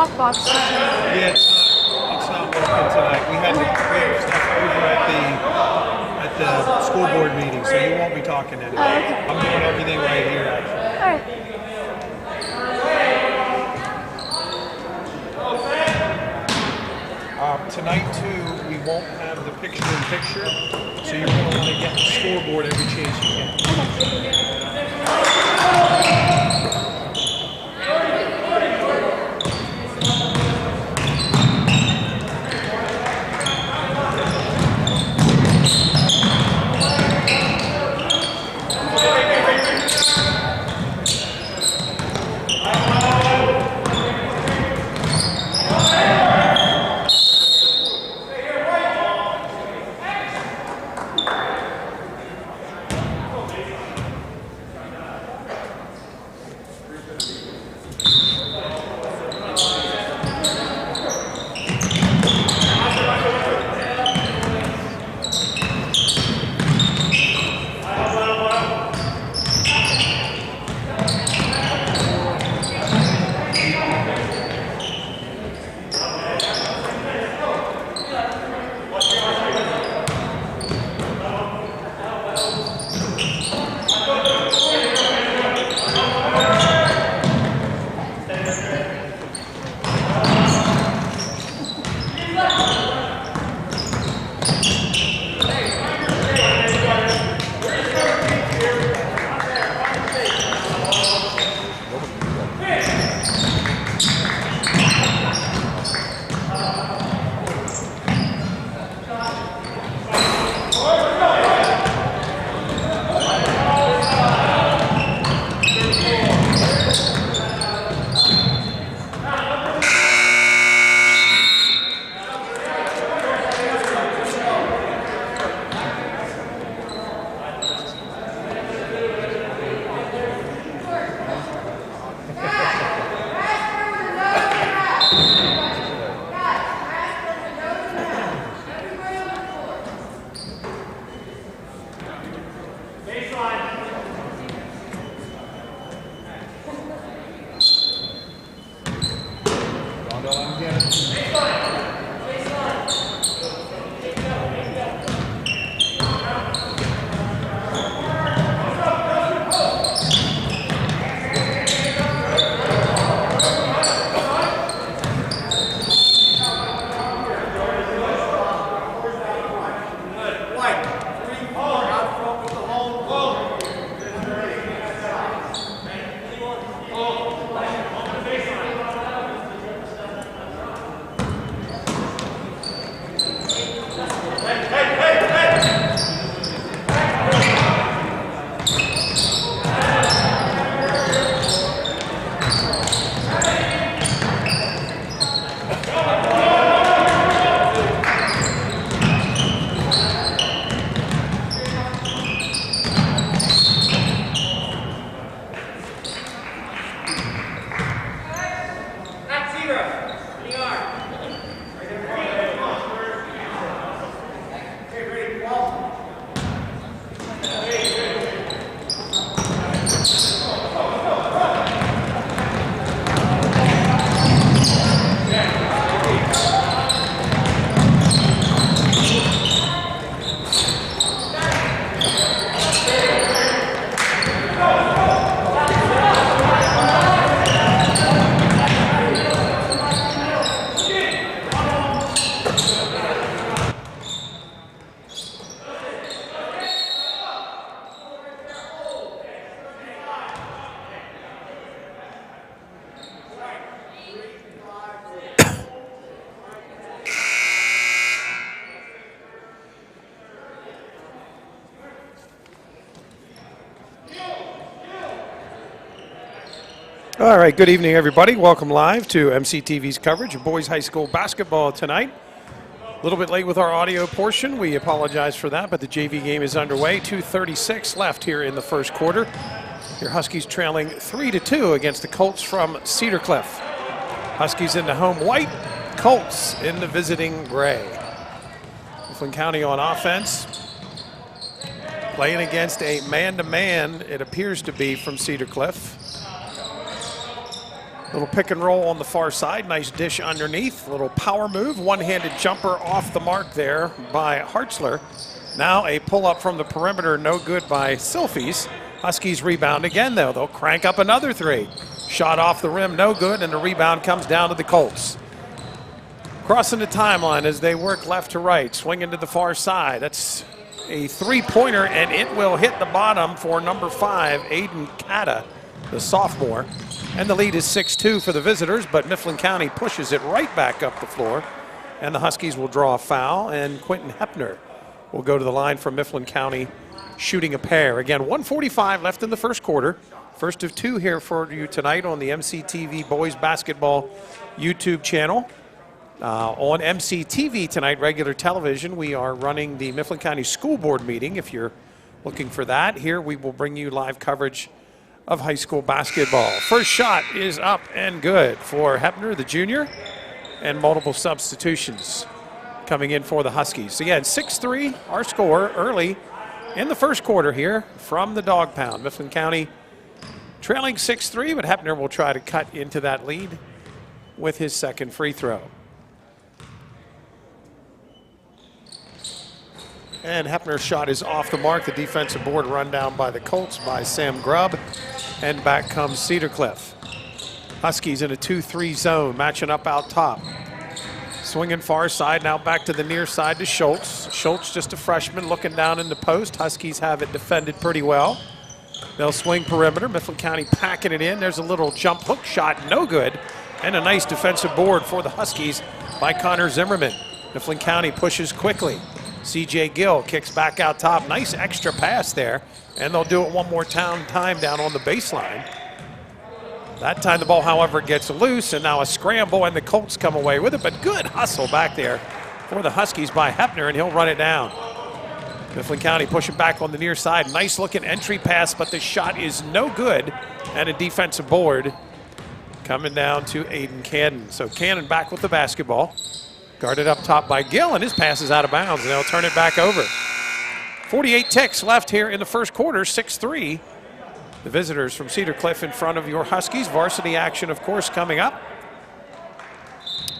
softbox. Yeah, it's not working tonight. We had stuff over at the school board meeting, so you won't be talking anymore. Oh, okay. I'm doing everything right here, actually. All right. Tonight, too, we won't have the picture-in-picture, so you're going to want to get the scoreboard every chance you can. All right, good evening, everybody. Welcome live to MCTV's coverage of boys high school basketball tonight. A little bit late with our audio portion. We apologize for that, but the JV game is underway. 2:36 left here in the first quarter. Your Huskies trailing 3-2 against the Colts from Cedar Cliff. Huskies in the home white, Colts in the visiting gray. Mifflin County on offense, playing against a man-to-man, it appears to be, from Cedar Cliff. Little pick and roll on the far side. Nice dish underneath. Little power move. One-handed jumper off the mark there by Hartzler. Now a pull-up from the perimeter. No good by Silfies. Huskies rebound again, though. They'll crank up another three. Shot off the rim. No good. And the rebound comes down to the Colts. Crossing the timeline as they work left to right. Swinging to the far side. That's a three-pointer, and it will hit the bottom for number 5, Aiden Cata, the sophomore. And the lead is 6-2 for the visitors, but Mifflin County pushes it right back up the floor. And the Huskies will draw a foul, and Quentin Hepner will go to the line from Mifflin County, shooting a pair. Again, 1:45 left in the first quarter. First of two here for you tonight on the MCTV Boys Basketball YouTube channel. On MCTV tonight, regular television, we are running the Mifflin County School Board meeting. If you're looking for that, here we will bring you live coverage of high school basketball. First shot is up and good for Hepner, the junior, and multiple substitutions coming in for the Huskies. So again, 6-3, our score early in the first quarter here from the Dog Pound. Mifflin County trailing 6-3, but Hepner will try to cut into that lead with his second free throw. And Hepner's shot is off the mark. The defensive board run down by the Colts by Sam Grubb. And back comes Cedar Cliff. Huskies in a 2-3 zone, matching up out top. Swinging far side, now back to the near side to Schultz. Schultz, just a freshman, looking down in the post. Huskies have it defended pretty well. They'll swing perimeter. Mifflin County packing it in. There's a little jump hook shot, no good. And a nice defensive board for the Huskies by Connor Zimmerman. Mifflin County pushes quickly. C.J. Gill kicks back out top. Nice extra pass there. And they'll do it one more time down on the baseline. That time the ball, however, gets loose, and now a scramble, and the Colts come away with it. But good hustle back there for the Huskies by Hepner, and he'll run it down. Mifflin County pushing back on the near side. Nice looking entry pass, but the shot is no good. And a defensive board coming down to Aiden Cannon. So Cannon back with the basketball. Guarded up top by Gill, and his pass is out of bounds, and they'll turn it back over. 48 ticks left here in the first quarter, 6-3. The visitors from Cedar Cliff in front of your Huskies. Varsity action, of course, coming up.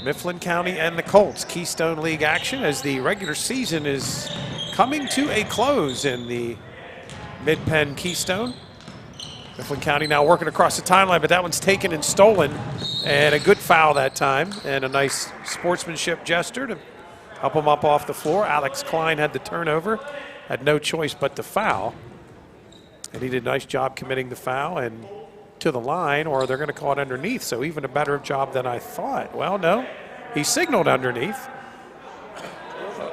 Mifflin County and the Colts. Keystone League action as the regular season is coming to a close in the Mid-Penn Keystone. Mifflin County now working across the timeline, but that one's taken and stolen. And a good foul that time, and a nice sportsmanship gesture to help him up off the floor. Alex Klein had the turnover, had no choice but to foul. And he did a nice job committing the foul and to the line, or they're going to call it underneath, so even a better job than I thought. Well, no, he signaled underneath.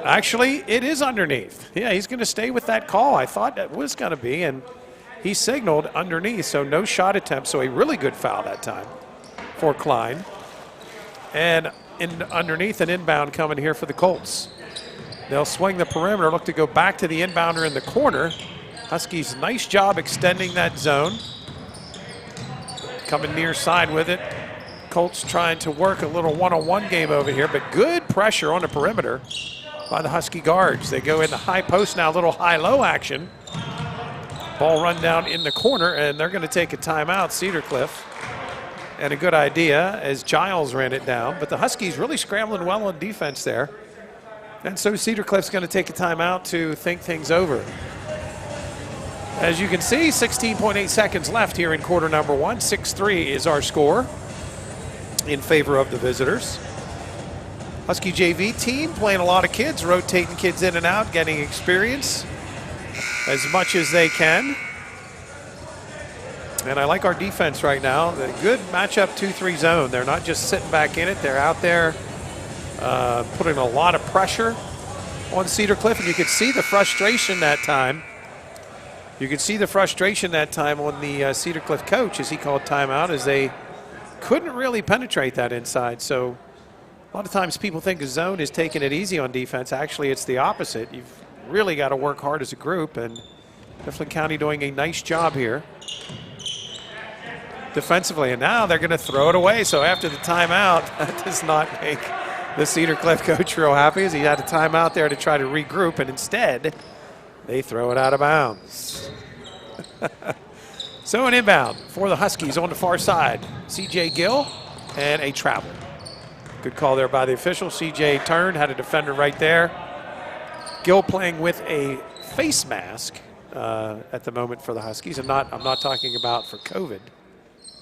Actually, it is underneath. Yeah, he's going to stay with that call. I thought that was going to be, and he signaled underneath, so no shot attempt, so a really good foul that time for Klein. And underneath an inbound coming here for the Colts. They'll swing the perimeter, look to go back to the inbounder in the corner. Huskies, nice job extending that zone. Coming near side with it. Colts trying to work a little one-on-one game over here, but good pressure on the perimeter by the Husky guards. They go in the high post now, a little high-low action. Ball run down in the corner, and they're going to take a timeout, Cedar Cliff. And a good idea as Giles ran it down, but the Huskies really scrambling well on defense there. And so Cedar Cliff's going to take a timeout to think things over. As you can see, 16.8 seconds left here in quarter number one. 6-3 is our score in favor of the visitors. Husky JV team playing a lot of kids, rotating kids in and out, getting experience as much as they can. And I like our defense right now. The good matchup 2-3 zone. They're not just sitting back in it. They're out there putting a lot of pressure on Cedar Cliff. And you could see the frustration that time. You could see the frustration that time on the Cedar Cliff coach as he called timeout, as they couldn't really penetrate that inside. So a lot of times people think a zone is taking it easy on defense. Actually, it's the opposite. You've really got to work hard as a group, and Mifflin County doing a nice job here defensively. And now they're going to throw it away. So after the timeout, that does not make the Cedar Cliff coach real happy, as he had a timeout there to try to regroup, and instead they throw it out of bounds. So an inbound for the Huskies on the far side. C.J. Gill and a travel. Good call there by the official. C.J. turned, had a defender right there. Gill playing with a face mask at the moment for the Huskies. I'm not talking about for COVID.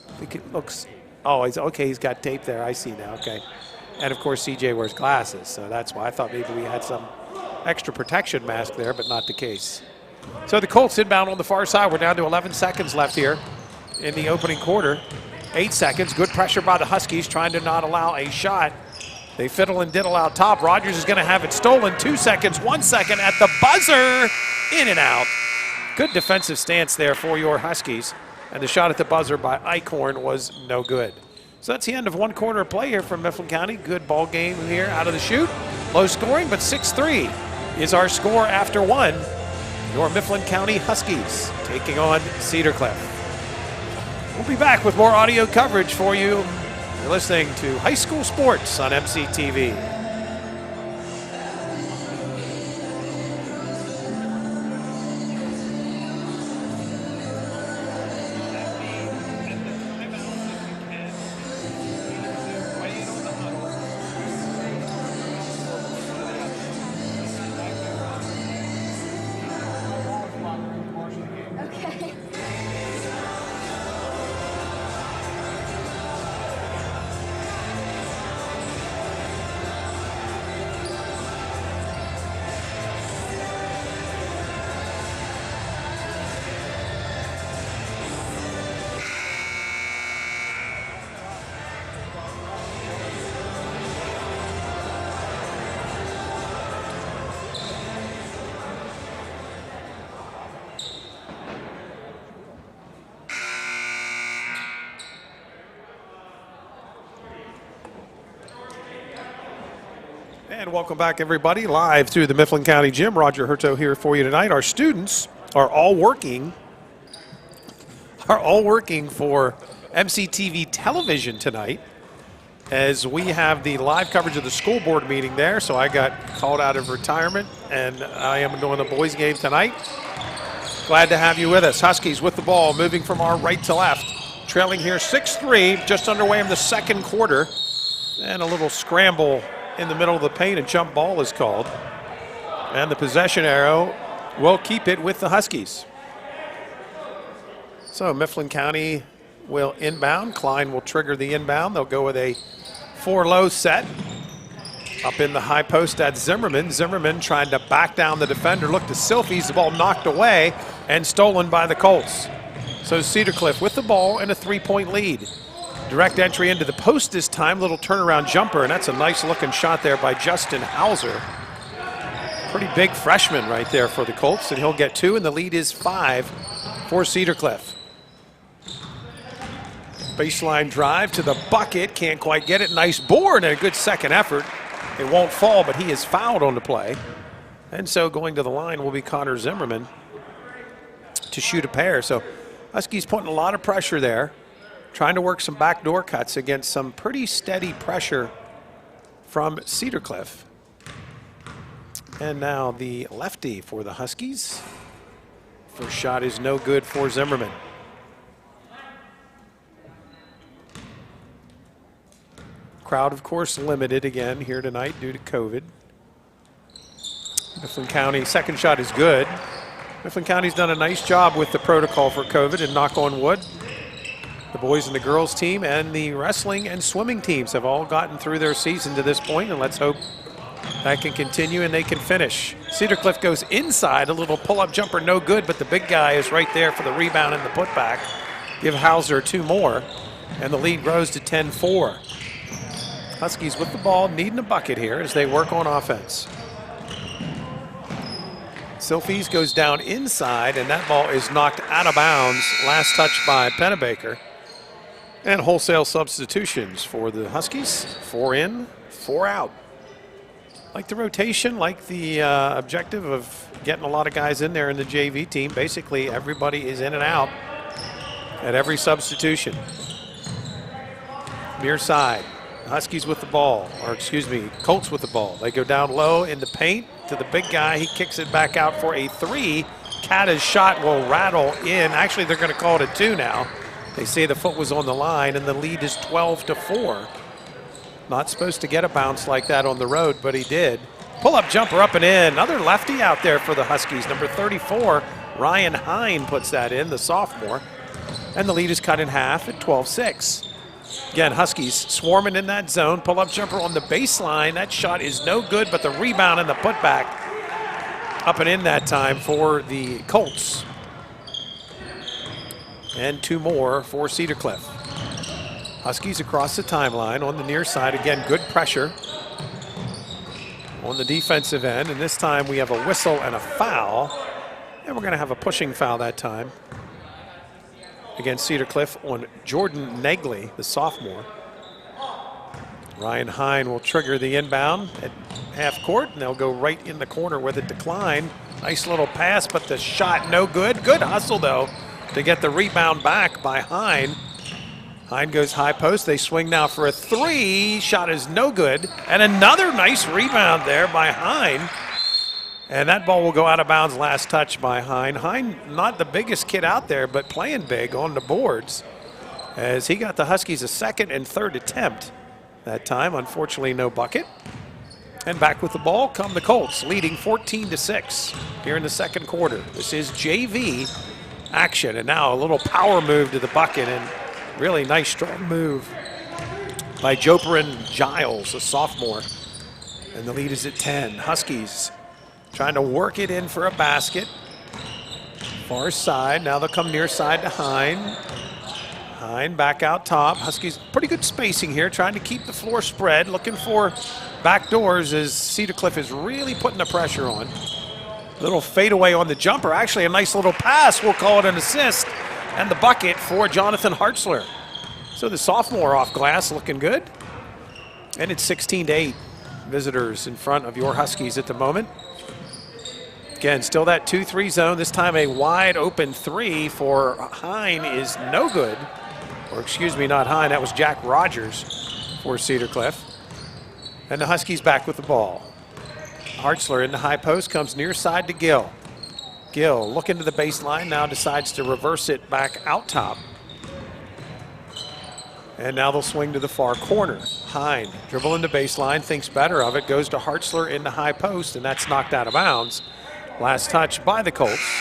I think it looks, oh, he's okay, he's got tape there. I see now, okay. And of course, C.J. wears glasses, so that's why I thought maybe we had some extra protection mask there, but not the case. So the Colts inbound on the far side. We're down to 11 seconds left here in the opening quarter. 8 seconds. Good pressure by the Huskies, trying to not allow a shot. They fiddle and diddle out top. Rogers is going to have it stolen. 2 seconds, 1 second at the buzzer. In and out. Good defensive stance there for your Huskies. And the shot at the buzzer by Eichhorn was no good. So that's the end of one quarter of play here from Mifflin County. Good ball game here out of the chute. Low scoring, but 6-3 is our score after one. Your Mifflin County Huskies taking on Cedar Cliff. We'll be back with more audio coverage for you. You're listening to High School Sports on MCTV. And welcome back, everybody, live through the Mifflin County Gym. Roger Hurto here for you tonight. Our students are all working for MCTV television tonight, as we have the live coverage of the school board meeting there. So I got called out of retirement, and I am doing the boys game tonight. Glad to have you with us. Huskies with the ball, moving from our right to left. Trailing here 6-3, just underway in the second quarter. And a little scramble in the middle of the paint, and jump ball is called. And the possession arrow will keep it with the Huskies. So Mifflin County will inbound. Klein will trigger the inbound. They'll go with a 4-low set. Up in the high post at Zimmerman. Zimmerman trying to back down the defender. Look to Silfies, the ball knocked away and stolen by the Colts. So Cedar Cliff with the ball and a 3-point lead. Direct entry into the post this time, little turnaround jumper, and that's a nice looking shot there by Justin Hauser. Pretty big freshman right there for the Colts, and he'll get 2, and the lead is 5 for Cedar Cliff. Baseline drive to the bucket, can't quite get it. Nice board and a good second effort. It won't fall, but he is fouled on the play. And so going to the line will be Connor Zimmerman to shoot a pair. So Huskies putting a lot of pressure there, trying to work some backdoor cuts against some pretty steady pressure from Cedar Cliff. And now the lefty for the Huskies. First shot is no good for Zimmerman. Crowd, of course, limited again here tonight due to COVID. Mifflin County, second shot is good. Mifflin County's done a nice job with the protocol for COVID, and knock on wood, the boys and the girls team and the wrestling and swimming teams have all gotten through their season to this point, and let's hope that can continue and they can finish. Cedar Cliff goes inside, a little pull-up jumper, no good, but the big guy is right there for the rebound and the putback. Give Hauser 2 more, and the lead grows to 10-4. Huskies with the ball, needing a bucket here as they work on offense. Silfies goes down inside, and that ball is knocked out of bounds. Last touch by Pennebaker. And wholesale substitutions for the Huskies. 4 in, 4 out. Like the rotation, like the objective of getting a lot of guys in there in the JV team. Basically, everybody is in and out at every substitution. Near side. Huskies with the ball, or excuse me, Colts with the ball. They go down low in the paint to the big guy. He kicks it back out for a 3, Cata's shot will rattle in. Actually, they're going to call it a 2 now. They say the foot was on the line, and the lead is 12-4. Not supposed to get a bounce like that on the road, but he did. Pull-up jumper up and in. Another lefty out there for the Huskies. Number 34, Ryan Hine puts that in, the sophomore. And the lead is cut in half at 12-6. Again, Huskies swarming in that zone. Pull-up jumper on the baseline. That shot is no good, but the rebound and the putback up and in that time for the Colts. And 2 more for Cedar Cliff. Huskies across the timeline on the near side. Again, good pressure on the defensive end. And this time we have a whistle and a foul. And we're going to have a pushing foul that time against Cedar Cliff on Jordan Negley, the sophomore. Ryan Hine will trigger the inbound at half court, and they'll go right in the corner with a decline. Nice little pass, but the shot no good. Good hustle, though, to get the rebound back by Hine. Hine goes high post. They swing now for a 3. Shot is no good. And another nice rebound there by Hine. And that ball will go out of bounds. Last touch by Hine. Hine, not the biggest kid out there, but playing big on the boards, as he got the Huskies a second and third attempt that time. Unfortunately, no bucket. And back with the ball come the Colts, leading 14-6 here in the second quarter. This is JV action, and now a little power move to the bucket, and really nice strong move by Joperin Giles, a sophomore. And the lead is at 10. Huskies trying to work it in for a basket. Far side, now they'll come near side to Hine. Hine back out top. Huskies pretty good spacing here, trying to keep the floor spread, looking for back doors as Cedar Cliff is really putting the pressure on. Little fadeaway on the jumper. Actually, a nice little pass. We'll call it an assist. And the bucket for Jonathan Hartzler. So the sophomore off glass looking good. And it's 16-8. Visitors in front of your Huskies at the moment. Again, still that 2-3 zone. This time a wide open 3 for Hine is no good. Or excuse me, not Hine. That was Jack Rogers for Cedar Cliff. And the Huskies back with the ball. Hartzler in the high post, comes near side to Gill. Gill looking to the baseline, now decides to reverse it back out top. And now they'll swing to the far corner. Hine dribbling the baseline, thinks better of it, goes to Hartzler in the high post, and that's knocked out of bounds. Last touch by the Colts.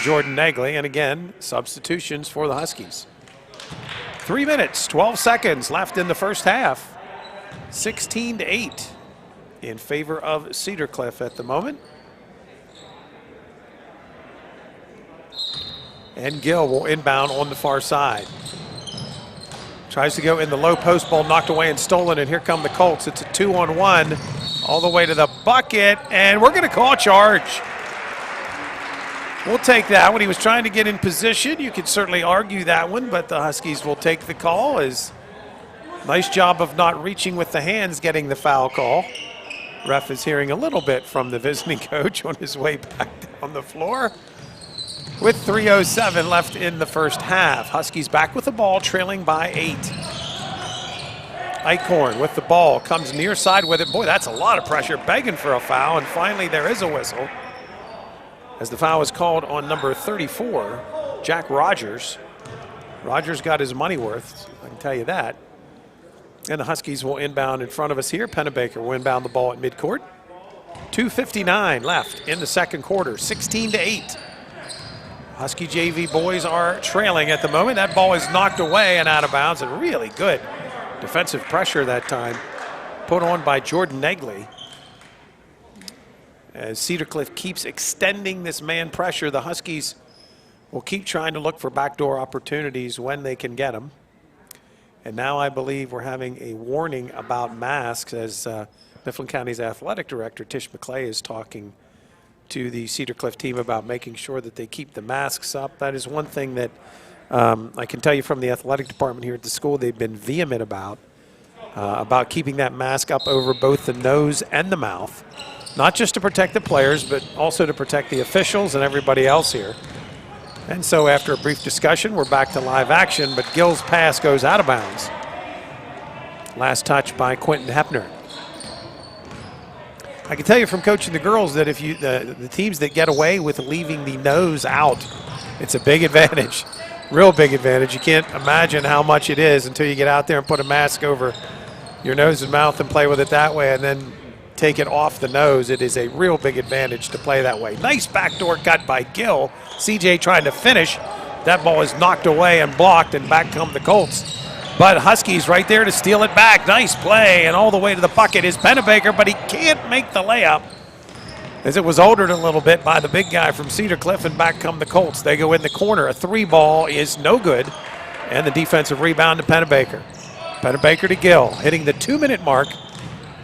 Jordan Negley, and again, substitutions for the Huskies. 3 minutes, 12 seconds left in the first half. 16-8 in favor of Cedar Cliff at the moment. And Gill will inbound on the far side. Tries to go in the low post, ball knocked away and stolen, and here come the Colts. It's a 2-on-1 all the way to the bucket, and we're going to call a charge. We'll take that one. He was trying to get in position. You could certainly argue that one, but the Huskies will take the call. As nice job of not reaching with the hands, getting the foul call. Ref is hearing a little bit from the visiting coach on his way back down the floor. With 3:07 left in the first half. Huskies back with the ball, trailing by 8. Eichhorn with the ball, comes near side with it. Boy, that's a lot of pressure, begging for a foul, and finally there is a whistle. As the foul is called on number 34, Jack Rogers. Rogers got his money worth, I can tell you that. And the Huskies will inbound in front of us here. Pennebaker will inbound the ball at midcourt. 2:59 left in the second quarter, 16-8. Husky JV boys are trailing at the moment. That ball is knocked away and out of bounds, and really good defensive pressure that time put on by Jordan Negley. As Cedar Cliff keeps extending this man pressure, the Huskies will keep trying to look for backdoor opportunities when they can get them. And now I believe we're having a warning about masks, as Mifflin County's athletic director, Tish McClay, is talking to the Cedar Cliff team about making sure that they keep the masks up. That is one thing that I can tell you from the athletic department here at the school, they've been vehement about keeping that mask up over both the nose and the mouth, not just to protect the players, but also to protect the officials and everybody else here. And so after a brief discussion, we're back to live action, but Gill's pass goes out of bounds. Last touch by Quentin Hepner. I can tell you from coaching the girls that if you the teams that get away with leaving the nose out, it's a big advantage, real big advantage. You can't imagine how much it is until you get out there and put a mask over your nose and mouth and play with it that way, and then take it off the nose. It is a real big advantage to play that way. Nice backdoor cut by Gill. CJ trying to finish. That ball is knocked away and blocked, and back come the Colts. But Huskies right there to steal it back. Nice play, and all the way to the bucket is Pennebaker, but he can't make the layup as it was altered a little bit by the big guy from Cedar Cliff, and back come the Colts. They go in the corner. A 3-ball is no good, and the defensive rebound to Pennebaker. Pennebaker to Gill, hitting the 2-minute mark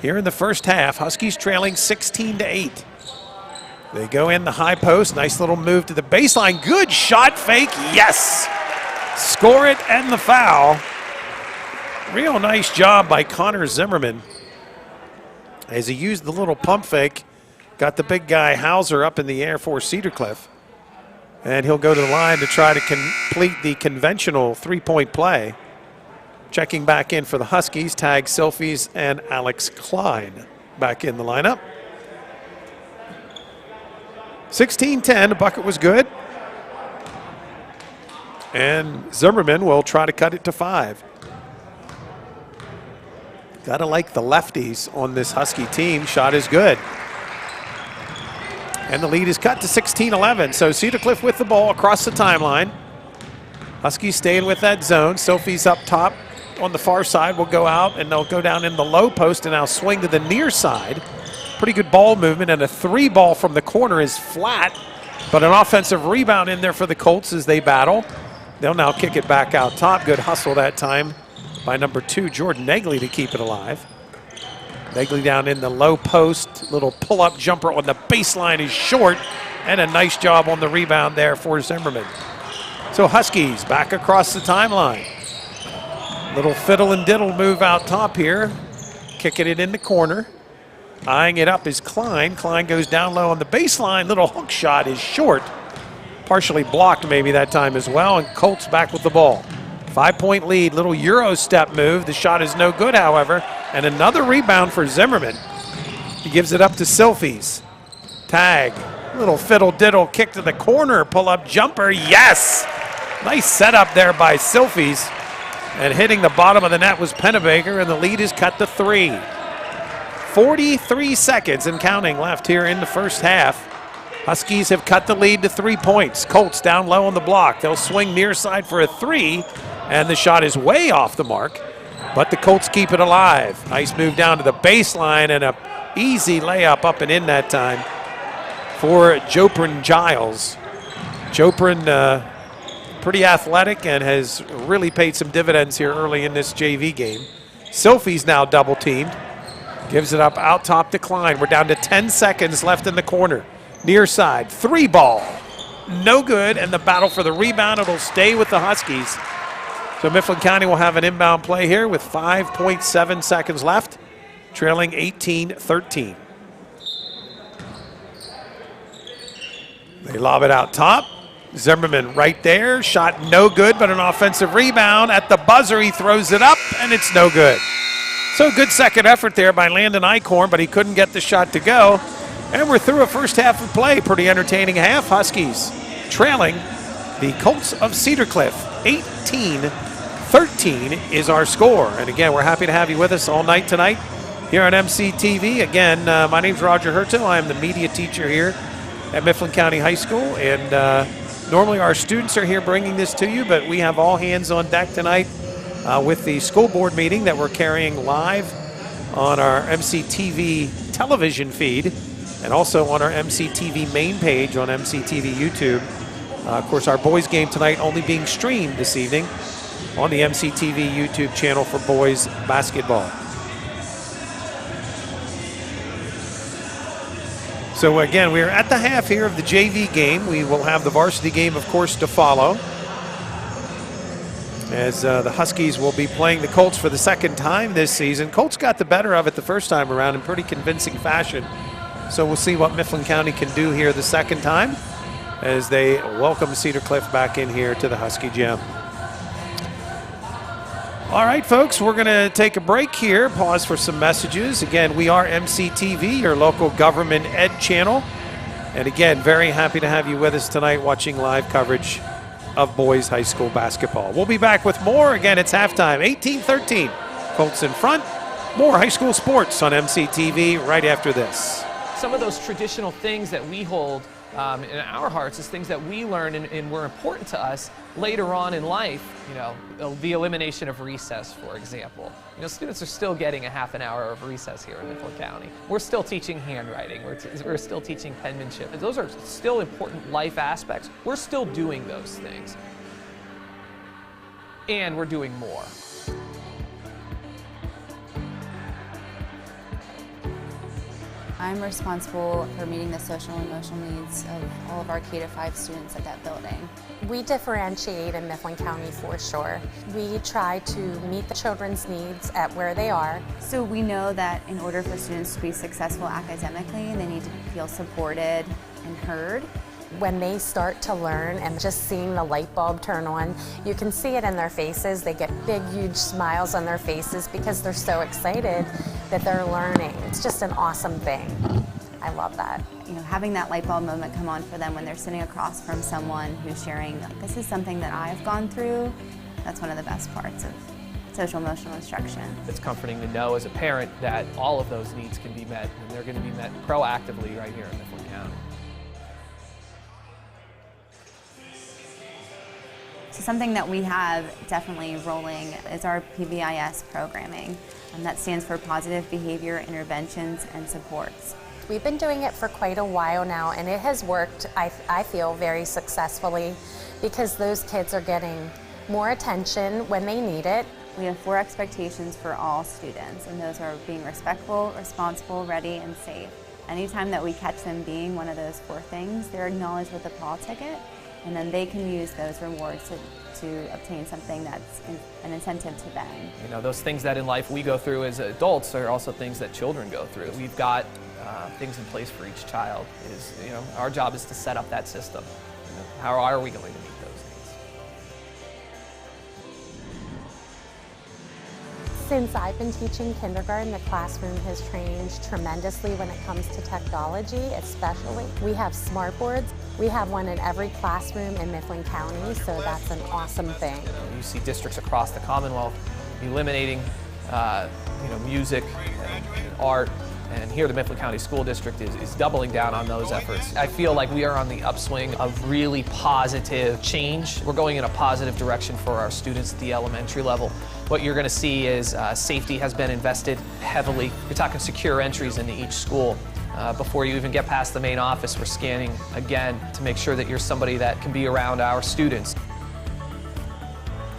here in the first half. Huskies trailing 16-8. They go in the high post. Nice little move to the baseline. Good shot fake. Yes! Score it and the foul. Real nice job by Connor Zimmerman as he used the little pump fake. Got the big guy Hauser up in the air for Cedar Cliff. And he'll go to the line to try to complete the conventional three-point play. Checking back in for the Huskies, Tag Silfies and Alex Klein back in the lineup. 16-10, the bucket was good. And Zimmerman will try to cut it to 5. Gotta like the lefties on this Husky team. Shot is good. And the lead is cut to 16-11. So Cedar Cliff with the ball across the timeline. Huskies staying with that zone. Sophie's up top on the far side will go out, and they'll go down in the low post and now swing to the near side. Pretty good ball movement, and a 3-ball from the corner is flat, but an offensive rebound in there for the Colts as they battle. They'll now kick it back out top. Good hustle that time by number 2, Jordan Negley, to keep it alive. Negley down in the low post. Little pull-up jumper on the baseline is short, and a nice job on the rebound there for Zimmerman. So Huskies back across the timeline. Little fiddle and diddle move out top here. Kicking it in the corner. Eyeing it up is Klein. Klein goes down low on the baseline. Little hook shot is short. Partially blocked maybe that time as well, and Colts back with the ball. 5-point lead, little Euro step move. The shot is no good, however, and another rebound for Zimmerman. He gives it up to Silfies. Tag, little fiddle diddle kick to the corner, pull up jumper, yes! Nice setup there by Silfies, and hitting the bottom of the net was Pennebaker, and the lead is cut to 3. 43 seconds and counting left here in the first half. Huskies have cut the lead to 3 points. Colts down low on the block. They'll swing near side for a 3, and the shot is way off the mark, but the Colts keep it alive. Nice move down to the baseline, and a easy layup up and in that time for Joprin Giles. Joprin, pretty athletic and has really paid some dividends here early in this JV game. Silfies now double teamed. Gives it up out top to Klein. We're down to 10 seconds left in the corner. Near side, 3-ball. No good, and the battle for the rebound, it'll stay with the Huskies. So Mifflin County will have an inbound play here with 5.7 seconds left, trailing 18-13. They lob it out top. Zimmerman right there, shot no good, but an offensive rebound. At the buzzer, he throws it up, and it's no good. So good second effort there by Landon Eichhorn, but he couldn't get the shot to go. And we're through a first half of play. Pretty entertaining half. Huskies trailing the Colts of Cedar Cliff. 18-13 is our score. And again, we're happy to have you with us all night tonight here on MCTV. Again, my name's Roger Hertel. I am the media teacher here at Mifflin County High School. And normally our students are here bringing this to you, but we have all hands on deck tonight with the school board meeting that we're carrying live on our MCTV television feed, and also on our MCTV main page on MCTV YouTube. Of course, our boys game tonight only being streamed this evening on the MCTV YouTube channel for boys basketball. So again, we're at the half here of the JV game. We will have the varsity game, of course, to follow, as the Huskies will be playing the Colts for the second time this season. Colts got the better of it the first time around in pretty convincing fashion. So we'll see what Mifflin County can do here the second time as they welcome Cedar Cliff back in here to the Husky Gym. All right, folks, we're going to take a break here, pause for some messages. Again, we are MCTV, your local government ed channel. And again, very happy to have you with us tonight watching live coverage of boys high school basketball. We'll be back with more. Again, it's halftime, 18-13. Colts in front. More high school sports on MCTV right after this. Some of those traditional things that we hold in our hearts is things that we learned and were important to us later on in life. You know, the elimination of recess, for example. You know, students are still getting a half an hour of recess here in Mifflin County. We're still teaching handwriting. We're still teaching penmanship. Those are still important life aspects. We're still doing those things. And we're doing more. I'm responsible for meeting the social and emotional needs of all of our K-5 students at that building. We differentiate in Mifflin County for sure. We try to meet the children's needs at where they are. So we know that in order for students to be successful academically, they need to feel supported and heard. When they start to learn and just seeing the light bulb turn on, you can see it in their faces. They get big, huge smiles on their faces because they're so excited that they're learning. It's just an awesome thing. I love that. You know, having that light bulb moment come on for them when they're sitting across from someone who's sharing, like, this is something that I've gone through, that's one of the best parts of social emotional instruction. It's comforting to know as a parent that all of those needs can be met, and they're going to be met proactively right here in Mifflin County. So something that we have definitely rolling is our PBIS programming. That stands for Positive Behavior Interventions and Supports. We've been doing it for quite a while now, and it has worked, I feel, very successfully because those kids are getting more attention when they need it. We have 4 expectations for all students, and those are being respectful, responsible, ready, and safe. Anytime that we catch them being one of those 4 things, they're acknowledged with a paw ticket, and then they can use those rewards to obtain something that's an incentive to them. You know, those things that in life we go through as adults are also things that children go through. We've got things in place for each child. You know, our job is to set up that system. You know, how are we going to meet those needs? Since I've been teaching kindergarten, the classroom has changed tremendously when it comes to technology, especially. We have smart boards. We have one in every classroom in Mifflin County, so that's an awesome thing. You see districts across the Commonwealth eliminating music and art, and here the Mifflin County School District is doubling down on those efforts. I feel like we are on the upswing of really positive change. We're going in a positive direction for our students at the elementary level. What you're going to see is safety has been invested heavily. You're talking secure entries into each school. Before you even get past the main office, we're scanning again to make sure that you're somebody that can be around our students.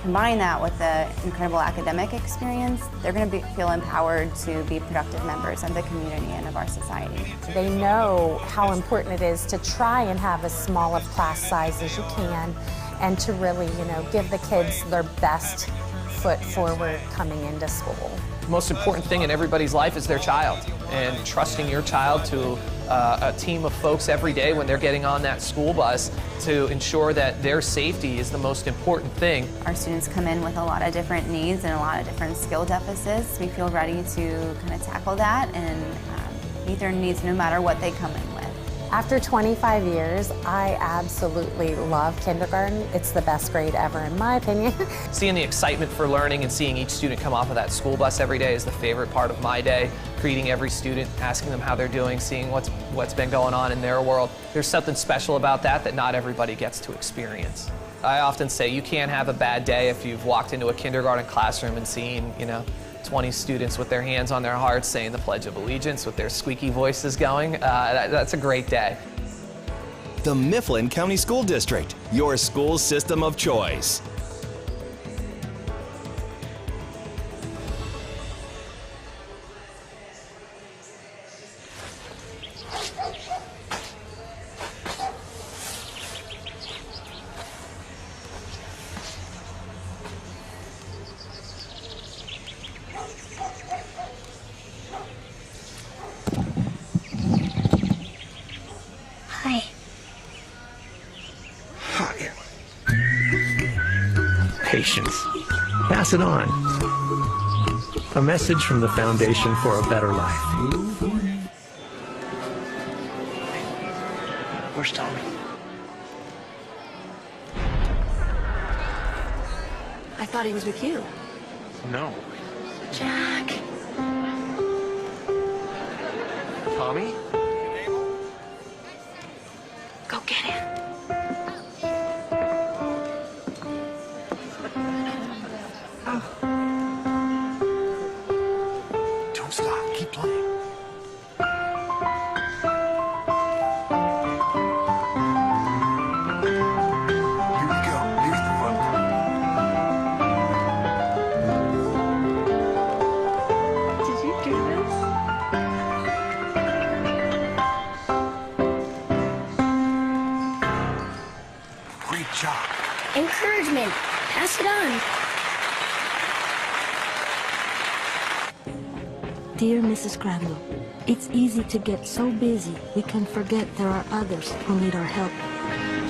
Combine that with the incredible academic experience, they're going to feel empowered to be productive members of the community and of our society. They know how important it is to try and have as small of class size as you can and to really, give the kids their best foot forward coming into school. The most important thing in everybody's life is their child, and trusting your child to a team of folks every day when they're getting on that school bus to ensure that their safety is the most important thing. Our students come in with a lot of different needs and a lot of different skill deficits. We feel ready to kind of tackle that and meet their needs no matter what they come in with. After 25 years, I absolutely love kindergarten. It's the best grade ever, in my opinion. Seeing the excitement for learning and seeing each student come off of that school bus every day is the favorite part of my day. Greeting every student, asking them how they're doing, seeing what's been going on in their world. There's something special about that not everybody gets to experience. I often say you can't have a bad day if you've walked into a kindergarten classroom and seen, 20 students with their hands on their hearts saying the Pledge of Allegiance with their squeaky voices going. That's a great day. The Mifflin County School District, your school system of choice. Patience. Pass it on. A message from the Foundation for a Better Life. Where's Tommy? I thought he was with you. No. Jack. Tommy? Go get him. Don't stop. Keep playing. Here we go. Here's the fun part. Did you do this? Great job. Encouragement. Pass it on. Dear Mrs. Crandall, it's easy to get so busy we can forget there are others who need our help.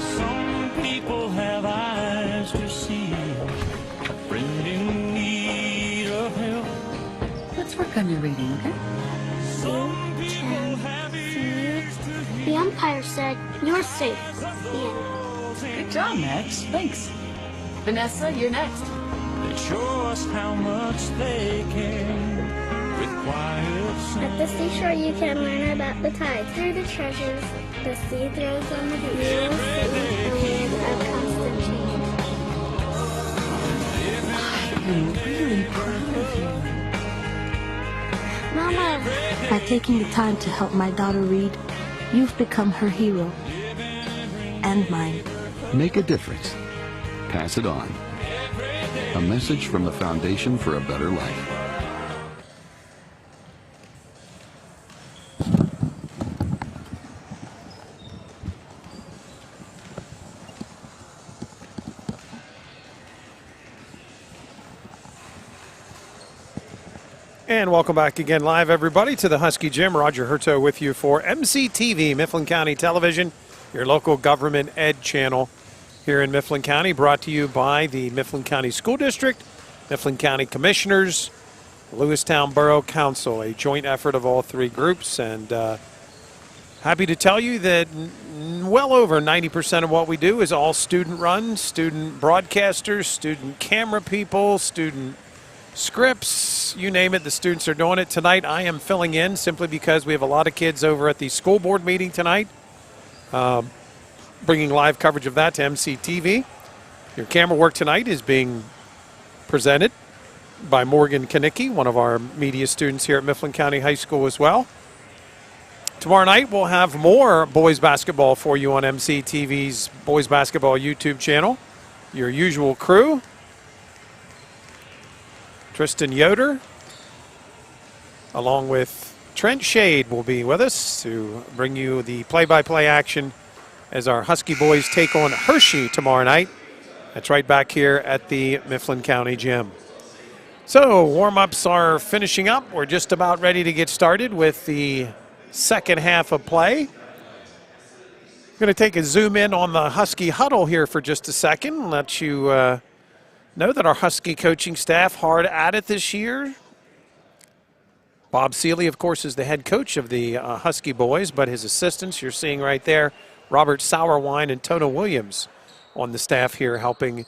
Some people have eyes to see, a friend in need of help. Let's work on your reading, okay? Some people have ears to hear. The umpire said you're safe. The end. Good job, Max. Thanks. Vanessa, you're next. They show us how much they care with quiet At the seashore, you can learn about the tides. Through the treasures the sea throws on the beach. You will see a land of constant change. I'm really proud of you. Mama! By taking the time to help my daughter read, you've become her hero. And mine. Make a difference. Pass it on. A message from the Foundation for a Better Life. And welcome back again live, everybody, to the Husky Gym. Roger Hurto with you for MCTV, Mifflin County Television, your local government ed channel here in Mifflin County, brought to you by the Mifflin County School District, Mifflin County Commissioners, Lewistown Borough Council, a joint effort of all three groups. And happy to tell you that well over 90% of what we do is all student-run, student broadcasters, student camera people, student scripts, you name it, the students are doing it. Tonight I am filling in simply because we have a lot of kids over at the school board meeting tonight, bringing live coverage of that to MCTV. Your camera work tonight is being presented by Morgan Kanicki, one of our media students here at Mifflin County High School as well. Tomorrow night we'll have more boys basketball for you on MCTV's Boys Basketball YouTube channel. Your usual crew: Tristan Yoder, along with Trent Shade, will be with us to bring you the play-by-play action as our Husky boys take on Hershey tomorrow night. That's right back here at the Mifflin County Gym. So warm-ups are finishing up. We're just about ready to get started with the second half of play. I'm going to take a zoom in on the Husky huddle here for just a second and let you know that our Husky coaching staff hard at it this year. Bob Seeley, of course, is the head coach of the Husky boys, but his assistants you're seeing right there, Robert Sauerwein and Tona Williams on the staff here helping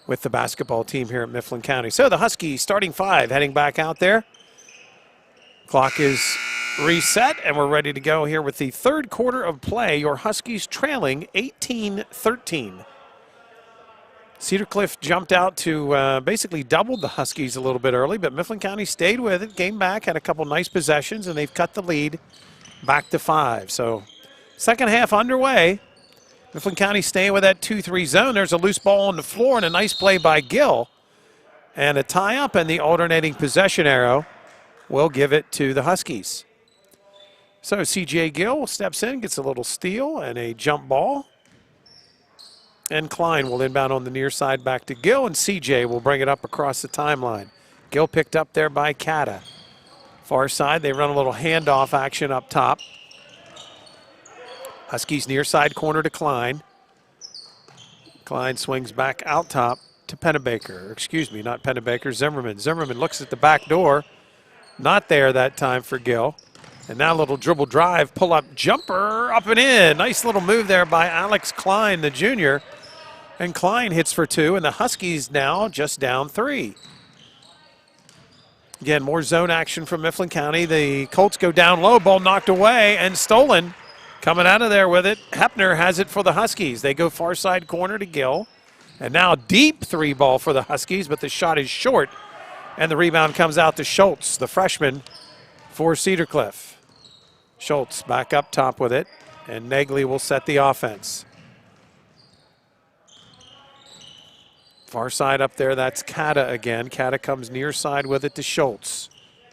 with the basketball team here at Mifflin County. So the Husky starting five heading back out there. Clock is reset and we're ready to go here with the third quarter of play. Your Huskies trailing 18-13. Cedar Cliff jumped out to basically doubled the Huskies a little bit early, but Mifflin County stayed with it, came back, had a couple nice possessions, and they've cut the lead back to 5. So second half underway. Mifflin County staying with that 2-3 zone. There's a loose ball on the floor and a nice play by Gill. And a tie-up, and the alternating possession arrow will give it to the Huskies. So C.J. Gill steps in, gets a little steal and a jump ball. And Klein will inbound on the near side back to Gill, and CJ will bring it up across the timeline. Gill picked up there by Cata. Far side, they run a little handoff action up top. Huskies near side corner to Klein. Klein swings back out top to Pennebaker. Excuse me, not Pennebaker, Zimmerman. Zimmerman looks at the back door. Not there that time for Gill. And now a little dribble drive, pull-up jumper, up and in. Nice little move there by Alex Klein, the junior. And Klein hits for 2, and the Huskies now just down 3. Again, more zone action from Mifflin County. The Colts go down low, ball knocked away and stolen. Coming out of there with it, Hepner has it for the Huskies. They go far side corner to Gill. And now deep 3 ball for the Huskies, but the shot is short. And the rebound comes out to Schultz, the freshman for Cedar Cliff. Schultz back up top with it, and Negley will set the offense. Far side up there, that's Kata again. Kata comes near side with it to Schultz.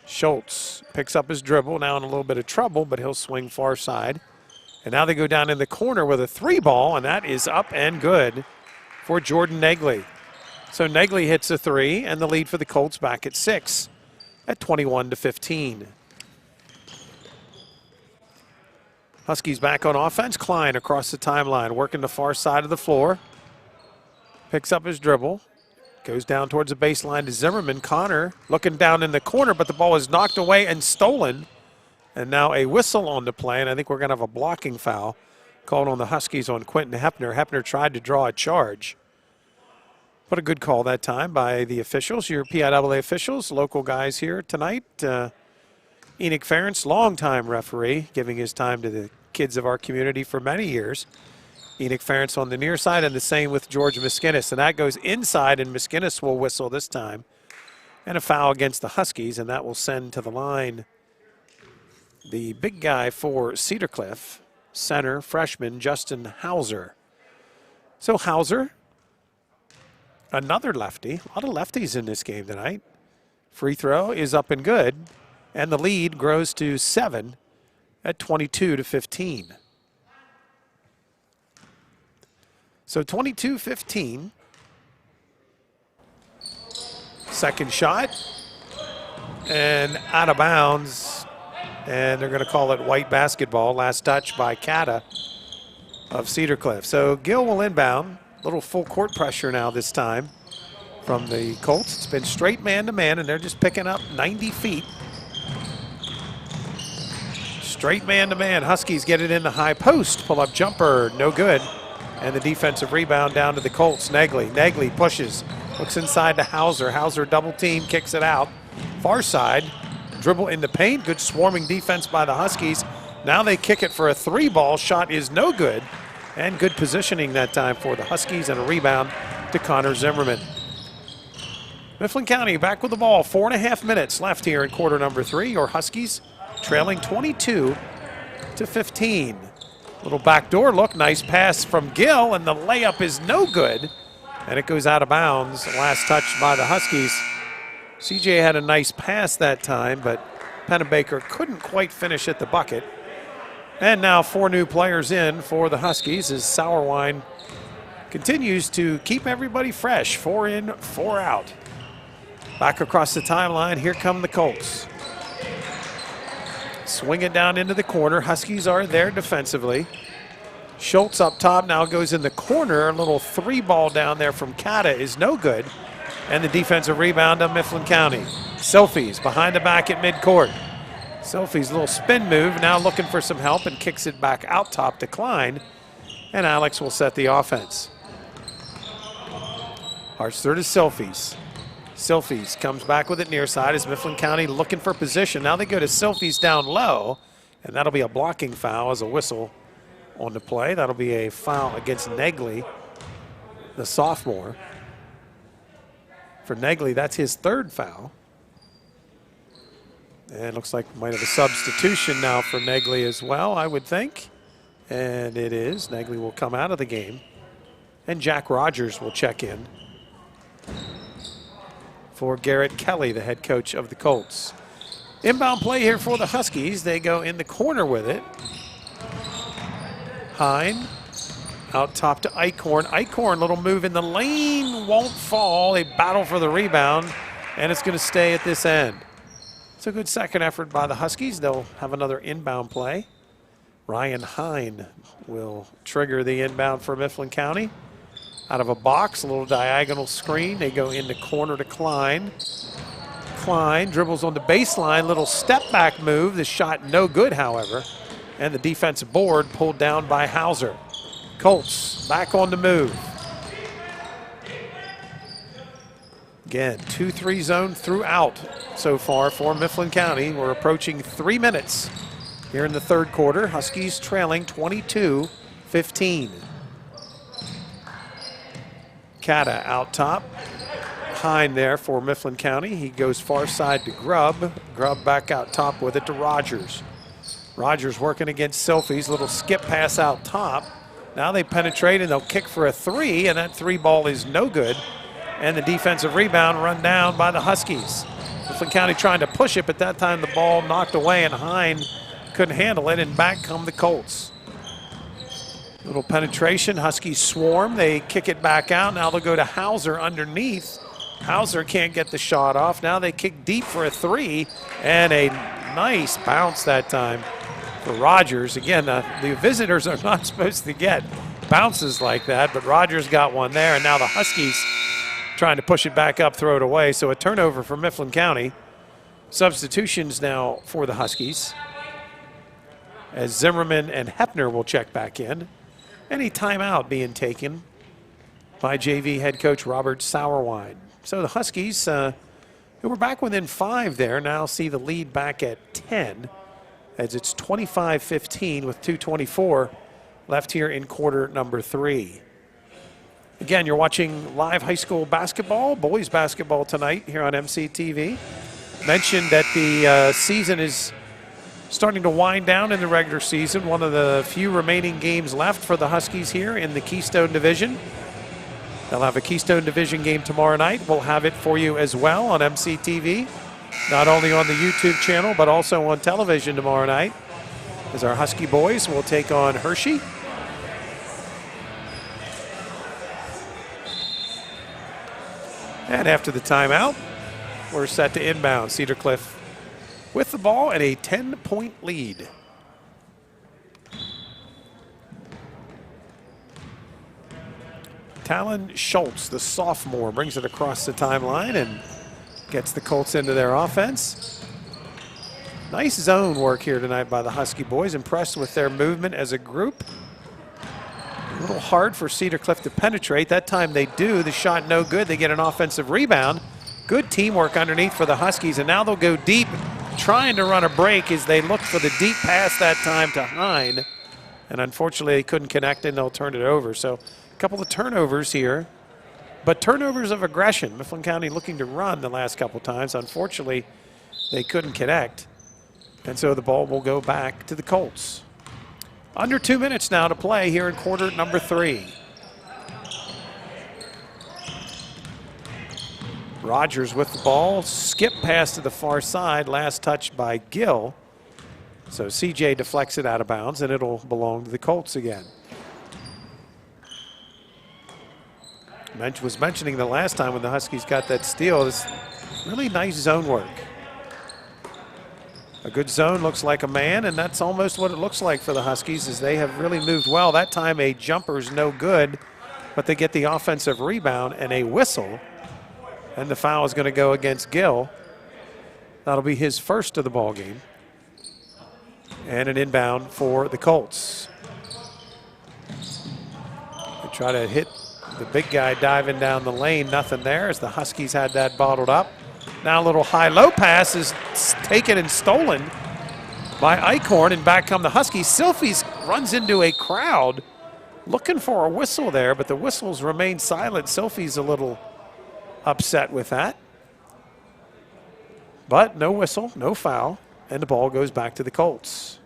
Schultz picks up his dribble, now in a little bit of trouble, but he'll swing far side. And now they go down in the corner with a 3 ball, and that is up and good for Jordan Negley. So Negley hits a 3, and the lead for the Colts back at 6 at 21-15. Huskies back on offense. Klein across the timeline, working the far side of the floor. Picks up his dribble, goes down towards the baseline to Zimmerman. Connor looking down in the corner, but the ball is knocked away and stolen. And now a whistle on the play, and I think we're going to have a blocking foul called on the Huskies on Quentin Hepner. Hepner tried to draw a charge. But a good call that time by the officials, your PIAA officials, local guys here tonight. Enoch Ferentz, longtime referee, giving his time to the kids of our community for many years. Enoch Ferentz on the near side, and the same with George Miskinnis. And that goes inside, and Miskinnis will whistle this time. And a foul against the Huskies, and that will send to the line the big guy for Cedar Cliff, center, freshman Justin Hauser. So Hauser, another lefty. A lot of lefties in this game tonight. Free throw is up and good, and the lead grows to 7 at 22-15. So 22-15. Second shot, and out of bounds, and they're going to call it white basketball. Last touch by Kata of Cedar Cliff. So Gill will inbound. Little full court pressure now this time from the Colts. It's been straight man-to-man, and they're just picking up 90 feet. Straight man-to-man. Huskies get it in the high post. Pull-up jumper, no good. And the defensive rebound down to the Colts. Negley. Negley pushes. Looks inside to Hauser. Hauser double team, kicks it out. Far side. Dribble in the paint. Good swarming defense by the Huskies. Now they kick it for a 3-ball. Shot is no good. And good positioning that time for the Huskies, and a rebound to Connor Zimmerman. Mifflin County back with the ball. 4.5 minutes left here in quarter number 3. Your Huskies trailing 22-15. Little backdoor look. Nice pass from Gill, and the layup is no good. And it goes out of bounds. Last touch by the Huskies. CJ had a nice pass that time, but Pennebaker couldn't quite finish at the bucket. And now 4 new players in for the Huskies as Sauerwein continues to keep everybody fresh. 4 in, 4 out. Back across the timeline, here come the Colts. Swing it down into the corner. Huskies are there defensively. Schultz up top now goes in the corner. A little 3-ball down there from Kata is no good. And the defensive rebound of Mifflin County. Selfies behind the back at midcourt. Selfie's little spin move, now looking for some help and kicks it back out top to Klein. And Alex will set the offense. Hartster to Selfies. Selfies comes back with it near side as Mifflin County looking for position. Now they go to Selfies down low, and that'll be a blocking foul as a whistle on the play. That'll be a foul against Negley, the sophomore. For Negley, that's his 3rd foul. And it looks like we might have a substitution now for Negley as well, I would think. And it is. Negley will come out of the game. And Jack Rogers will check in for Garrett Kelly, the head coach of the Colts. Inbound play here for the Huskies. They go in the corner with it. Hine out top to Eichhorn. Eichhorn, little move in the lane, won't fall. They battle for the rebound, and it's going to stay at this end. It's a good second effort by the Huskies. They'll have another inbound play. Ryan Hine will trigger the inbound for Mifflin County. out of a box, a little diagonal screen. They go into corner to Klein. Klein dribbles on the baseline, little step back move. The shot no good, however. And the defensive board pulled down by Hauser. Colts back on the move. Again, 2-3 zone throughout so far for Mifflin County. We're approaching 3 minutes here in the third quarter. Huskies trailing 22-15. Cata out top. Hine there for Mifflin County. He goes far side to Grubb. Grubb back out top with it to Rogers. Rogers working against Silfies. Little skip pass out top. Now they penetrate and they'll kick for a three, and that three ball is no good. And the defensive rebound run down by the Huskies. Mifflin County trying to push it, but that time the ball knocked away and Hine couldn't handle it, and back come the Colts. Little penetration, Huskies swarm, they kick it back out. Now they'll go to Hauser underneath. Hauser can't get the shot off. Now they kick deep for a three, and a nice bounce that time for Rogers. Again, the visitors are not supposed to get bounces like that, but Rogers got one there, and now the Huskies trying to push it back up, throw it away. So a turnover for Mifflin County. Substitutions now for the Huskies, as Zimmerman and Hepner will check back in. Any timeout being taken by JV head coach Robert Sauerwein. So the Huskies, who were back within 5 there, now see the lead back at 10, as it's 25-15 with 2:24 left here in quarter number 3. Again, you're watching live high school basketball, boys basketball tonight here on MCTV. Mentioned that the season is starting to wind down in the regular season. One of the few remaining games left for the Huskies here in the Keystone Division. They'll have a Keystone Division game tomorrow night. We'll have it for you as well on MCTV, not only on the YouTube channel, but also on television tomorrow night, as our Husky boys will take on Hershey. And after the timeout, we're set to inbound. Cedar Cliff with the ball and a 10-point lead. Talon Schultz, the sophomore, brings it across the timeline and gets the Colts into their offense. Nice zone work here tonight by the Husky boys. Impressed with their movement as a group. A little hard for Cedar Cliff to penetrate. That time they do. The shot no good. They get an offensive rebound. Good teamwork underneath for the Huskies, and now they'll go deep, trying to run a break as they look for the deep pass that time to Hine. And unfortunately, they couldn't connect, and they'll turn it over. So a couple of turnovers here, but turnovers of aggression. Mifflin County looking to run the last couple times. Unfortunately, they couldn't connect. And so the ball will go back to the Colts. Under 2 minutes now to play here in quarter number 3. Rogers with the ball, skip pass to the far side, last touch by Gill. So CJ deflects it out of bounds, and it'll belong to the Colts again. Was mentioning the last time when the Huskies got that steal, this really nice zone work. A good zone looks like a man, and that's almost what it looks like for the Huskies, as they have really moved well. That time a jumper's no good, but they get the offensive rebound and a whistle. And the foul is going to go against Gill. That'll be his first of the ball game. And an inbound for the Colts. They try to hit the big guy diving down the lane. Nothing there, as the Huskies had that bottled up. Now a little high-low pass is taken and stolen by Eichhorn, and back come the Huskies. Silfies runs into a crowd looking for a whistle there, but the whistles remain silent. Silfies a little upset with that. But no whistle, no foul, and the ball goes back to the Colts.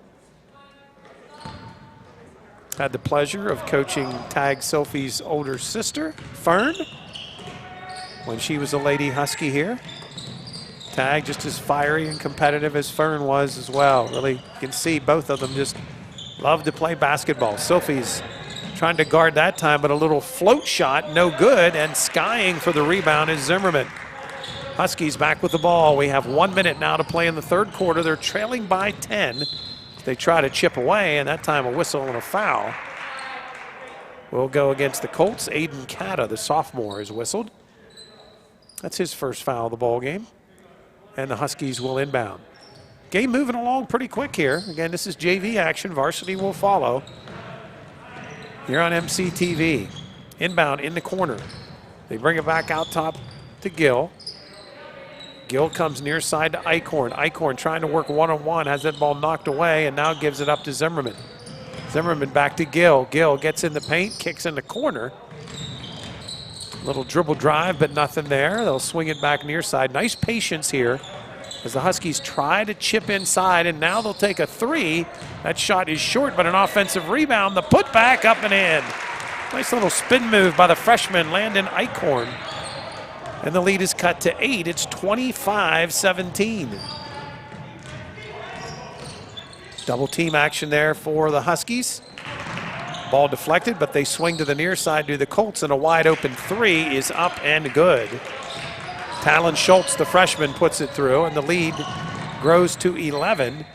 Had the pleasure of coaching Tag Silfi's older sister, Fern, when she was a Lady Husky here. Tag just as fiery and competitive as Fern was as well. Really, you can see both of them just love to play basketball. Silfi's trying to guard that time, but a little float shot, no good, and skying for the rebound is Zimmerman. Huskies back with the ball. We have 1 minute now to play in the third quarter. They're trailing by 10. They try to chip away, and that time a whistle and a foul. will go against the Colts. Aiden Cata, the sophomore, is whistled. That's his first foul of the ball game. And the Huskies will inbound. Game moving along pretty quick here. Again, this is JV action. Varsity will follow. Here on MCTV. Inbound in the corner. They bring it back out top to Gill. Gill comes near side to Eichhorn. Eichhorn trying to work one-on-one, has that ball knocked away, and now gives it up to Zimmerman. Zimmerman back to Gill. Gill gets in the paint, kicks in the corner. Little dribble drive, but nothing there. They'll swing it back near side. Nice patience here as the Huskies try to chip inside, and now they'll take a three. That shot is short, but an offensive rebound. The putback up and in. Nice little spin move by the freshman, Landon Eichhorn. And the lead is cut to 8. It's 25-17. Double team action there for the Huskies. Ball deflected, but they swing to the near side to the Colts, and a wide open three is up and good. Talon Schultz, the freshman, puts it through, and the lead grows to 11.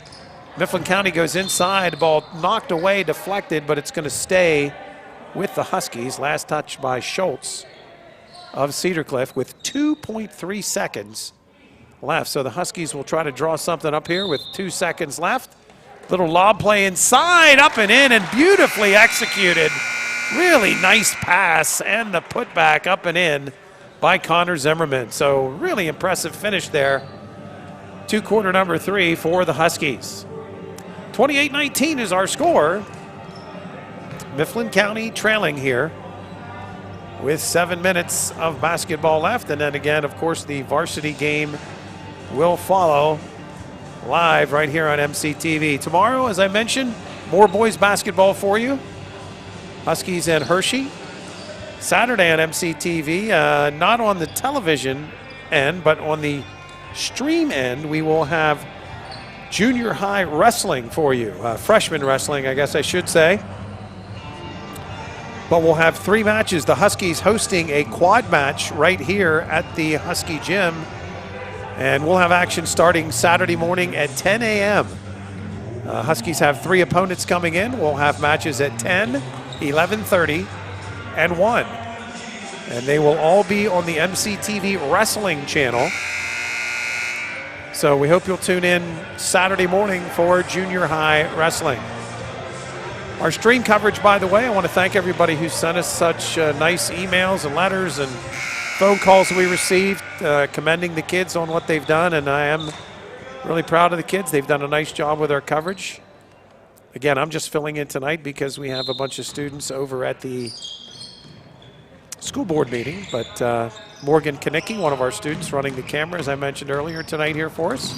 Mifflin County goes inside, ball knocked away, deflected, but it's going to stay with the Huskies. Last touch by Schultz of Cedar Cliff with 2.3 seconds left. So the Huskies will try to draw something up here with 2 seconds left. Little lob play inside, up and in, and beautifully executed. Really nice pass, and the putback up and in by Connor Zimmerman. So really impressive finish there. Quarter number 3 for the Huskies. 28-19 is our score. Mifflin County trailing here with 7 minutes of basketball left. And then again, of course, the varsity game will follow live right here on MCTV. Tomorrow, as I mentioned, more boys basketball for you. Huskies and Hershey. Saturday on MCTV, not on the television end, but on the stream end, we will have junior high wrestling for you. Freshman wrestling, I guess I should say. But we'll have 3 matches. The Huskies hosting a quad match right here at the Husky Gym. And we'll have action starting Saturday morning at 10 a.m. Huskies have 3 opponents coming in. We'll have matches at 10, 11:30, and 1. And they will all be on the MCTV Wrestling channel. So we hope you'll tune in Saturday morning for junior high wrestling. Our stream coverage, by the way, I want to thank everybody who sent us such nice emails and letters and phone calls we received commending the kids on what they've done, and I am really proud of the kids. They've done a nice job with our coverage. Again, I'm just filling in tonight because we have a bunch of students over at the school board meeting, but Morgan Kanicki, one of our students, running the camera, as I mentioned earlier, tonight here for us.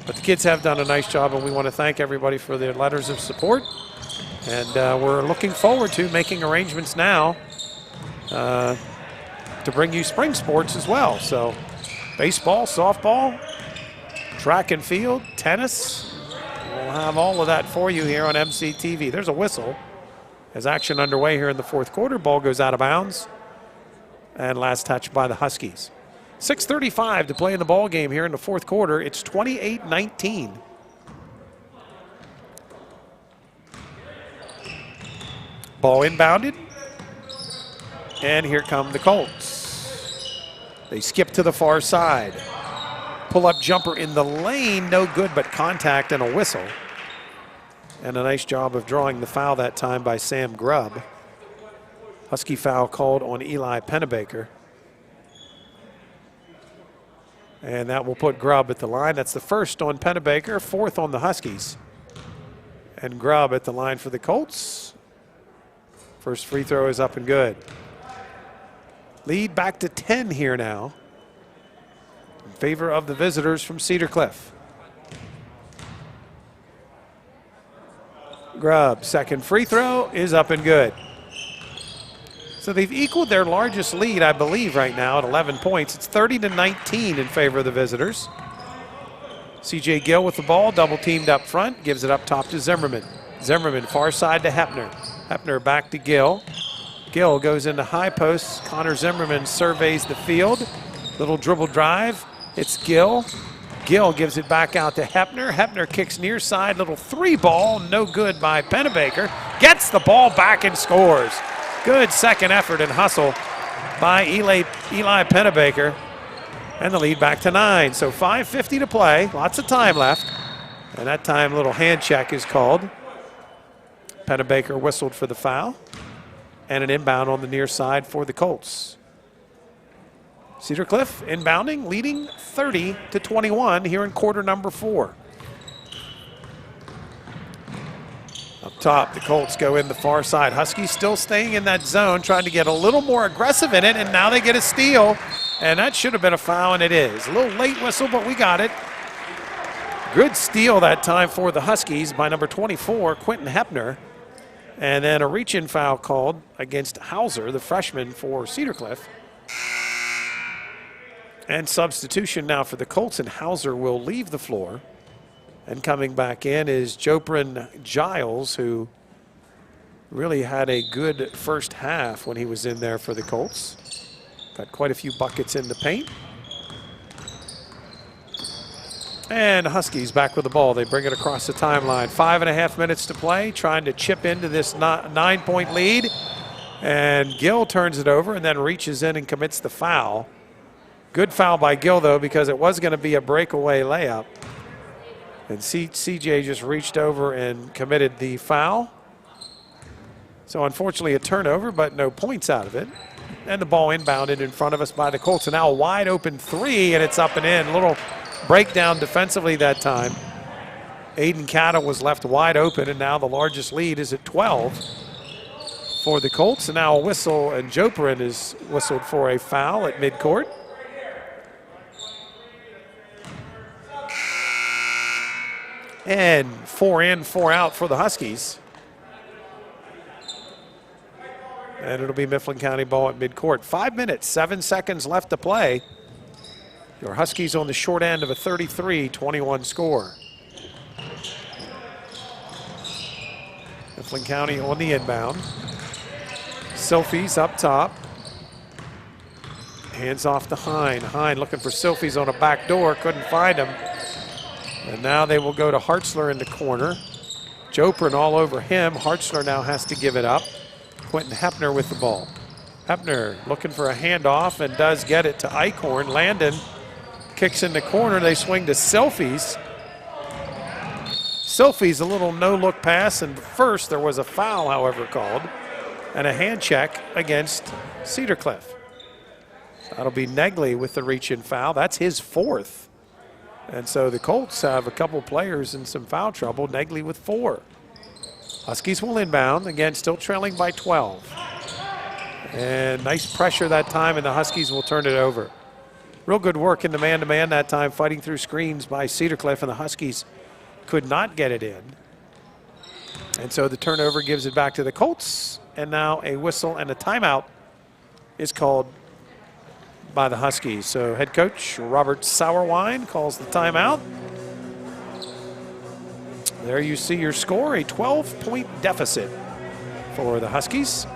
But the kids have done a nice job, and we want to thank everybody for their letters of support. And we're looking forward to making arrangements now to bring you spring sports as well. So baseball, softball, track and field, tennis. We'll have all of that for you here on MCTV. There's a whistle as action underway here in the 4th quarter. Ball goes out of bounds. And last touch by the Huskies. 6:35 to play in the ball game here in the 4th quarter. It's 28-19. Ball inbounded. And here come the Colts. They skip to the far side. Pull-up jumper in the lane, no good, but contact and a whistle. And a nice job of drawing the foul that time by Sam Grubb. Husky foul called on Eli Pennebaker. And that will put Grubb at the line. That's the first on Pennebaker, 4th on the Huskies. And Grubb at the line for the Colts. First free throw is up and good. Lead back to 10 here now in favor of the visitors from Cedar Cliff. Grubb, second free throw is up and good. So they've equaled their largest lead, I believe, right now at 11 points. It's 30-19 in favor of the visitors. C.J. Gill with the ball, double teamed up front, gives it up top to Zimmerman. Zimmerman far side to Hepner. Hepner back to Gill. Gill goes into high post. Connor Zimmerman surveys the field. Little dribble drive. It's Gill. Gill gives it back out to Hepner. Hepner kicks near side, little 3-ball, no good by Pennebaker. Gets the ball back and scores. Good second effort and hustle by Eli Pennebaker. And the lead back to 9. So 5:50 to play, lots of time left. And that time, a little hand check is called. Pennebaker whistled for the foul. And an inbound on the near side for the Colts. Cedar Cliff inbounding, leading 30-21 here in quarter number 4. Up top, the Colts go in the far side. Huskies still staying in that zone, trying to get a little more aggressive in it, and now they get a steal. And that should have been a foul, and it is. A little late whistle, but we got it. Good steal that time for the Huskies by number 24, Quentin Hepner. And then a reach-in foul called against Hauser, the freshman for Cedar Cliff. And substitution now for the Colts, and Hauser will leave the floor. And coming back in is Joprin Giles, who really had a good first half when he was in there for the Colts. Got quite a few buckets in the paint. And Huskies back with the ball. They bring it across the timeline. 5.5 minutes to play, trying to chip into this 9-point lead. And Gill turns it over and then reaches in and commits the foul. Good foul by Gill, though, because it was going to be a breakaway layup. And CJ just reached over and committed the foul. So unfortunately a turnover, but no points out of it. And the ball inbounded in front of us by the Colts. And now a wide open 3, and it's up and in. A little breakdown defensively that time. Aiden Cattle was left wide open, and now the largest lead is at 12 for the Colts. And now a whistle, and Joprin is whistled for a foul at midcourt. And 4 in, 4 out for the Huskies. And it'll be Mifflin County ball at midcourt. 5 minutes, 7 seconds left to play. Your Huskies on the short end of a 33-21 score. Mifflin County on the inbound. Silfies up top. Hands off to Hine. Hine looking for Silfies on a back door, couldn't find him. And now they will go to Hartzler in the corner. Joprin all over him. Hartzler now has to give it up. Quentin Hepner with the ball. Hepner looking for a handoff and does get it to Eichhorn. Landon kicks in the corner. They swing to Silfies. Silfies a little no-look pass, and first there was a foul, however, called, and a hand check against Cedar Cliff. That'll be Negley with the reach-in foul. That's his 4th. And so the Colts have a couple players in some foul trouble. Negley with 4. Huskies will inbound. Again, still trailing by 12. And nice pressure that time, and the Huskies will turn it over. Real good work in the man-to-man that time, fighting through screens by Cedar Cliff, and the Huskies could not get it in. And so the turnover gives it back to the Colts. And now a whistle and a timeout is called by the Huskies. So head coach Robert Sauerwein calls the timeout. There you see your score, a 12-point deficit for the Huskies.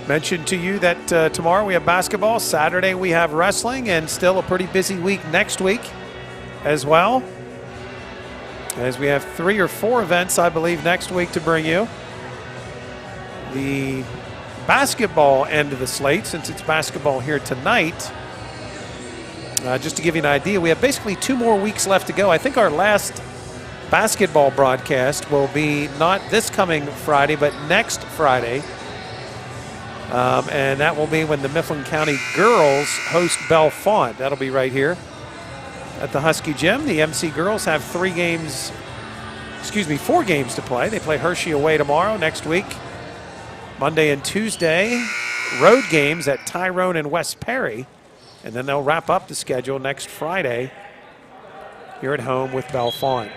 Mentioned to you that tomorrow we have basketball, Saturday we have wrestling, and still a pretty busy week next week as well, as we have 3 or 4 events, I believe, next week to bring you. The basketball end of the slate, since it's basketball here tonight, just to give you an idea, we have basically 2 more weeks left to go. I think our last basketball broadcast will be not this coming Friday, but next Friday. And that will be when the Mifflin County girls host Bellefonte. That'll be right here at the Husky Gym. The MC girls have 4 games to play. They play Hershey away tomorrow. Next week, Monday and Tuesday, road games at Tyrone and West Perry. And then they'll wrap up the schedule next Friday here at home with Bellefonte.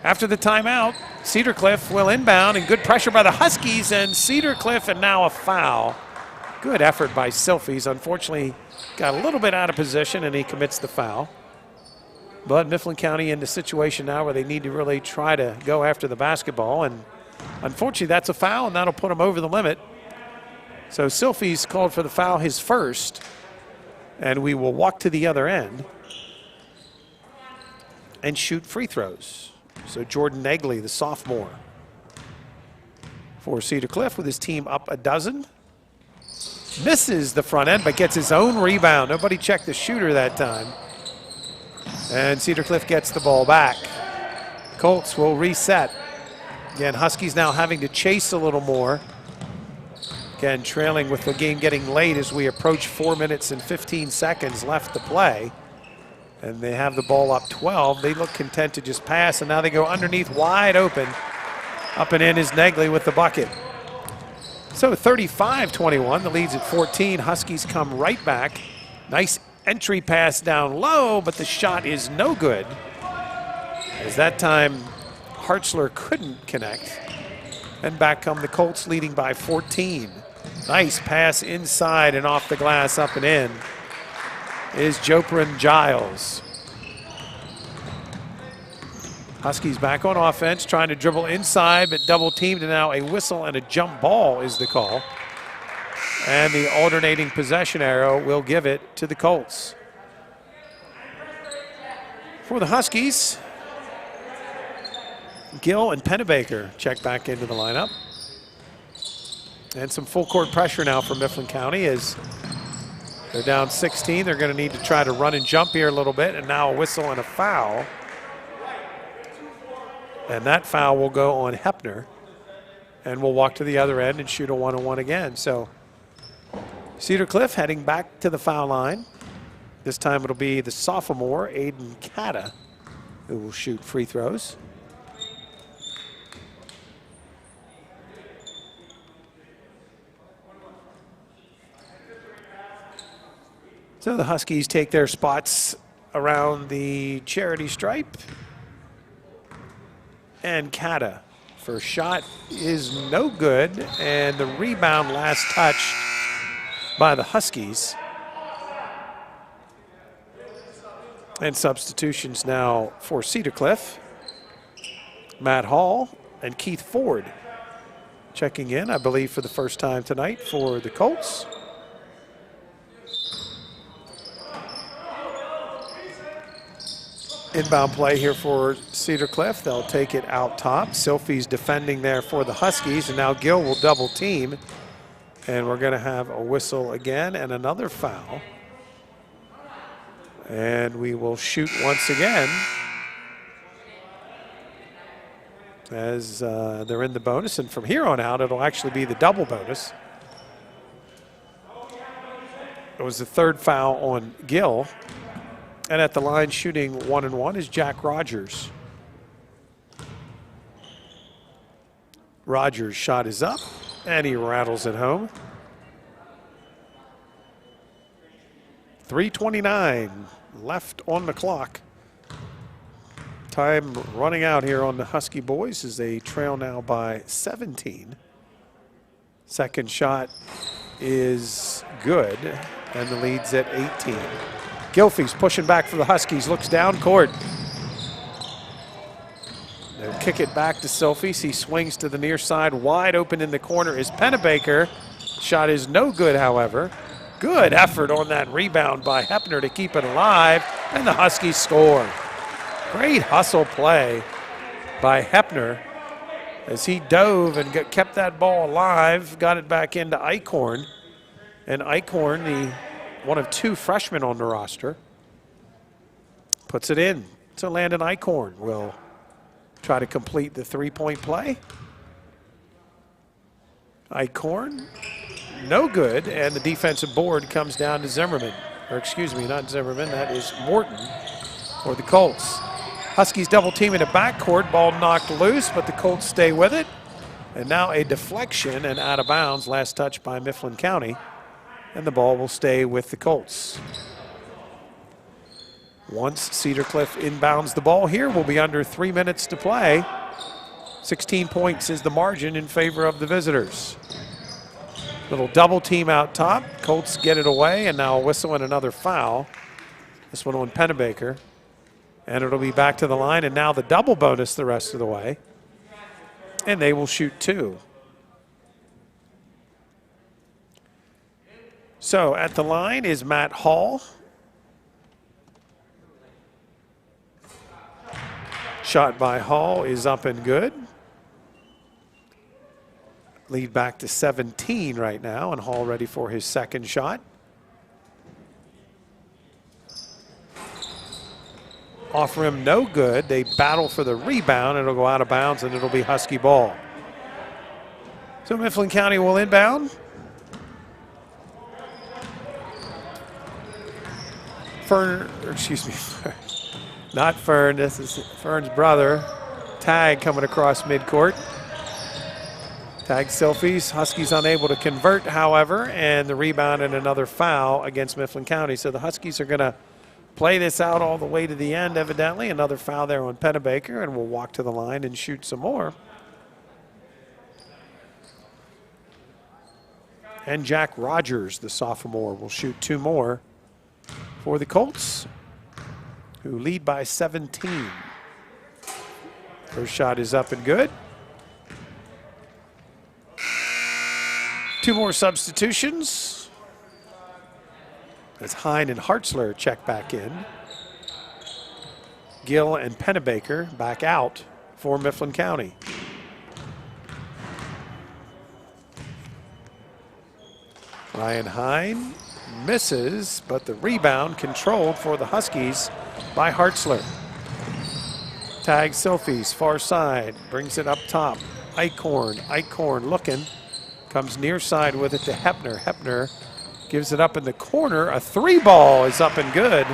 After the timeout, Cedar Cliff will inbound, and good pressure by the Huskies, and Cedar Cliff, and now a foul. Good effort by Silfies. Unfortunately, got a little bit out of position, and he commits the foul. But Mifflin County in the situation now where they need to really try to go after the basketball, and Unfortunately, that's a foul, and that'll put him over the limit. So Silfi's called for the foul, his first, and we will walk to the other end and shoot free throws. So Jordan Negley, the sophomore, for Cedar Cliff with his team up a dozen. Misses the front end, but gets his own rebound. Nobody checked the shooter that time. And Cedar Cliff gets the ball back. Colts will reset. Again, Huskies now having to chase a little more. Again, trailing with the game getting late as we approach 4 minutes and 15 seconds left to play. And they have the ball up 12. They look content to just pass, and now they go underneath wide open. Up and in is Negley with the bucket. So 35-21, the lead's at 14. Huskies come right back. Nice entry pass down low, but the shot is no good. As that time, Hartzler couldn't connect. And back come the Colts leading by 14. Nice pass inside and off the glass, up and in is Joprin Giles. Huskies back on offense, trying to dribble inside, but double teamed, and now a whistle and a jump ball is the call. And the alternating possession arrow will give it to the Colts. For the Huskies, Gill and Pennebaker check back into the lineup. And some full court pressure now for Mifflin County as they're down 16. They're going to need to try to run and jump here a little bit, and now a whistle and a foul. And that foul will go on Hepner, and we'll walk to the other end and shoot a 1-on-1 again. So Cedar Cliff heading back to the foul line. This time it'll be the sophomore, Aiden Cata, who will shoot free throws. So the Huskies take their spots around the charity stripe. And Cata, first shot is no good, and the rebound last touched by the Huskies. And substitutions now for Cedar Cliff. Matt Hall and Keith Ford checking in, I believe, for the first time tonight for the Colts. Inbound play here for Cedar Cliff. They'll take it out top. Silfi's defending there for the Huskies, and now Gill will double team. And we're going to have a whistle again and another foul. And we will shoot once again as they're in the bonus. And from here on out, it'll actually be the double bonus. It was the third foul on Gill. And at the line shooting 1-and-1 is Jack Rogers. Rogers' shot is up, and he rattles it home. 3:29 left on the clock. Time running out here on the Husky boys as they trail now by 17. Second shot is good, and the lead's at 18. Gilfie's pushing back for the Huskies, looks down court. They'll kick it back to Silfies. He swings to the near side. Wide open in the corner is Pennebaker. Shot is no good, however. Good effort on that rebound by Hepner to keep it alive, and the Huskies score. Great hustle play by Hepner as he dove and kept that ball alive, got it back into Eichhorn. And Eichhorn, the one of two freshmen on the roster, puts it in. So Landon Eichhorn will try to complete the three-point play. Eichhorn, no good, and the defensive board comes down to Zimmerman. Or excuse me, not Zimmerman, that is Morton for the Colts. Huskies double team in the backcourt, ball knocked loose, but the Colts stay with it. And now a deflection and out of bounds, last touch by Mifflin County. And the ball will stay with the Colts. Once Cedar Cliff inbounds the ball here, we'll be under 3 minutes to play. 16 points is the margin in favor of the visitors. Little double team out top. Colts get it away, and now a whistle and another foul. This one on Pennebaker. And it'll be back to the line, and now the double bonus the rest of the way. And they will shoot 2. So at the line is Matt Hall. Shot by Hall is up and good. Lead back to 17 right now, and Hall ready for his second shot. Off rim, no good. They battle for the rebound. It'll go out of bounds, and it'll be Husky ball. So Mifflin County will inbound. Not Fern, this is Fern's brother. Tag coming across midcourt. Tag Silfies. Huskies unable to convert, however, and the rebound and another foul against Mifflin County. So the Huskies are going to play this out all the way to the end, evidently. Another foul there on Pennebaker, and we'll walk to the line and shoot some more. And Jack Rogers, the sophomore, will shoot 2 more for the Colts, who lead by 17. First shot is up and good. 2 more substitutions as Hine and Hartzler check back in. Gill and Pennebaker back out for Mifflin County. Ryan Hine misses, but the rebound controlled for the Huskies by Hartzler. Tag Silfies, far side, brings it up top. Eichhorn looking, comes near side with it to Hepner. Hepner gives it up in the corner. A 3 ball is up and good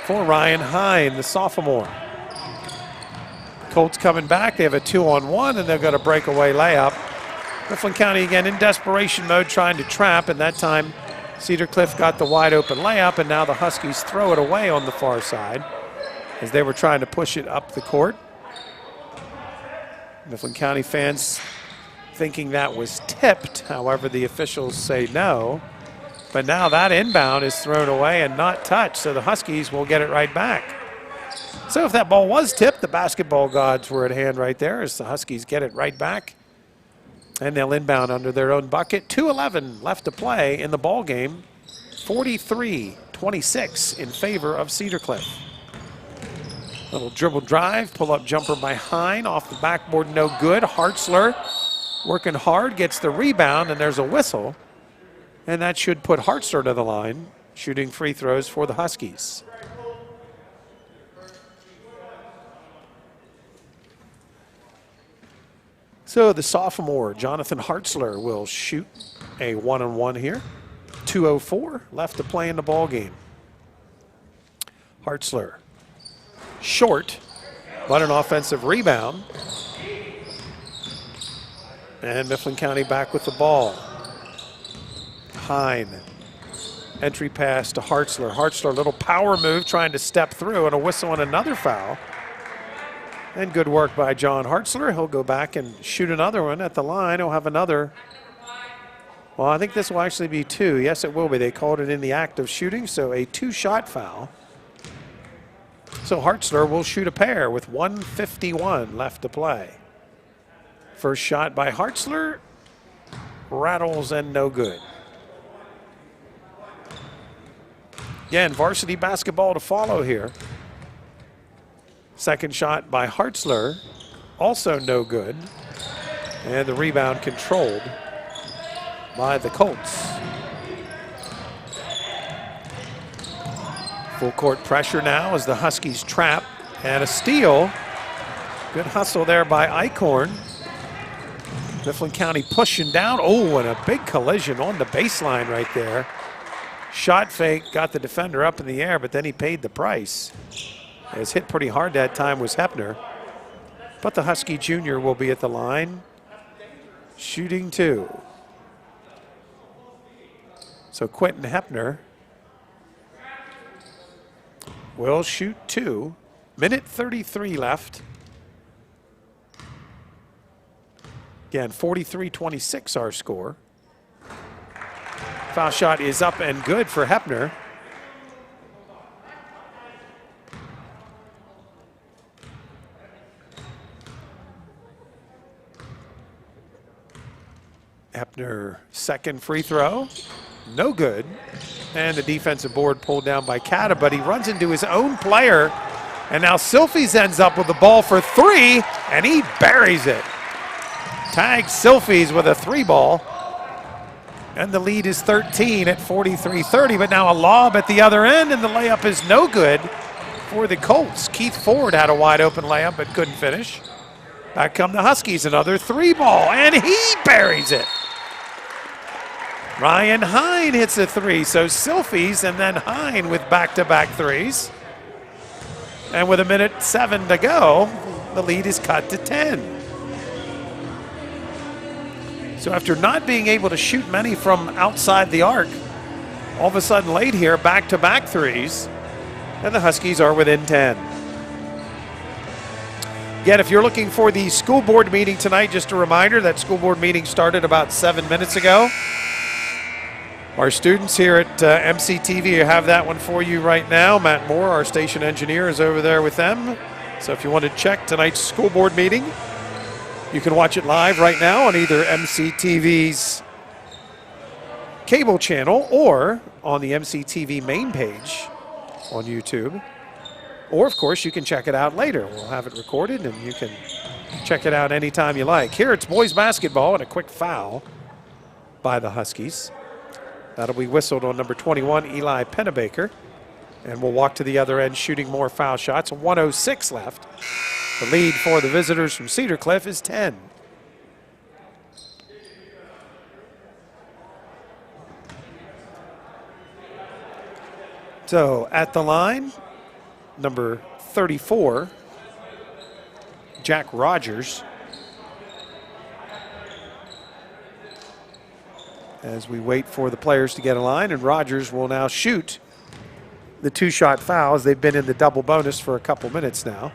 for Ryan Hine, the sophomore. Colts coming back. They have a 2-on-1, and they've got a breakaway layup. Mifflin County again in desperation mode, trying to trap, and that time Cedar Cliff got the wide open layup, and now the Huskies throw it away on the far side as they were trying to push it up the court. Mifflin County fans thinking that was tipped. However, the officials say no. But now that inbound is thrown away and not touched, so the Huskies will get it right back. So if that ball was tipped, the basketball gods were at hand right there as the Huskies get it right back. And they'll inbound under their own bucket. 2:11 left to play in the ball game. 43-26 in favor of Cedar Cliff. Little dribble drive, pull-up jumper by Hine. Off the backboard, no good. Hartzler working hard, gets the rebound, and there's a whistle. And that should put Hartzler to the line, shooting free throws for the Huskies. So the sophomore, Jonathan Hartzler, will shoot a 1-on-1 here. 2:04 left to play in the ball game. Hartzler, short, but an offensive rebound. And Mifflin County back with the ball. Hine, entry pass to Hartzler. Hartzler, a little power move, trying to step through, and a whistle and another foul. And good work by John Hartzler. He'll go back and shoot another one at the line. He'll have another. Well, I think this will actually be 2. Yes, it will be. They called it in the act of shooting, so a 2-shot foul. So Hartzler will shoot a pair with 1:51 left to play. First shot by Hartzler, rattles and no good. Again, varsity basketball to follow here. Second shot by Hartzler, also no good. And the rebound controlled by the Colts. Full court pressure now as the Huskies trap, and a steal. Good hustle there by Eichhorn. Mifflin County pushing down. Oh, and a big collision on the baseline right there. Shot fake, got the defender up in the air, but then he paid the price. It was hit pretty hard that time was Hepner. But the Husky junior will be at the line, shooting 2. So Quentin Hepner will shoot 2. Minute 33 left. Again, 43-26 our score. Foul shot is up and good for Hepner. Hepner, second free throw, no good. And the defensive board pulled down by Cata, but he runs into his own player. And now Silfies ends up with the ball for three, and he buries it. Tags Silfies with a three ball. And the lead is 13 at 43-30, but now a lob at the other end, and the layup is no good for the Colts. Keith Ford had a wide open layup but couldn't finish. Back come the Huskies, another three ball, and he buries it. Ryan Hine hits a three, so Silfies and then Hine with back-to-back threes. And with 1:07 to go, the lead is cut to 10. So after not being able to shoot many from outside the arc, all of a sudden late here, back-to-back threes, and the Huskies are within 10. Again, if you're looking for the school board meeting tonight, just a reminder that school board meeting started about 7 minutes ago. Our students here at MCTV have that one for you right now. Matt Moore, our station engineer, is over there with them. So if you want to check tonight's school board meeting, you can watch it live right now on either MCTV's cable channel or on the MCTV main page on YouTube. Or, of course, you can check it out later. We'll have it recorded, and you can check it out anytime you like. Here it's boys basketball and a quick foul by the Huskies. That'll be whistled on number 21, Eli Pennebaker. And we'll walk to the other end shooting more foul shots. 1:06 left. The lead for the visitors from Cedar Cliff is 10. So at the line, number 34, Jack Rogers. As we wait for the players to get a line, and Rogers will now shoot the two-shot fouls. They've been in the double bonus for a couple minutes now.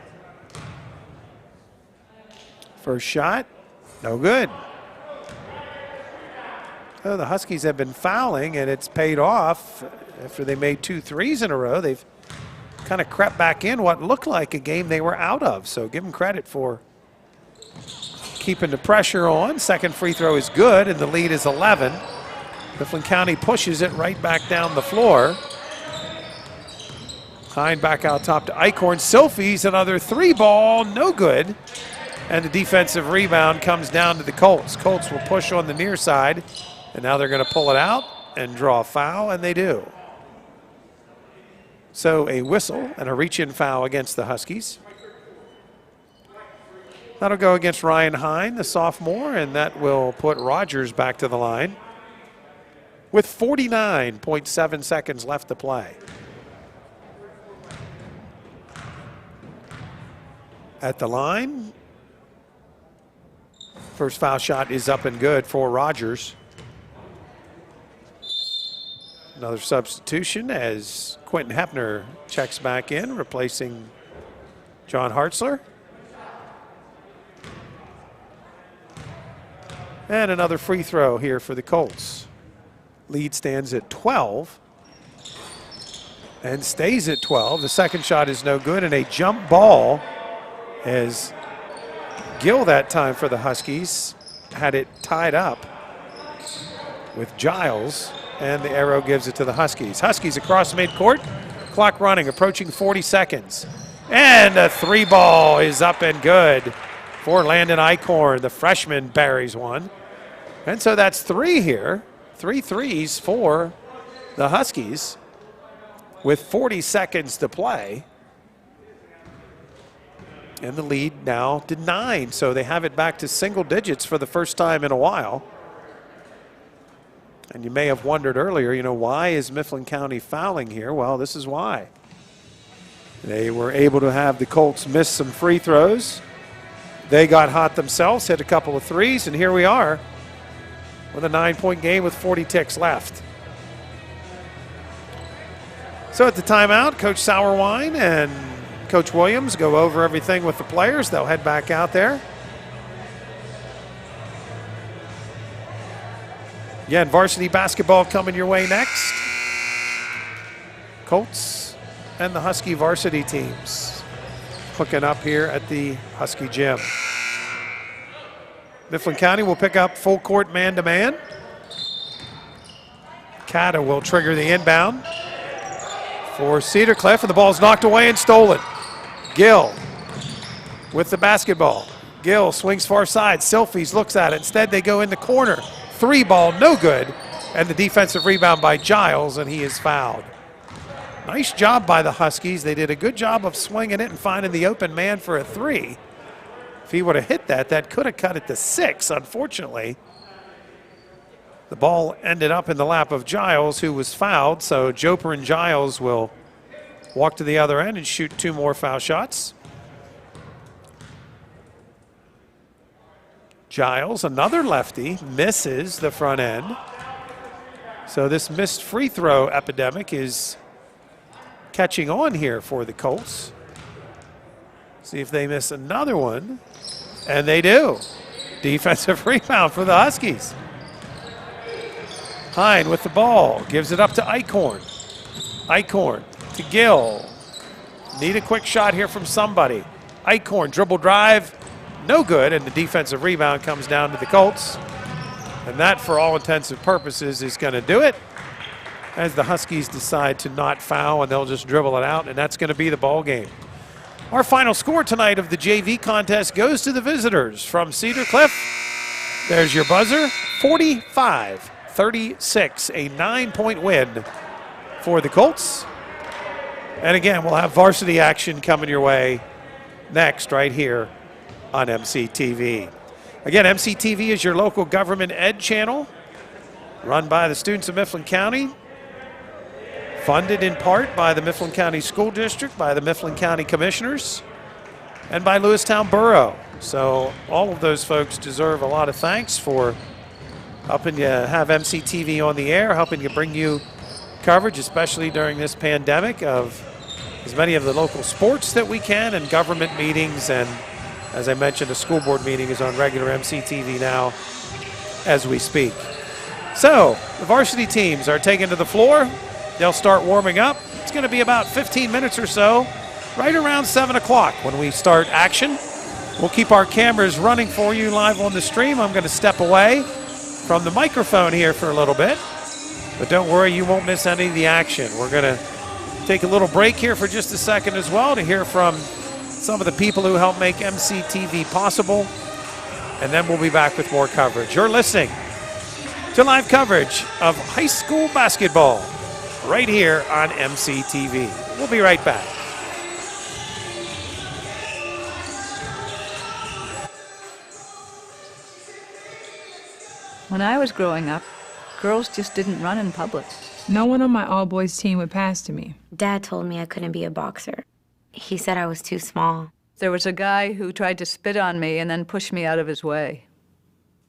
First shot, no good. Oh, the Huskies have been fouling, and it's paid off. After they made 2 threes in a row, they've kind of crept back in what looked like a game they were out of. So give them credit for keeping the pressure on. Second free throw is good, and the lead is 11. Mifflin County pushes it right back down the floor. Hine back out top to Eichhorn. Silfies, another three ball, no good. And the defensive rebound comes down to the Colts. Colts will push on the near side, and now they're going to pull it out and draw a foul, and they do. So a whistle and a reach-in foul against the Huskies. That'll go against Ryan Hine, the sophomore, and that will put Rogers back to the line with 49.7 seconds left to play. At the line, first foul shot is up and good for Rogers. Another substitution as Quentin Hepner checks back in, replacing John Hartzler. And another free throw here for the Colts. Lead stands at 12 and stays at 12. The second shot is no good, and a jump ball as Gill that time for the Huskies had it tied up with Giles, and the arrow gives it to the Huskies. Huskies across midcourt, clock running, approaching 40 seconds. And a three ball is up and good for Landon Eichhorn. The freshman buries one. And so that's three here. 3 threes for the Huskies with 40 seconds to play. And the lead now to 9. So they have it back to single digits for the first time in a while. And you may have wondered earlier, you know, why is Mifflin County fouling here? Well, this is why. They were able to have the Colts miss some free throws. They got hot themselves, hit a couple of threes, and here we are with a 9-point game with 40 ticks left. So at the timeout, Coach Sauerwein and Coach Williams go over everything with the players. They'll head back out there. Again, varsity basketball coming your way next. Colts and the Husky varsity teams hooking up here at the Husky Gym. Mifflin County will pick up full court man-to-man. Cata will trigger the inbound for Cedar Cliff, and the ball's knocked away and stolen. Gill with the basketball. Gill swings far side. Silfies looks at it. Instead, they go in the corner. 3 ball, no good. And the defensive rebound by Giles, and he is fouled. Nice job by the Huskies. They did a good job of swinging it and finding the open man for a 3. If he would have hit that, that could have cut it to 6, unfortunately. The ball ended up in the lap of Giles, who was fouled, so Joper and Giles will walk to the other end and shoot 2 more foul shots. Giles, another lefty, misses the front end. So this missed free throw epidemic is catching on here for the Colts. See if they miss another one. And they do. Defensive rebound for the Huskies. Hine with the ball, gives it up to Eichhorn. Eichhorn to Gill. Need a quick shot here from somebody. Eichhorn, dribble drive, no good, and the defensive rebound comes down to the Colts. And that, for all intents and purposes, is going to do it as the Huskies decide to not foul, and they'll just dribble it out, and that's going to be the ball game. Our final score tonight of the JV contest goes to the visitors from Cedar Cliff. There's your buzzer, 45-36, a 9-point win for the Colts. And again, we'll have varsity action coming your way next right here on MCTV. Again, MCTV is your local government ed channel run by the students of Mifflin County, funded in part by the Mifflin County School District, by the Mifflin County Commissioners, and by Lewistown Borough. So all of those folks deserve a lot of thanks for helping you have MCTV on the air, helping you bring you coverage, especially during this pandemic, of as many of the local sports that we can and government meetings. And as I mentioned, a school board meeting is on regular MCTV now as we speak. So the varsity teams are taken to the floor. They'll start warming up. It's going to be about 15 minutes or so, right around 7 o'clock when we start action. We'll keep our cameras running for you live on the stream. I'm going to step away from the microphone here for a little bit, but don't worry, you won't miss any of the action. We're going to take a little break here for just a second as well to hear from some of the people who help make MCTV possible, and then we'll be back with more coverage. You're listening to live coverage of high school basketball right here on MCTV. We'll be right back. When I was growing up, girls just didn't run in public. No one on my all-boys team would pass to me. Dad told me I couldn't be a boxer. He said I was too small. There was a guy who tried to spit on me and then push me out of his way.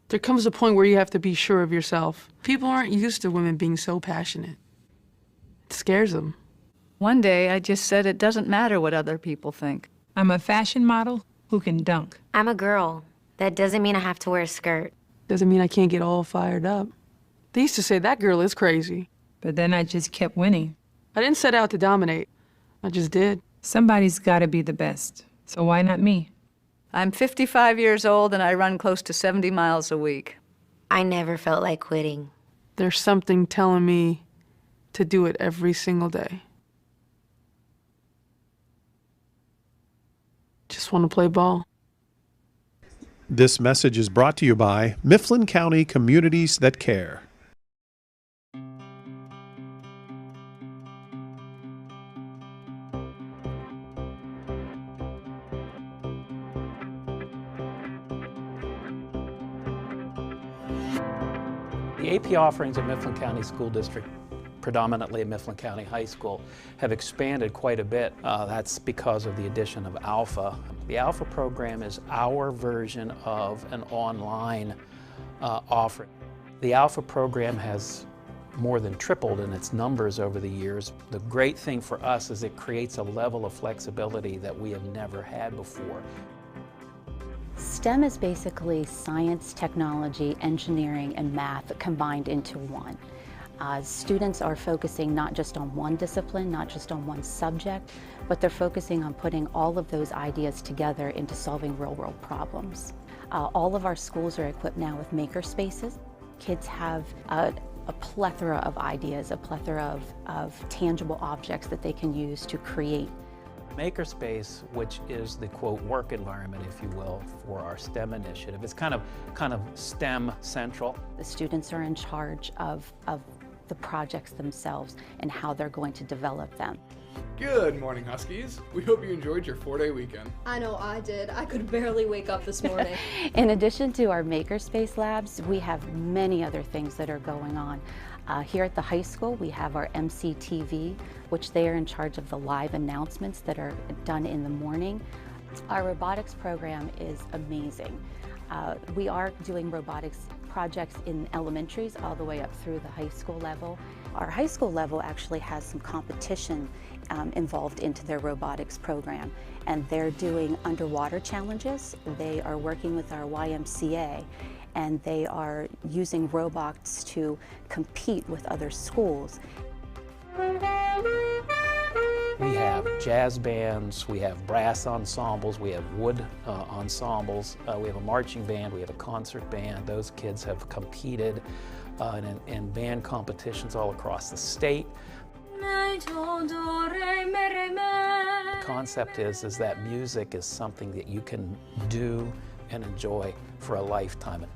There comes a point where you have to be sure of yourself. People aren't used to women being so passionate. It scares them. One day, I just said it doesn't matter what other people think. I'm a fashion model who can dunk. I'm a girl. That doesn't mean I have to wear a skirt. Doesn't mean I can't get all fired up. They used to say, that girl is crazy. But then I just kept winning. I didn't set out to dominate. I just did. Somebody's got to be the best. So why not me? I'm 55 years old and I run close to 70 miles a week. I never felt like quitting. There's something telling me to do it every single day. Just want to play ball. This message is brought to you by Mifflin County Communities That Care. The AP offerings at Mifflin County School District, predominantly at Mifflin County High School, have expanded quite a bit. That's because of the addition of Alpha. The Alpha program is our version of an online offering. The Alpha program has more than tripled in its numbers over the years. The great thing for us is it creates a level of flexibility that we have never had before. STEM is basically science, technology, engineering, and math combined into one. Students are focusing not just on one discipline, not just on one subject, but they're focusing on putting all of those ideas together into solving real-world problems. All of our schools are equipped now with maker spaces. Kids have a plethora of ideas, a plethora of tangible objects that they can use to create. Makerspace, which is the quote work environment, if you will, for our STEM initiative. It's kind of STEM central. The students are in charge of the projects themselves and how they're going to develop them. Good morning, Huskies. We hope you enjoyed your 4-day weekend. I know I did. I could barely wake up this morning. In addition to our Makerspace labs, we have many other things that are going on. Here at the high school, we have our MCTV, which they are in charge of the live announcements that are done in the morning. Our robotics program is amazing. We are doing robotics projects in elementaries all the way up through the high school level. Our high school level actually has some competition involved into their robotics program, and they're doing underwater challenges. They are working with our YMCA, and they are using robots to compete with other schools. We have jazz bands, we have brass ensembles, we have wood ensembles, we have a marching band, we have a concert band. Those kids have competed in band competitions all across the state. The concept is that music is something that you can do and enjoy for a lifetime.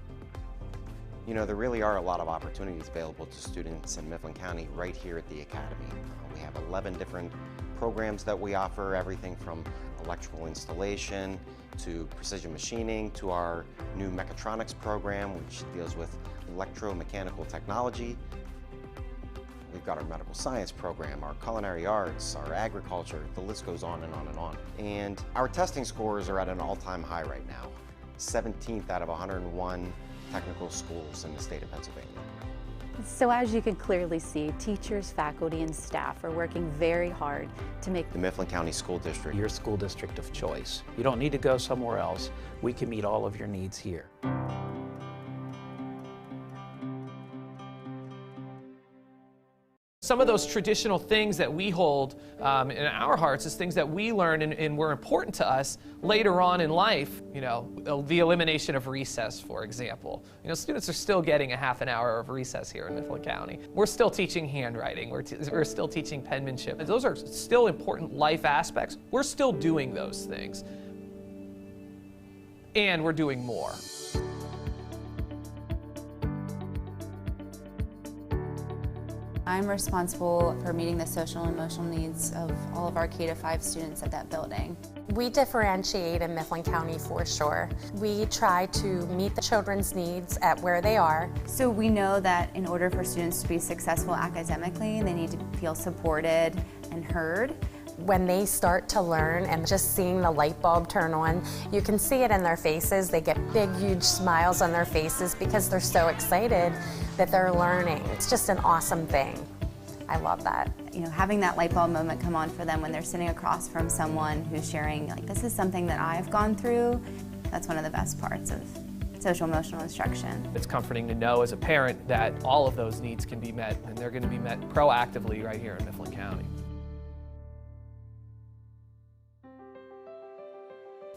You know, there really are a lot of opportunities available to students in Mifflin County right here at the Academy. We have 11 different programs that we offer, everything from electrical installation to precision machining to our new mechatronics program, which deals with electromechanical technology. We've got our medical science program, our culinary arts, our agriculture, the list goes on and on and on. And our testing scores are at an all-time high right now, 17th out of 101 technical schools in the state of Pennsylvania. So as you can clearly see, teachers, faculty, and staff are working very hard to make the Mifflin County School District your school district of choice. You don't need to go somewhere else. We can meet all of your needs here. Some of those traditional things that we hold in our hearts is things that we learn and were important to us later on in life. You know, the elimination of recess, for example. You know, students are still getting a half an hour of recess here in Mifflin County. We're still teaching handwriting. We're still teaching penmanship. Those are still important life aspects. We're still doing those things. And we're doing more. I'm responsible for meeting the social and emotional needs of all of our K-5 students at that building. We differentiate in Mifflin County for sure. We try to meet the children's needs at where they are. So we know that in order for students to be successful academically, they need to feel supported and heard. When they start to learn and just seeing the light bulb turn on, you can see it in their faces. They get big, huge smiles on their faces because they're so excited that they're learning. It's just an awesome thing. I love that. You know, having that light bulb moment come on for them when they're sitting across from someone who's sharing, like, this is something that I've gone through, that's one of the best parts of social emotional instruction. It's comforting to know as a parent that all of those needs can be met, and they're going to be met proactively right here in Mifflin County.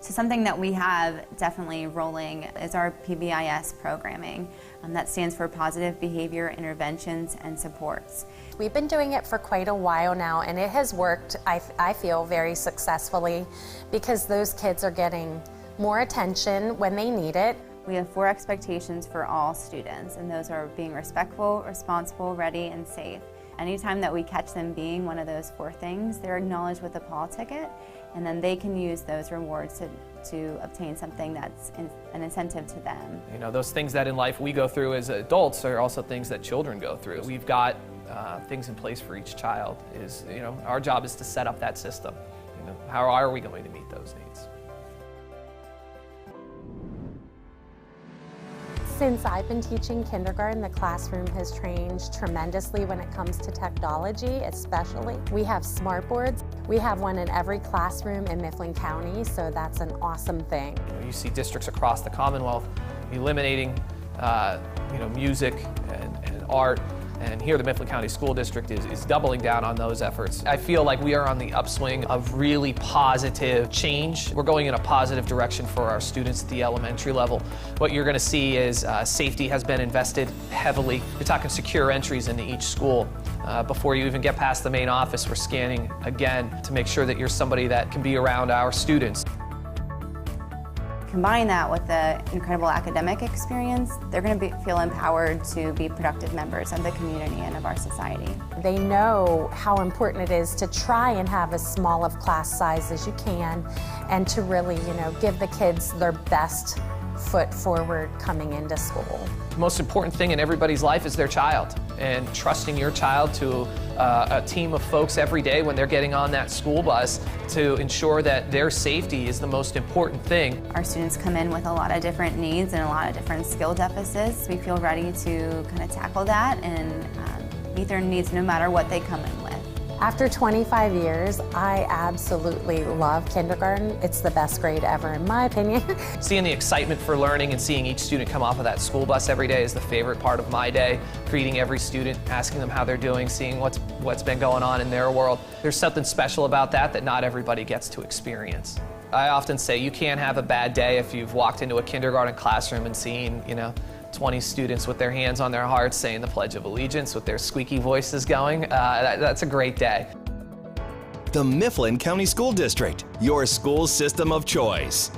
So something that we have definitely rolling is our PBIS programming. That stands for Positive Behavior Interventions and Supports. We've been doing it for quite a while now, and it has worked, I feel, very successfully because those kids are getting more attention when they need it. We have 4 expectations for all students, and those are being respectful, responsible, ready, and safe. Anytime that we catch them being one of those 4 things, they're acknowledged with a paw ticket, and then they can use those rewards to obtain something that's an incentive to them. You know, those things that in life we go through as adults are also things that children go through. We've got things in place for each child. You know, our job is to set up that system. You know, how are we going to meet those needs? Since I've been teaching kindergarten, the classroom has changed tremendously when it comes to technology, especially. We have smart boards. We have one in every classroom in Mifflin County, so that's an awesome thing. You see districts across the Commonwealth eliminating you know, music and art And here the Mifflin County School District is doubling down on those efforts. I feel like we are on the upswing of really positive change. We're going in a positive direction for our students at the elementary level. What you're going to see is safety has been invested heavily. You're talking secure entries into each school. Before you even get past the main office, we're scanning again to make sure that you're somebody that can be around our students. Combine that with the incredible academic experience, they're going to feel empowered to be productive members of the community and of our society. They know how important it is to try and have as small of class size as you can and to really, give the kids their best foot forward coming into school. The most important thing in everybody's life is their child, and trusting your child to a team of folks every day when they're getting on that school bus to ensure that their safety is the most important thing. Our students come in with a lot of different needs and a lot of different skill deficits. We feel ready to kind of tackle that and meet their needs no matter what they come in with. After 25 years, I absolutely love kindergarten. It's the best grade ever, in my opinion. Seeing the excitement for learning and seeing each student come off of that school bus every day is the favorite part of my day. Greeting every student, asking them how they're doing, seeing what's been going on in their world. There's something special about that not everybody gets to experience. I often say you can't have a bad day if you've walked into a kindergarten classroom and seen, 20 students with their hands on their hearts saying the Pledge of Allegiance with their squeaky voices going. That's a great day. The Mifflin County School District, your school system of choice.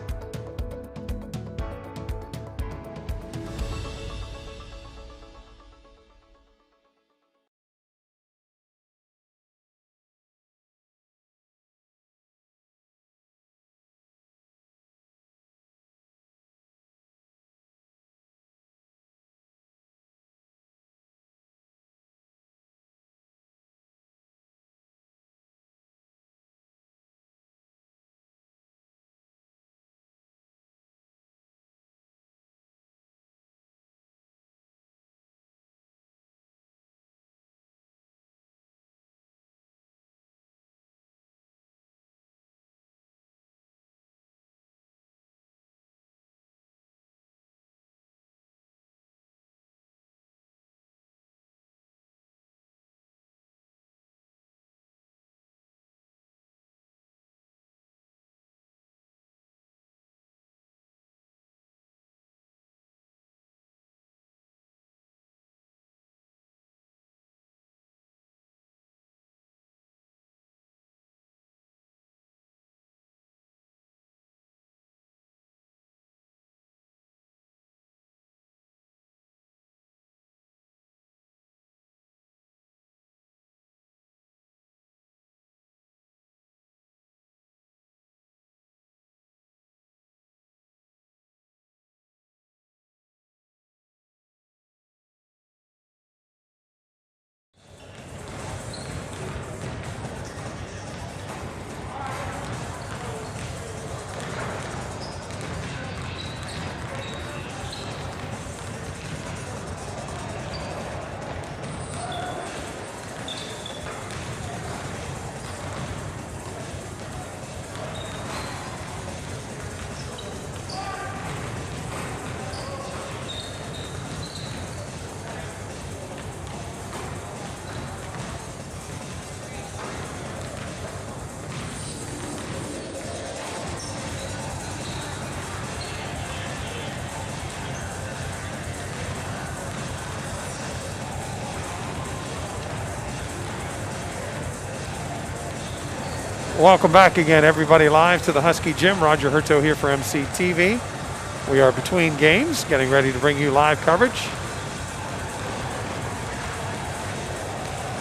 Welcome back again, everybody, live to the Husky Gym. Roger Hurto here for MCTV. We are between games, getting ready to bring you live coverage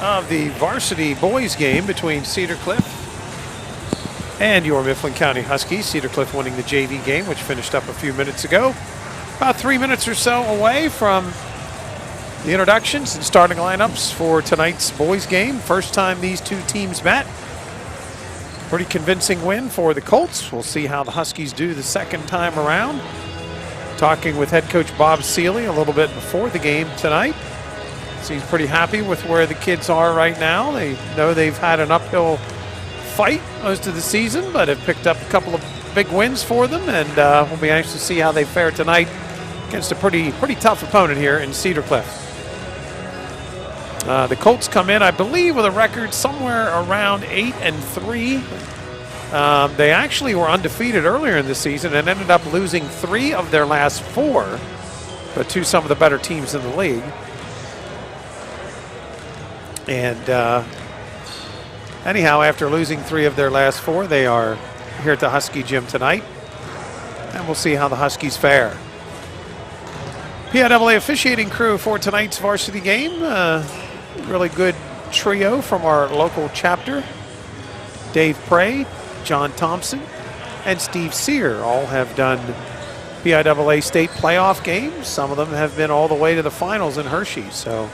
of the varsity boys game between Cedar Cliff and your Mifflin County Huskies. Cedar Cliff winning the JV game, which finished up a few minutes ago. About 3 minutes or so away from the introductions and starting lineups for tonight's boys game. First time these two teams met. Pretty convincing win for the Colts. We'll see how the Huskies do the second time around. Talking with head coach Bob Seeley a little bit before the game tonight. Seems pretty happy with where the kids are right now. They know they've had an uphill fight most of the season, but have picked up a couple of big wins for them, and we'll be anxious to see how they fare tonight against a pretty tough opponent here in Cedar Cliff. The Colts come in, I believe, with a record somewhere around 8-3. They actually were undefeated earlier in the season and ended up losing 3 of their last 4, but to some of the better teams in the league. And anyhow, after losing 3 of their last 4, they are here at the Husky Gym tonight, and we'll see how the Huskies fare. PIAA officiating crew for tonight's varsity game. Really good trio from our local chapter. Dave Prey, John Thompson, and Steve Sear all have done PIAA state playoff games. Some of them have been all the way to the finals in Hershey. So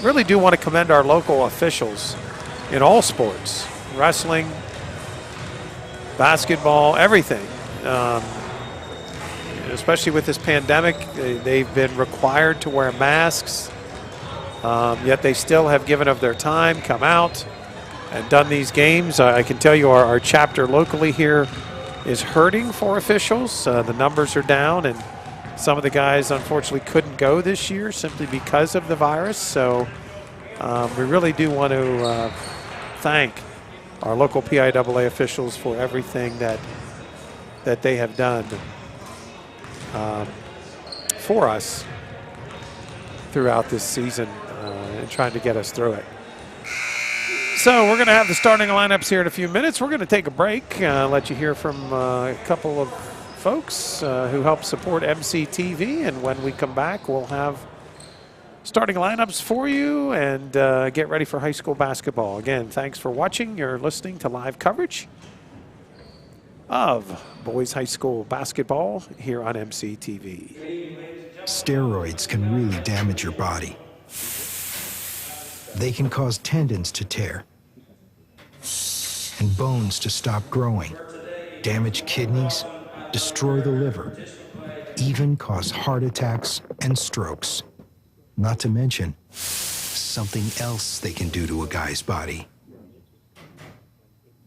really do want to commend our local officials in all sports, wrestling, basketball, everything. Especially with this pandemic, they've been required to wear masks, yet they still have given of their time, come out, and done these games. I can tell you our chapter locally here is hurting for officials. The numbers are down, and some of the guys unfortunately couldn't go this year simply because of the virus. So we really do want to thank our local PIAA officials for everything that they have done for us throughout this season and trying to get us through it. So we're going to have the starting lineups here in a few minutes. We're going to take a break, let you hear from a couple of folks who help support MCTV, and when we come back, we'll have starting lineups for you and get ready for high school basketball. Again, thanks for watching. You're listening to live coverage of boys high school basketball here on MCTV. Steroids can really damage your body. They can cause tendons to tear and bones to stop growing, damage kidneys, destroy the liver, even cause heart attacks and strokes. Not to mention something else they can do to a guy's body.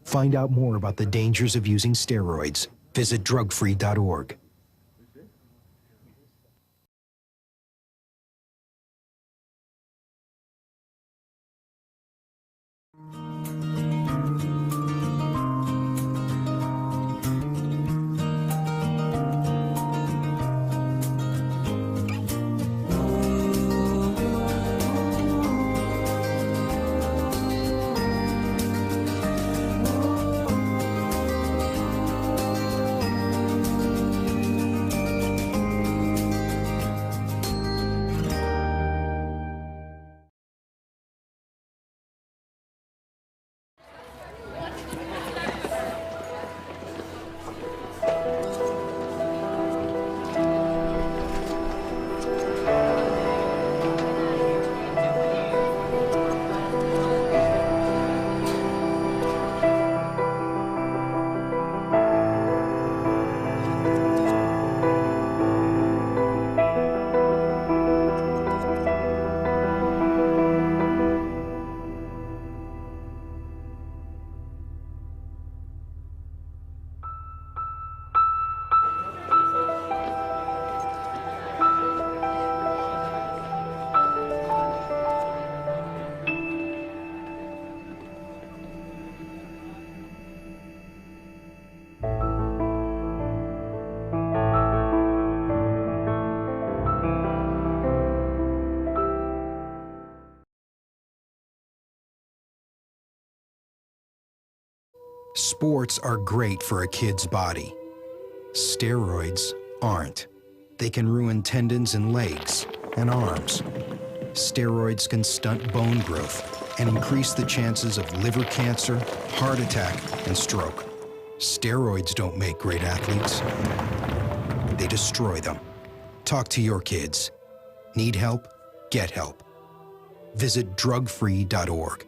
Find out more about the dangers of using steroids. Visit drugfree.org. Sports are great for a kid's body. Steroids aren't. They can ruin tendons in legs and arms. Steroids can stunt bone growth and increase the chances of liver cancer, heart attack, and stroke. Steroids don't make great athletes. They destroy them. Talk to your kids. Need help? Get help. Visit drugfree.org.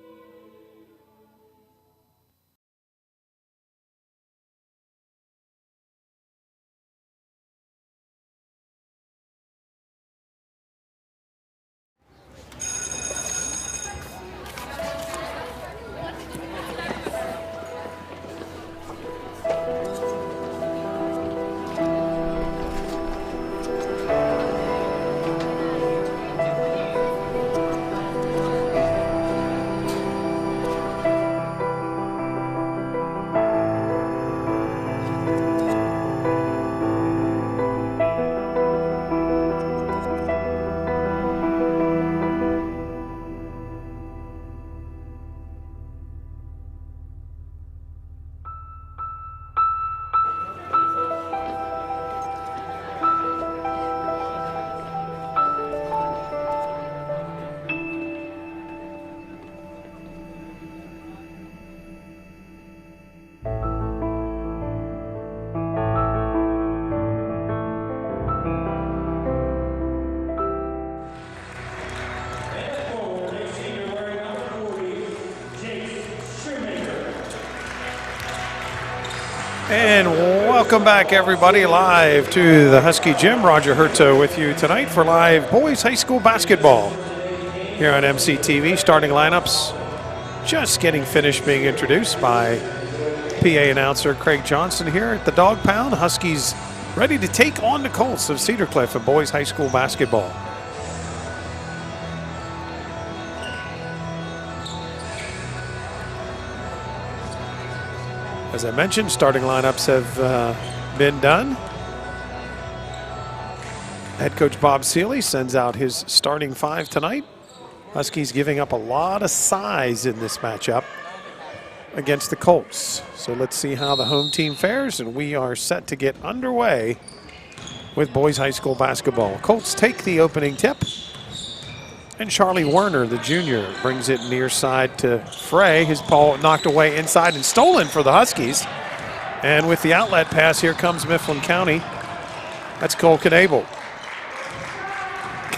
Welcome back, everybody, live to the Husky Gym. Roger Herto with you tonight for live boys high school basketball here on MCTV. Starting lineups just getting finished being introduced by PA announcer Craig Johnson here at the Dog Pound. Huskies ready to take on the Colts of Cedar Cliff in boys high school basketball. As I mentioned, starting lineups have been done. Head coach Bob Seeley sends out his starting 5 tonight. Huskies giving up a lot of size in this matchup against the Colts. So let's see how the home team fares, and we are set to get underway with boys high school basketball. Colts take the opening tip, and Charlie Werner, the junior, brings it near side to Frey. His ball knocked away inside and stolen for the Huskies. And with the outlet pass, here comes Mifflin County. That's Cole Knable.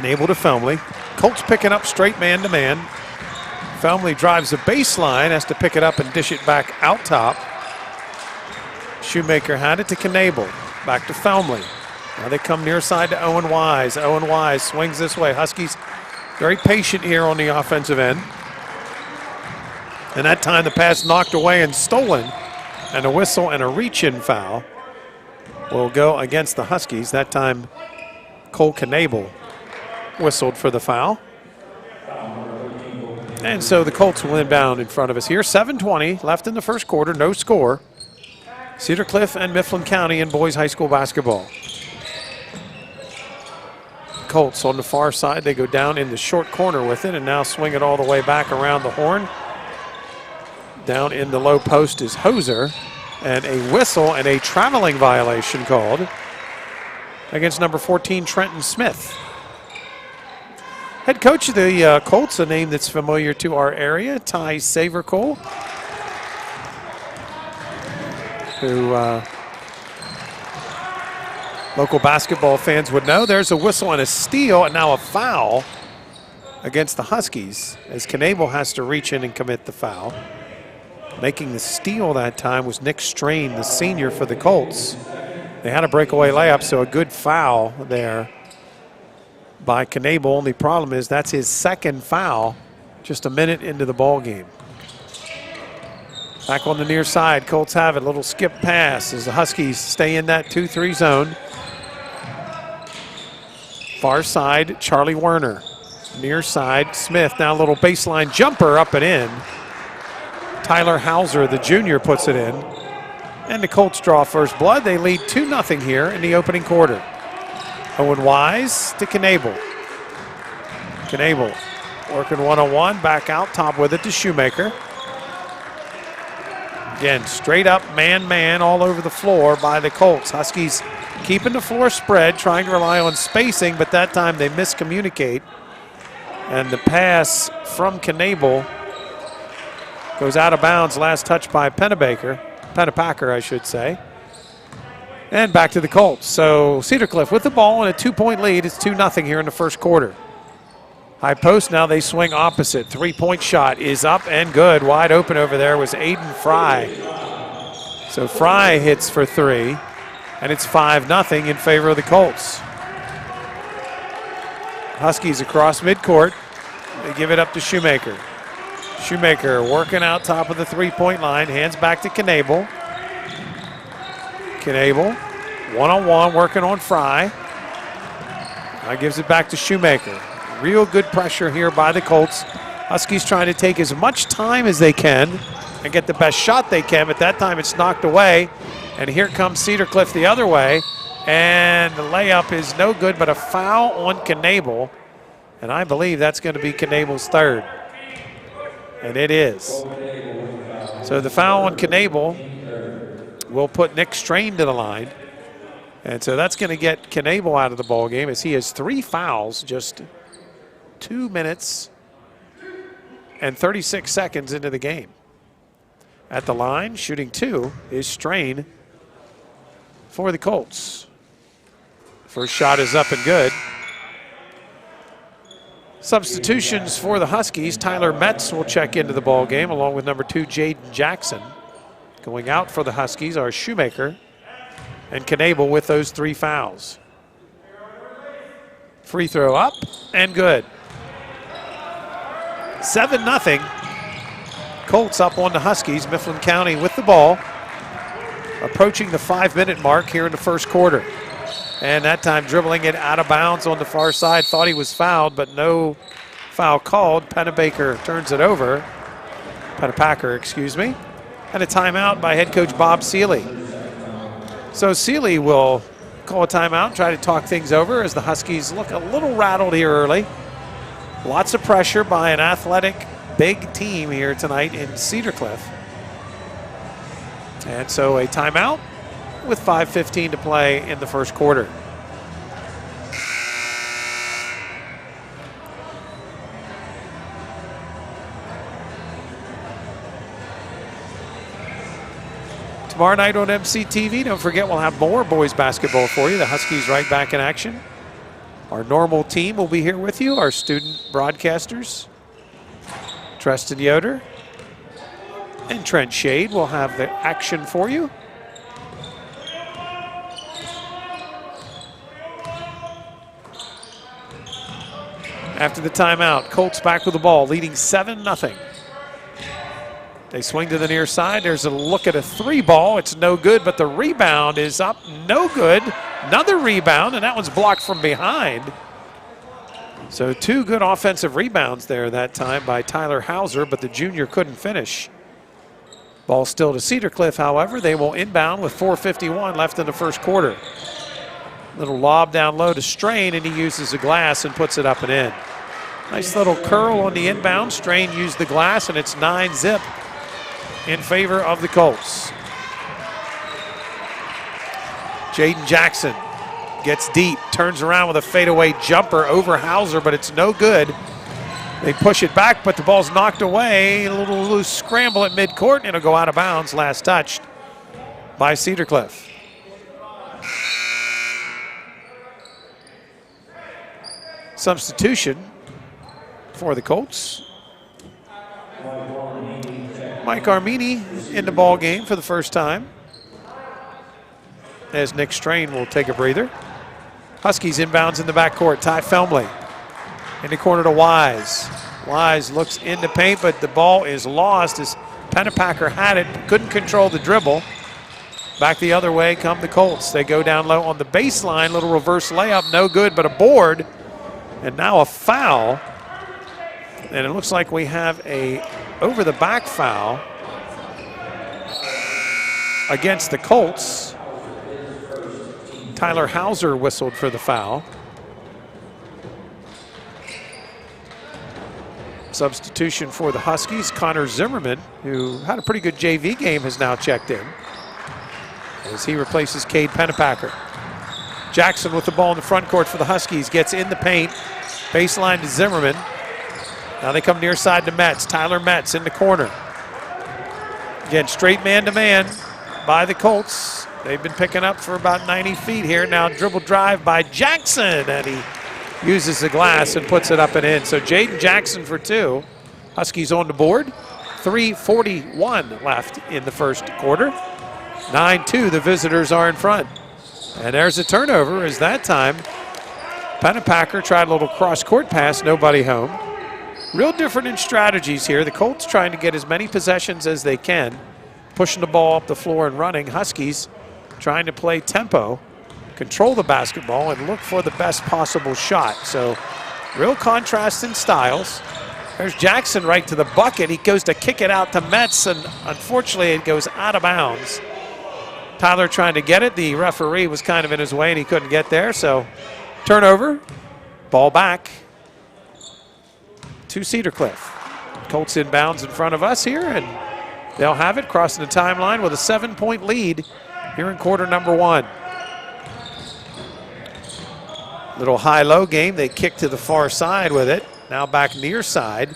Knable to Felmley. Colts picking up straight man-to-man. Felmley drives the baseline, has to pick it up and dish it back out top. Shoemaker had it to Knable. Back to Felmley. Now they come near side to Owen Wise. Owen Wise swings this way. Huskies very patient here on the offensive end. And that time the pass knocked away and stolen. And a whistle and a reach-in foul will go against the Huskies. That time Cole Knable whistled for the foul. And so the Colts will inbound in front of us here. 7:20 left in the first quarter, no score. Cedar Cliff and Mifflin County in boys high school basketball. Colts on the far side, they go down in the short corner with it and now swing it all the way back around the horn. Down in the low post is Hoser, and a whistle and a traveling violation called against number 14, Trenton Smith. Head coach of the Colts, a name that's familiar to our area, Ty Savercole, who local basketball fans would know. There's a whistle and a steal, and now a foul against the Huskies as Knable has to reach in and commit the foul. Making the steal that time was Nick Strain, the senior for the Colts. They had a breakaway layup, so a good foul there by Knable. Only problem is that's his second foul just a minute into the ball game. Back on the near side, Colts have it. Little skip pass as the Huskies stay in that 2-3 zone. Far side, Charlie Werner. Near side, Smith. Now a little baseline jumper up and in. Tyler Hauser, the junior, puts it in. And the Colts draw first blood. They lead 2-0 here in the opening quarter. Owen Wise to Knable. Knable working one-on-one, back out top with it to Shoemaker. Again, straight up man-man all over the floor by the Colts. Huskies keeping the floor spread, trying to rely on spacing, but that time they miscommunicate. And the pass from Knable goes out of bounds, last touch by Pennepacker, I should say. And back to the Colts. So Cedar Cliff with the ball and a 2-point lead. It's 2-0 here in the first quarter. High post, now they swing opposite. 3-point shot is up and good. Wide open over there was Aiden Fry. So Fry hits for 3, and it's 5-0 in favor of the Colts. Huskies across midcourt. They give it up to Shoemaker. Shoemaker working out top of the 3-point line. Hands back to Knable. Knable, one-on-one, working on Fry. Now gives it back to Shoemaker. Real good pressure here by the Colts. Huskies trying to take as much time as they can and get the best shot they can, but that time it's knocked away. And here comes Cedar Cliff the other way. And the layup is no good, but a foul on Knable. And I believe that's going to be Knable's third. And it is. So the foul on Knable will put Nick Strain to the line. And so that's going to get Knable out of the ball game as he has 3 fouls just 2 minutes and 36 seconds into the game. At the line, shooting 2 is Strain for the Colts. First shot is up and good. Substitutions for the Huskies. Tyler Metz will check into the ball game along with number 2, Jaden Jackson. Going out for the Huskies are Shoemaker and Knable with those 3 fouls. Free throw up and good. 7-0. Colts up on the Huskies. Mifflin County with the ball. Approaching the 5-minute mark here in the first quarter. And that time dribbling it out of bounds on the far side. Thought he was fouled, but no foul called. Pennepacker turns it over. Pennepacker, excuse me. And a timeout by head coach Bob Seeley. So Seeley will call a timeout, try to talk things over as the Huskies look a little rattled here early. Lots of pressure by an athletic, big team here tonight in Cedar Cliff. And so a timeout with 5:15 to play in the first quarter. Tomorrow night on MCTV, don't forget we'll have more boys basketball for you. The Huskies right back in action. Our normal team will be here with you, our student broadcasters. Treston Yoder and Trent Shade will have the action for you. After the timeout, Colts back with the ball, leading 7-0. They swing to the near side. There's a look at a 3 ball. It's no good, but the rebound is up. No good. Another rebound, and that one's blocked from behind. So 2 good offensive rebounds there that time by Tyler Hauser, but the junior couldn't finish. Ball still to Cedar Cliff, however. They will inbound with 4:51 left in the first quarter. Little lob down low to Strain, and he uses the glass and puts it up and in. Nice little curl on the inbound. Strain used the glass, and it's 9-zip in favor of the Colts. Jaden Jackson gets deep, turns around with a fadeaway jumper over Hauser, but it's no good. They push it back, but the ball's knocked away. A little loose scramble at midcourt, and it'll go out of bounds. Last touched by Cedar Cliff. Substitution for the Colts. Mike Armini in the ball game for the first time, as Nick Strain will take a breather. Huskies inbounds in the backcourt. Ty Felmley in the corner to Wise. Wise looks in the paint, but the ball is lost as Pennepacker had it, couldn't control the dribble. Back the other way come the Colts. They go down low on the baseline. Little reverse layup, no good, but a board. And now a foul. And it looks like we have a over-the-back foul against the Colts. Tyler Hauser whistled for the foul. Substitution for the Huskies, Connor Zimmerman, who had a pretty good JV game, has now checked in as he replaces Cade Pennepacker. Jackson with the ball in the front court for the Huskies, gets in the paint, baseline to Zimmerman. Now they come near side to Metz. Tyler Metz in the corner. Again, straight man-to-man by the Colts. They've been picking up for about 90 feet here. Now dribble drive by Jackson, and he uses the glass and puts it up and in. So Jaden Jackson for 2. Huskies on the board. 3:41 left in the first quarter. 9-2, the visitors are in front. And there's a turnover as that time Pennepacker tried a little cross-court pass, nobody home. Real different in strategies here. The Colts trying to get as many possessions as they can, pushing the ball up the floor and running. Huskies trying to play tempo, control the basketball, and look for the best possible shot. So real contrast in styles. There's Jackson right to the bucket. He goes to kick it out to Metz, and unfortunately it goes out of bounds. Tyler trying to get it. The referee was kind of in his way and he couldn't get there. So turnover, ball back to Cedar Cliff. Colts inbounds in front of us here, and they'll have it crossing the timeline with a 7-point lead here in quarter number 1. Little high-low game. They kick to the far side with it. Now back near side.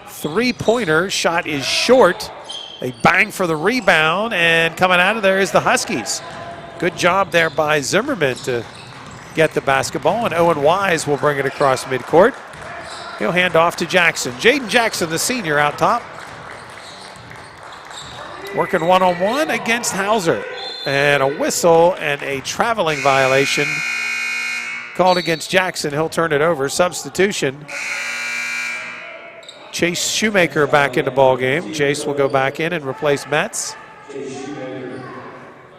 3-pointer shot is short. They bang for the rebound, and coming out of there is the Huskies. Good job there by Zimmerman to get the basketball, and Owen Wise will bring it across midcourt. He'll hand off to Jackson. Jaden Jackson, the senior, out top. Working one-on-one against Hauser. And a whistle and a traveling violation called against Jackson. He'll turn it over. Substitution. Chase Shoemaker back in the ball game. Jace will go back in and replace Metz.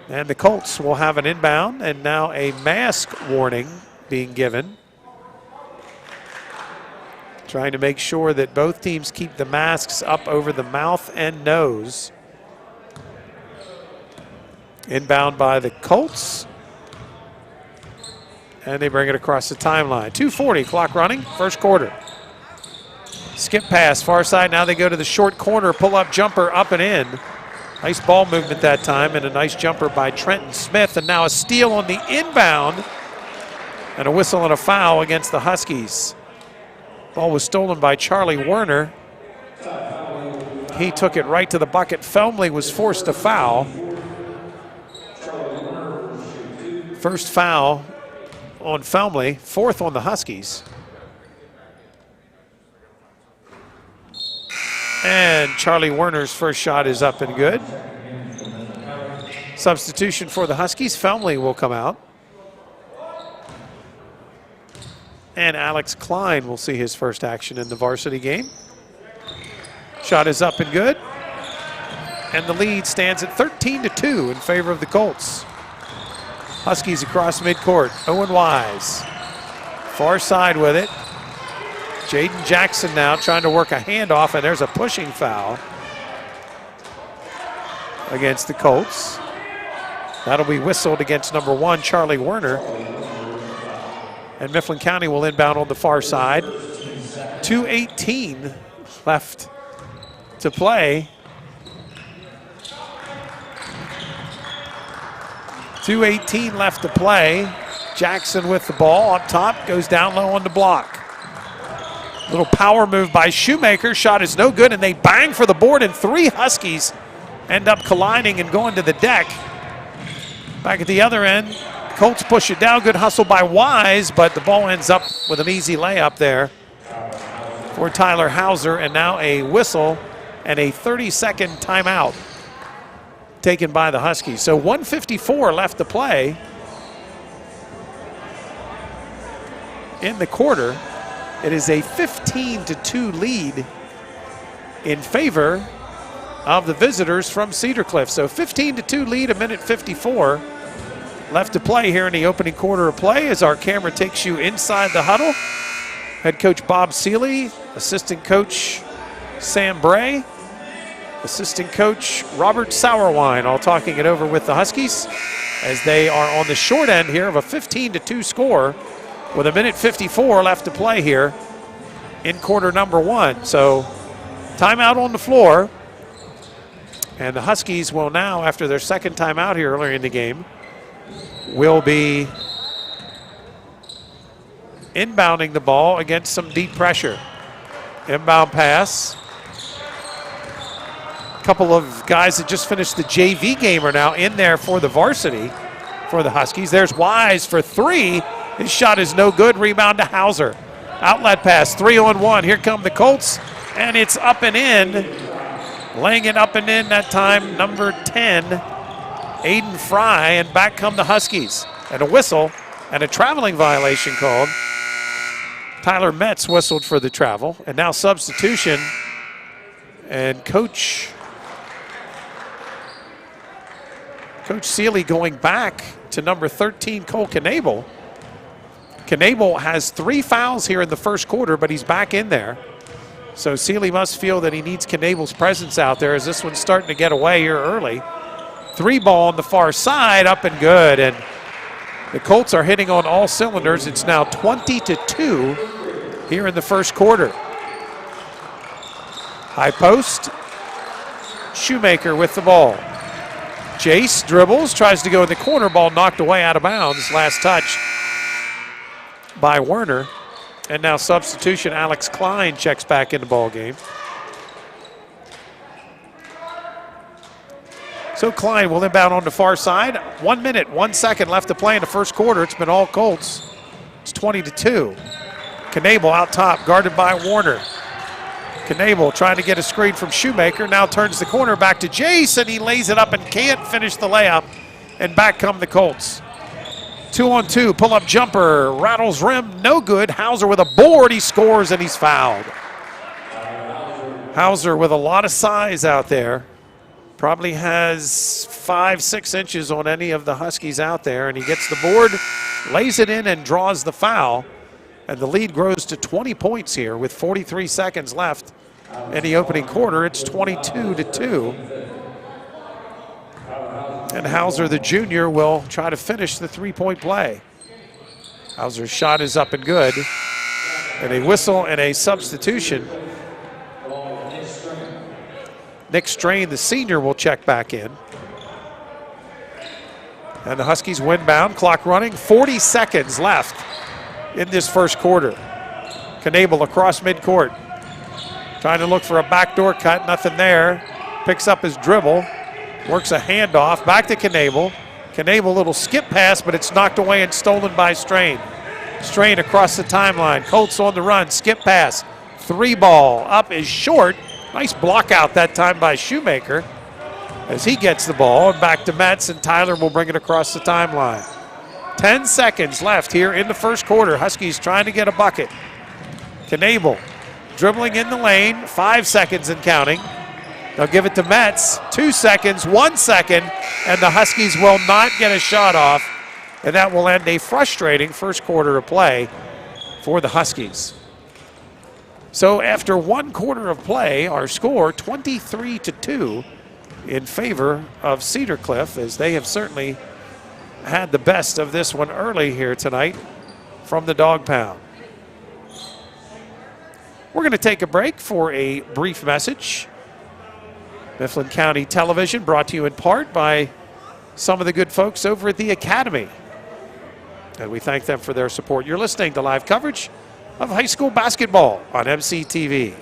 And the Colts will have an inbound, and now a mask warning being given. Trying to make sure that both teams keep the masks up over the mouth and nose. Inbound by the Colts. And they bring it across the timeline. 2:40, clock running, first quarter. Skip pass, far side. Now they go to the short corner, pull-up jumper up and in. Nice ball movement that time, and a nice jumper by Trenton Smith. And now a steal on the inbound, and a whistle and a foul against the Huskies. Ball was stolen by Charlie Werner. He took it right to the bucket. Felmley was forced to foul. First foul on Felmley, fourth on the Huskies. And Charlie Werner's first shot is up and good. Substitution for the Huskies. Felmley will come out. And Alex Klein will see his first action in the varsity game. Shot is up and good. And the lead stands at 13-2 in favor of the Colts. Huskies across midcourt. Owen Wise. Far side with it. Jaden Jackson now trying to work a handoff, and there's a pushing foul against the Colts. That'll be whistled against number 1, Charlie Werner. And Mifflin County will inbound on the far side. 2:18 left to play. 2:18 left to play. Jackson with the ball up top, goes down low on the block. Little power move by Shoemaker. Shot is no good, and they bang for the board, and 3 Huskies end up colliding and going to the deck. Back at the other end, Colts push it down. Good hustle by Wise, but the ball ends up with an easy layup there for Tyler Hauser, and now a whistle and a 30-second timeout taken by the Huskies. So 1:54 left to play in the quarter. It is a 15-2 lead in favor of the visitors from Cedar Cliff. So 15-2 lead, 1:54 left to play here in the opening quarter of play as our camera takes you inside the huddle. Head coach Bob Seeley, assistant coach Sam Bray, assistant coach Robert Sauerwine, all talking it over with the Huskies as they are on the short end here of a 15-2 score with 1:54 left to play here in quarter number 1. So timeout on the floor, and the Huskies will now, after their second timeout here earlier in the game, will be inbounding the ball against some deep pressure. Inbound pass. A couple of guys that just finished the JV game are now in there for the varsity for the Huskies. There's Wise for 3. His shot is no good. Rebound to Hauser. Outlet pass, 3-on-1. Here come the Colts, and it's up and in. Laying it up and in that time, number 10, Aiden Fry, and back come the Huskies. And a whistle and a traveling violation called. Tyler Metz whistled for the travel, and now substitution. And Coach Seeley going back to number 13, Cole Knable. Knable has 3 fouls here in the first quarter, but he's back in there. So Seeley must feel that he needs Knable's presence out there as this one's starting to get away here early. 3 ball on the far side, up and good. And the Colts are hitting on all cylinders. It's now 20-2 here in the first quarter. High post. Shoemaker with the ball. Jace dribbles, tries to go in the corner, ball knocked away out of bounds. Last touch by Werner. And now substitution, Alex Klein checks back in the ball game. So Klein will inbound on the far side. 1 minute, 1 second left to play in the first quarter. It's been all Colts. It's 20-2. Knable out top, guarded by Warner. Knable trying to get a screen from Shoemaker. Now turns the corner back to Jace, and he lays it up and can't finish the layup. and back come the Colts. 2-on-2, pull-up jumper, rattles rim, no good. Hauser with a board, he scores and he's fouled. Hauser with a lot of size out there. Probably has 5-6 inches on any of the Huskies out there, and he gets the board, lays it in and draws the foul. And the lead grows to 20 points here with 43 seconds left in the opening quarter. It's 22-2. And Hauser, the junior, will try to finish the three-point play. Hauser's shot is up and good. And a whistle and a substitution. Nick Strain, the senior, will check back in. And the Huskies windbound, clock running, 40 seconds left in this first quarter. Knable across midcourt. Trying to look for a backdoor cut, nothing there. Picks up his dribble. Works a handoff, back to Knable. Knable, little skip pass, but it's knocked away and stolen by Strain. Strain across the timeline. Colts on the run, skip pass. Three ball, up is short. Nice block out that time by Shoemaker as he gets the ball. And back to Metz, and Tyler will bring it across the timeline. 10 seconds left here in the first quarter. Huskies trying to get a bucket. Knable dribbling in the lane, 5 seconds and counting. They'll give it to Metz, 2 seconds, 1 second, and the Huskies will not get a shot off, and that will end a frustrating first quarter of play for the Huskies. So after 1 quarter of play, our score 23-2 in favor of Cedar Cliff, as they have certainly had the best of this one early here tonight from the Dog Pound. We're going to take a break for a brief message. Mifflin County Television brought to you in part by some of the good folks over at the Academy. And we thank them for their support. You're listening to live coverage of high school basketball on MCTV.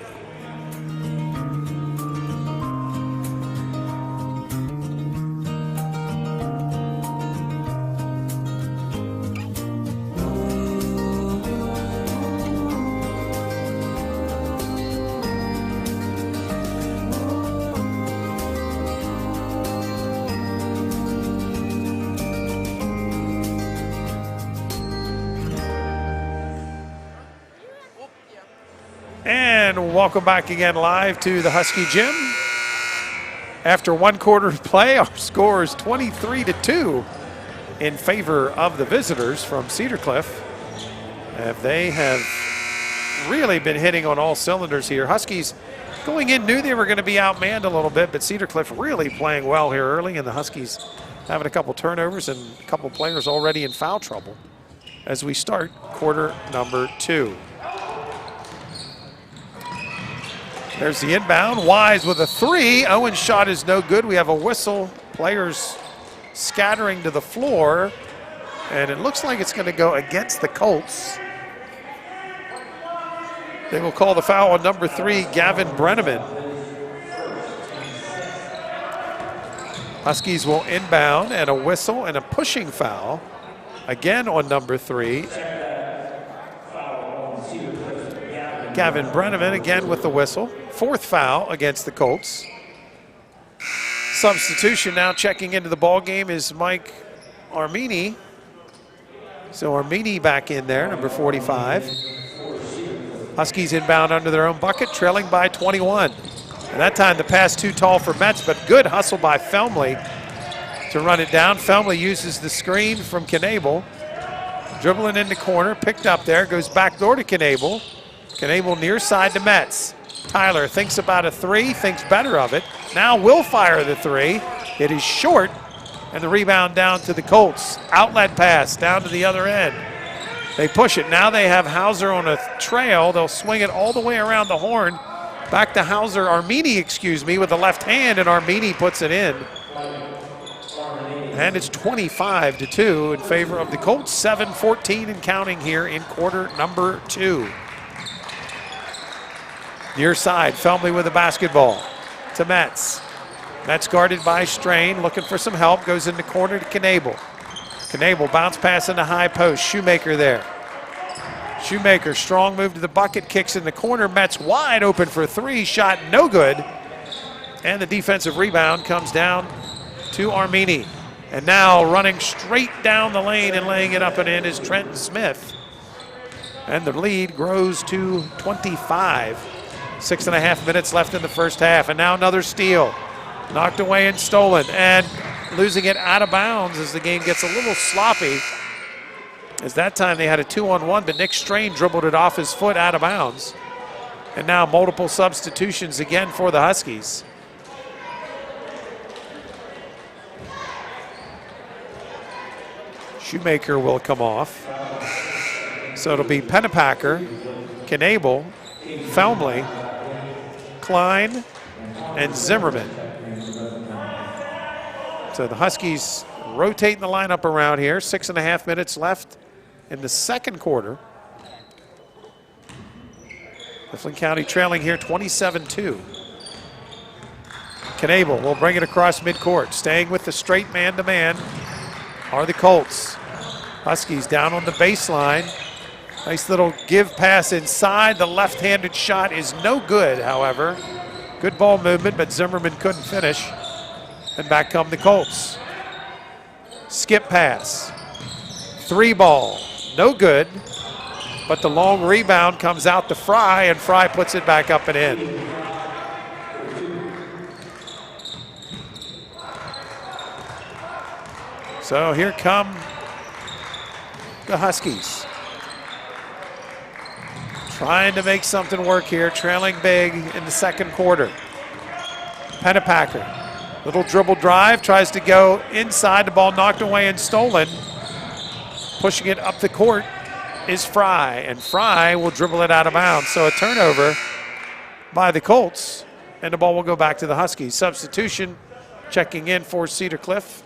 And welcome back again live to the Husky Gym. After 1 quarter of play, our score is 23-2 in favor of the visitors from Cedar Cliff. They have really been hitting on all cylinders here. Huskies going in knew they were going to be outmanned a little bit, but Cedar Cliff really playing well here early, and the Huskies having a couple turnovers and a couple players already in foul trouble as we start quarter number 2. There's the inbound. Wise with a three. Owen's shot is no good. We have a whistle. Players scattering to the floor. And it looks like it's going to go against the Colts. They will call the foul on number 3, Gavin Brenneman. Huskies will inbound, and a whistle and a pushing foul. Again on number 3. Gavin Brenneman again with the whistle. 4th foul against the Colts. Substitution now checking into the ball game is Mike Armini. So Armini back in there, number 45. Huskies inbound under their own bucket, trailing by 21. And that time the pass too tall for Metz, but good hustle by Felmley to run it down. Felmley uses the screen from Knable. Dribbling in the corner, picked up there, goes back door to Knable. Knable near side to Metz. Tyler thinks about a three, thinks better of it. Now will fire the three. It is short, and the rebound down to the Colts. Outlet pass down to the other end. They push it. Now they have Hauser on a trail. They'll swing it all the way around the horn. Back to Hauser, Armini, excuse me, with the left hand, and Armini puts it in. And it's 25-2 in favor of the Colts. 7:14 and counting here in quarter number 2. Near side, Felmley with the basketball to Metz. Metz guarded by Strain, looking for some help, goes in the corner to Knable. Knable bounce pass in the high post, Shoemaker there. Shoemaker, strong move to the bucket, kicks in the corner. Metz wide open for three, shot no good. And the defensive rebound comes down to Armini. And now running straight down the lane and laying it up and in is Trenton Smith. And the lead grows to 25. 6.5 minutes left in the first half. And now another steal. Knocked away and stolen. And losing it out of bounds as the game gets a little sloppy. As that time they had a 2-on-1, but Nick Strain dribbled it off his foot out of bounds. And now multiple substitutions again for the Huskies. Shoemaker will come off. So it'll be Pennepacker, Knable, Felmley, Klein, and Zimmerman. So the Huskies rotating the lineup around here. 6.5 minutes left in the second quarter. Mifflin County trailing here 27-2. Knable will bring it across midcourt. Staying with the straight man-to-man are the Colts. Huskies down on the baseline. Nice little give pass inside. The left-handed shot is no good, however. Good ball movement, but Zimmerman couldn't finish. And back come the Colts. Skip pass. 3-ball, no good. But the long rebound comes out to Fry, and Fry puts it back up and in. So here come the Huskies. Trying to make something work here, trailing big in the second quarter. Pennepacker, little dribble drive, tries to go inside, the ball knocked away and stolen. Pushing it up the court is Fry, and Fry will dribble it out of bounds. So a turnover by the Colts, and the ball will go back to the Huskies. Substitution checking in for Cedar Cliff,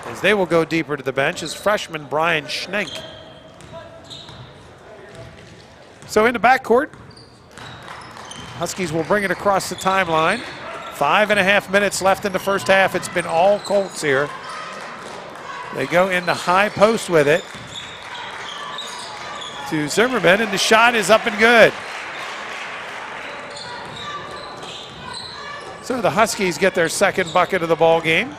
as they will go deeper to the bench, is freshman Brian Schnenk. So in the backcourt, Huskies will bring it across the timeline. 5.5 minutes left in the first half. It's been all Colts here. They go in the high post with it to Zimmerman, and the shot is up and good. So the Huskies get their second bucket of the ball game.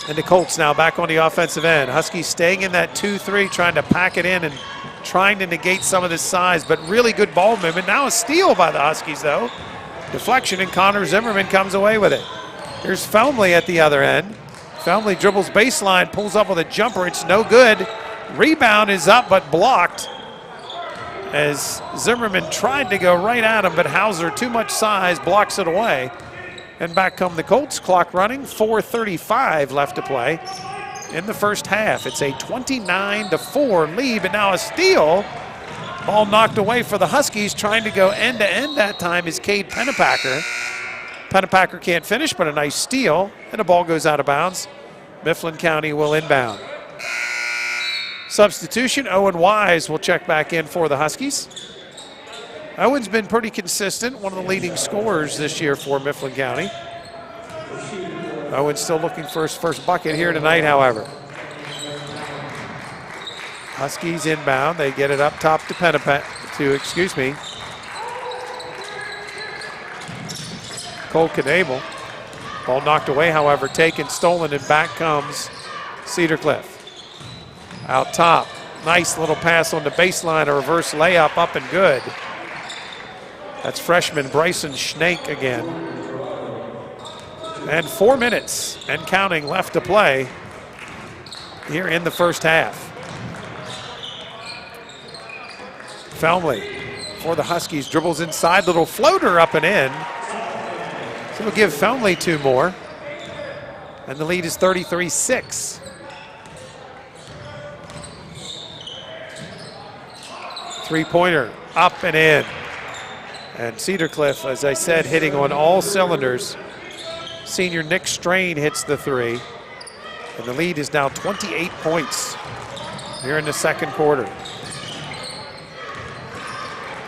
And the Colts now back on the offensive end. Huskies staying in that 2-3, trying to pack it in and trying to negate some of this size, but really good ball movement. Now a steal by the Huskies, though. Deflection, and Connor Zimmerman comes away with it. Here's Felmley at the other end. Felmley dribbles baseline, pulls up with a jumper. It's no good. Rebound is up, but blocked, as Zimmerman tried to go right at him, but Hauser, too much size, blocks it away. And back come the Colts, clock running, 4:35 left to play in the first half. It's a 29-4 lead, but now a steal. Ball knocked away for the Huskies, trying to go end-to-end that time is Cade Pennepacker. Pennepacker can't finish, but a nice steal, and the ball goes out of bounds. Mifflin County will inbound. Substitution, Owen Wise will check back in for the Huskies. Owen's been pretty consistent, one of the leading scorers this year for Mifflin County. Owen's still looking for his first bucket here tonight, however. Huskies inbound. They get it up top to Cole Knable. Ball knocked away, however, taken, stolen, and back comes Cedar Cliff. Out top, nice little pass on the baseline, a reverse layup, up and good. That's freshman Bryson Schnake again. And 4 minutes and counting left to play here in the first half. Felmley for the Huskies dribbles inside, little floater up and in. So we'll give Felmley 2 more. And the lead is 33-6. Three-pointer up and in. And Cedar Cliff, as I said, hitting on all cylinders. Senior Nick Strain hits the 3. And the lead is now 28 points here in the second quarter.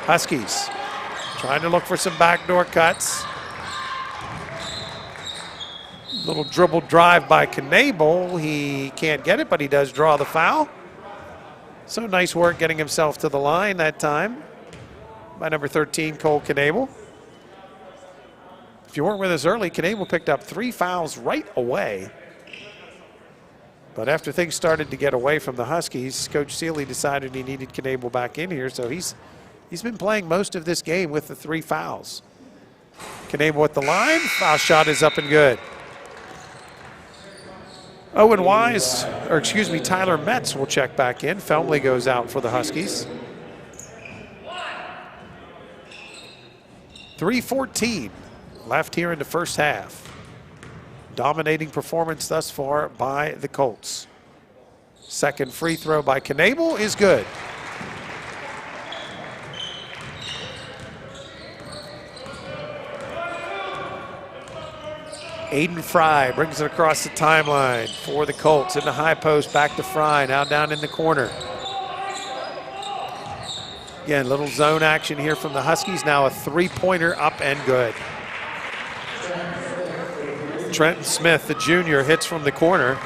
Huskies trying to look for some backdoor cuts. Little dribble drive by Knable. He can't get it, but he does draw the foul. So nice work getting himself to the line that time by number 13, Cole Knable. If you weren't with us early, Knable picked up 3 fouls right away. But after things started to get away from the Huskies, Coach Seeley decided he needed Knable back in here, so he's been playing most of this game with the 3 fouls. Knable at the line, foul shot is up and good. Tyler Metz will check back in. Felmley goes out for the Huskies. 3:14 left here in the first half. Dominating performance thus far by the Colts. Second free throw by Knable is good. Aiden Fry brings it across the timeline for the Colts in the high post, back to Fry, now down in the corner. Again, little zone action here from the Huskies, now a 3-pointer up and good. Trenton Smith, the junior, hits from the corner.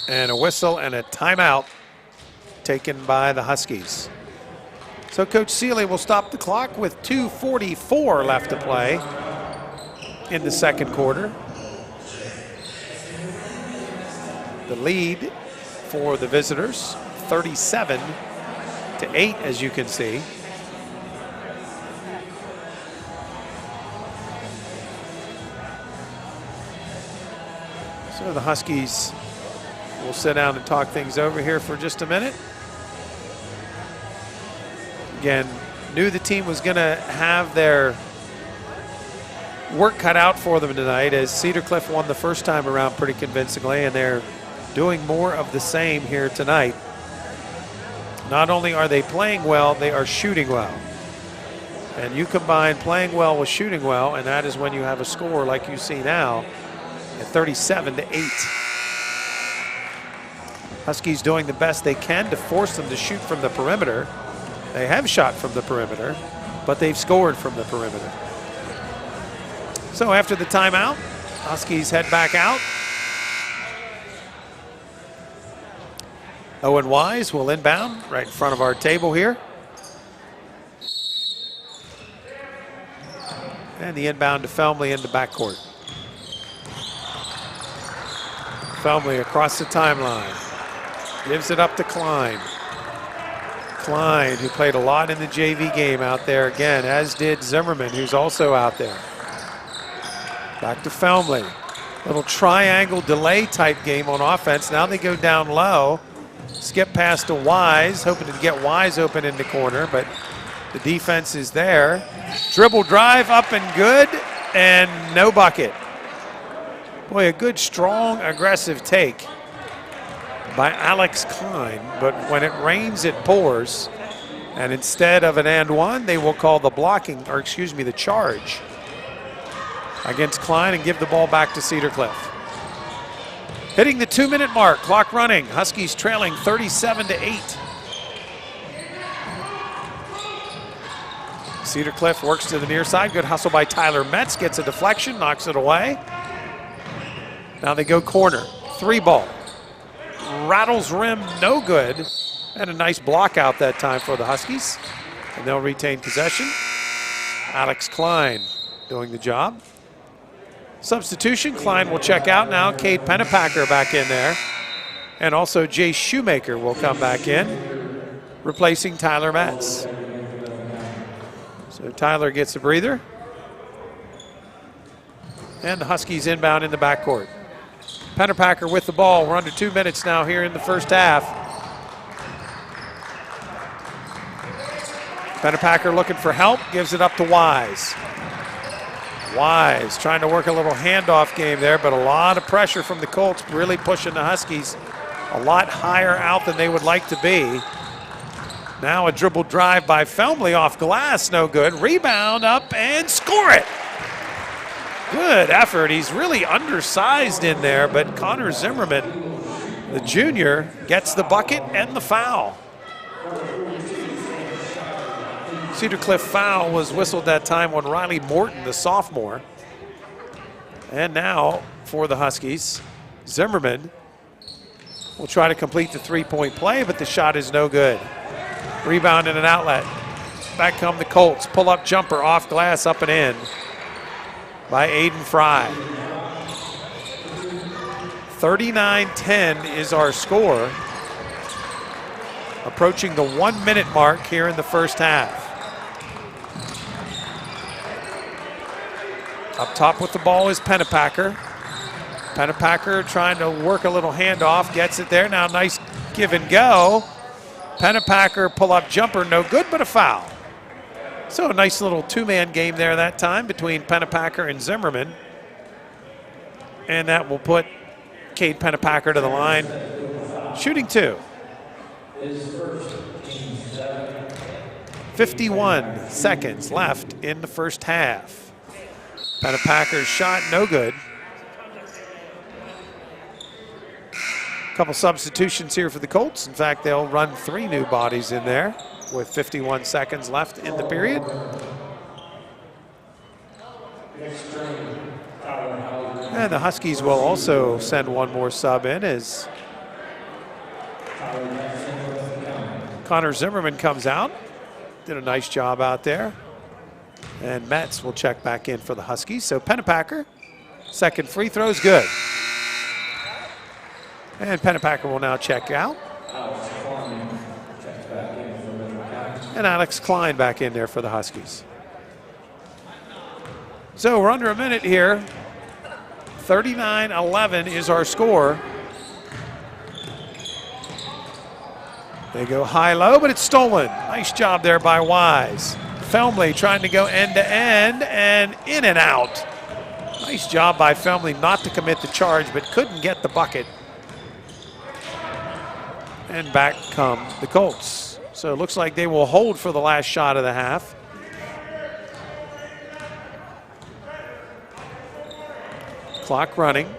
And a whistle and a timeout taken by the Huskies. So Coach Seeley will stop the clock with 2:44 left to play in the second quarter. The lead for the visitors, 37-8, as you can see. So the Huskies will sit down and talk things over here for just a minute. Again, knew the team was going to have their work cut out for them tonight, as Cedar Cliff won the first time around pretty convincingly, and they're doing more of the same here tonight. Not only are they playing well, they are shooting well. And you combine playing well with shooting well, and that is when you have a score like you see now at 37-8. Huskies doing the best they can to force them to shoot from the perimeter. They have shot from the perimeter, but they've scored from the perimeter. So after the timeout, Huskies head back out. Owen Wise will inbound right in front of our table here. And the inbound to Felmley in the backcourt. Felmley across the timeline. Gives it up to Klein. Klein, who played a lot in the JV game out there again, as did Zimmerman, who's also out there. Back to Felmley. Little triangle delay type game on offense. Now they go down low. Skip pass to Wise, hoping to get Wise open in the corner, but the defense is there. Dribble drive up and good, and no bucket. Boy, a good, strong, aggressive take by Alex Klein, but when it rains, it pours. And instead of an and one, they will call the the charge against Klein and give the ball back to Cedar Cliff. Hitting the 2-minute mark, clock running. Huskies trailing 37-8. Cedar Cliff works to the near side. Good hustle by Tyler Metz, gets a deflection, knocks it away. Now they go corner, 3-ball. Rattles rim, no good. And a nice block out that time for the Huskies. And they'll retain possession. Alex Klein doing the job. Substitution, Klein will check out now. Cade Pennepacker back in there. And also Jay Shoemaker will come back in, replacing Tyler Metz. So Tyler gets a breather. And the Huskies inbound in the backcourt. Pennepacker with the ball. We're under 2 minutes now here in the first half. Pennepacker looking for help, gives it up to Wise. Wise trying to work a little handoff game there, but a lot of pressure from the Colts, really pushing the Huskies a lot higher out than they would like to be. Now a dribble drive by Felmley off glass, no good. Rebound up and score it. Good effort. He's really undersized in there, but Connor Zimmerman, the junior, gets the bucket and the foul. Cedar Cliff foul was whistled that time on Riley Morton, the sophomore. And now for the Huskies, Zimmerman will try to complete the 3-point play, but the shot is no good. Rebound and an outlet. Back come the Colts. Pull-up jumper off glass, up and in by Aiden Fry. 39-10 is our score. Approaching the 1 minute mark here in the first half. Up top with the ball is Pennapacker. Pennapacker trying to work a little handoff, gets it there. Now nice give and go. Pennapacker pull-up jumper, no good, but a foul. So a nice little two-man game there that time between Pennapacker and Zimmerman. And that will put Cade Pennapacker to the line, shooting two. 51 seconds left in the first half. Pennapacker's shot, no good. Couple substitutions here for the Colts. In fact, they'll run 3 new bodies in there with 51 seconds left in the period. And the Huskies will also send one more sub in as Connor Zimmerman comes out. Did a nice job out there. And Metz will check back in for the Huskies. So Pennapacker, second free throw's good. And Pennapacker will now check out. And Alex Klein back in there for the Huskies. So we're under a minute here. 39-11 is our score. They go high-low, but it's stolen. Nice job there by Wise. Felmley trying to go end-to-end and in and out. Nice job by Felmley not to commit the charge, but couldn't get the bucket. And back come the Colts. So it looks like they will hold for the last shot of the half. Clock running.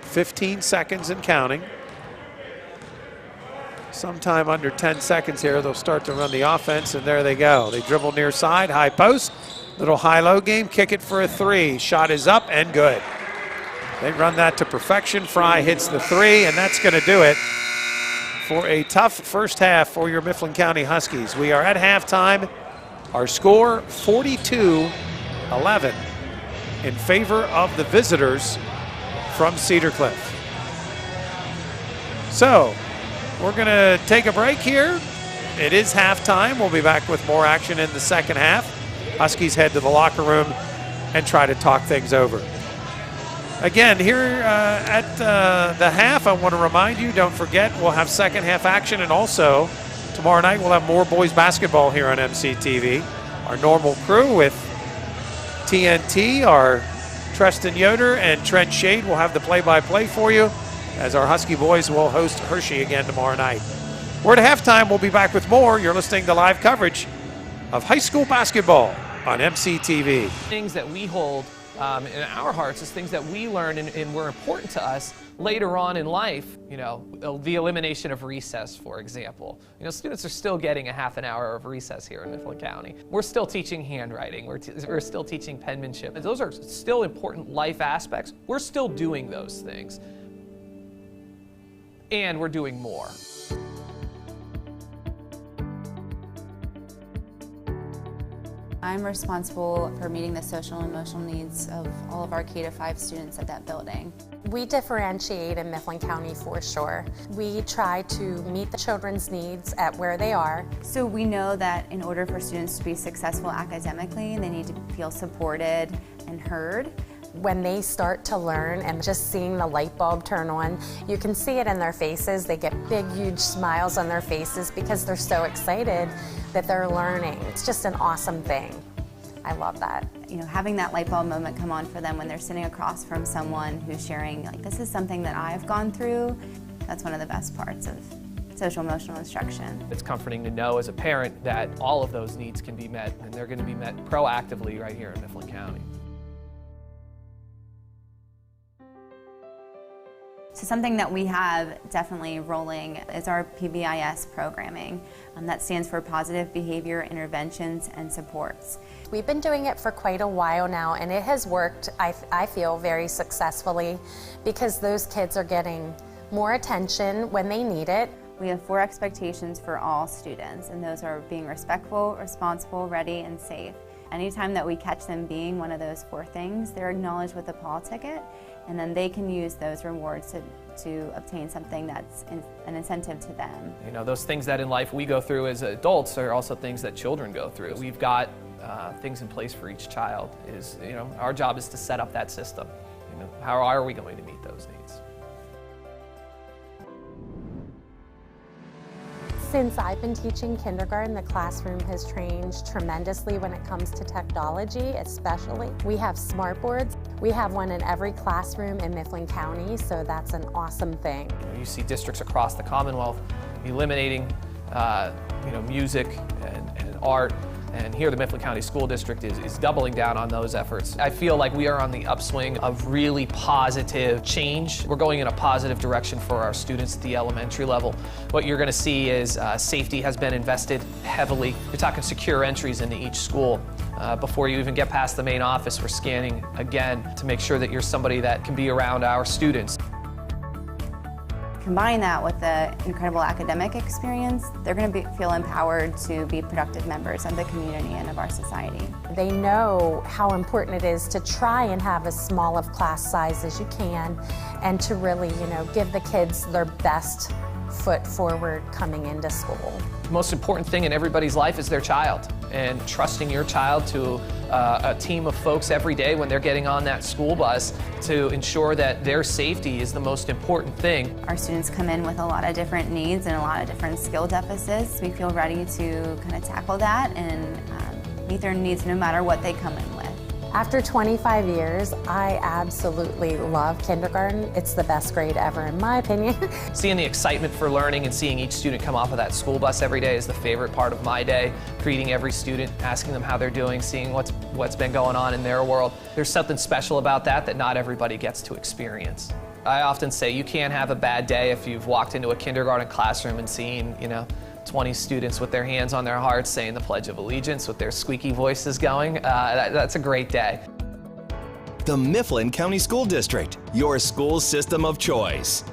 15 seconds and counting. Sometime under 10 seconds here, they'll start to run the offense, and there they go. They dribble near side, high post, little high-low game, kick it for a 3. Shot is up and good. They run that to perfection. Fry hits the 3, and that's going to do it for a tough first half for your Mifflin County Huskies. We are at halftime. Our score, 42-11 in favor of the visitors from Cedar Cliff. So, we're going to take a break here. It is halftime. We'll be back with more action in the second half. Huskies head to the locker room and try to talk things over. Again, here at the half, I want to remind you, don't forget, we'll have second half action, and also tomorrow night we'll have more boys basketball here on MCTV. Our normal crew with TNT, our Treston Yoder and Trent Shade will have the play-by-play for you, as our Husky boys will host Hershey again tomorrow night. We're at halftime. We'll be back with more. You're listening to live coverage of high school basketball on MCTV. Things that we hold in our hearts is things that we learn and were important to us later on in life. You know, the elimination of recess, for example. You know, students are still getting a half an hour of recess here in Mifflin County. We're still teaching handwriting. We're still teaching penmanship. Those are still important life aspects. We're still doing those things. And we're doing more. I'm responsible for meeting the social and emotional needs of all of our K-5 students at that building. We differentiate in Mifflin County for sure. We try to meet the children's needs at where they are. So we know that in order for students to be successful academically, they need to feel supported and heard. When they start to learn and just seeing the light bulb turn on, you can see it in their faces. They get big, huge smiles on their faces because they're so excited that they're learning. It's just an awesome thing. I love that. You know, having that light bulb moment come on for them when they're sitting across from someone who's sharing, like, this is something that I've gone through, that's one of the best parts of social emotional instruction. It's comforting to know as a parent that all of those needs can be met, and they're going to be met proactively right here in Mifflin County. So something that we have definitely rolling is our PBIS programming. That stands for Positive Behavior Interventions and Supports. We've been doing it for quite a while now, and it has worked, I feel, very successfully because those kids are getting more attention when they need it. We have 4 expectations for all students, and those are being respectful, responsible, ready, and safe. Anytime that we catch them being one of those 4 things, they're acknowledged with a paw ticket, and then they can use those rewards to obtain something that's an incentive to them. You know, those things that in life we go through as adults are also things that children go through. We've got things in place for each child. Our job is to set up that system. How are we going to meet those needs? Since I've been teaching kindergarten, the classroom has changed tremendously when it comes to technology, especially. We have smart boards. We have one in every classroom in Mifflin County, so that's an awesome thing. You see districts across the Commonwealth eliminating music and art, and here the Mifflin County School District is doubling down on those efforts. I feel like we are on the upswing of really positive change. We're going in a positive direction for our students at the elementary level. What you're going to see is safety has been invested heavily. You're talking secure entries into each school. Before you even get past the main office, we're scanning again to make sure that you're somebody that can be around our students. Combine that with the incredible academic experience, they're going to feel empowered to be productive members of the community and of our society. They know how important it is to try and have as small of class size as you can, and to really, give the kids their best foot forward coming into school. The most important thing in everybody's life is their child, and trusting your child to a team of folks every day when they're getting on that school bus to ensure that their safety is the most important thing. Our students come in with a lot of different needs and a lot of different skill deficits. We feel ready to kind of tackle that and meet their needs no matter what they come in with. After 25 years, I absolutely love kindergarten. It's the best grade ever, in my opinion. Seeing the excitement for learning and seeing each student come off of that school bus every day is the favorite part of my day. Greeting every student, asking them how they're doing, seeing what's been going on in their world. There's something special about that not everybody gets to experience. I often say you can't have a bad day if you've walked into a kindergarten classroom and seen, 20 students with their hands on their hearts saying the Pledge of Allegiance with their squeaky voices going. That's a great day. The Mifflin County School District, your school system of choice.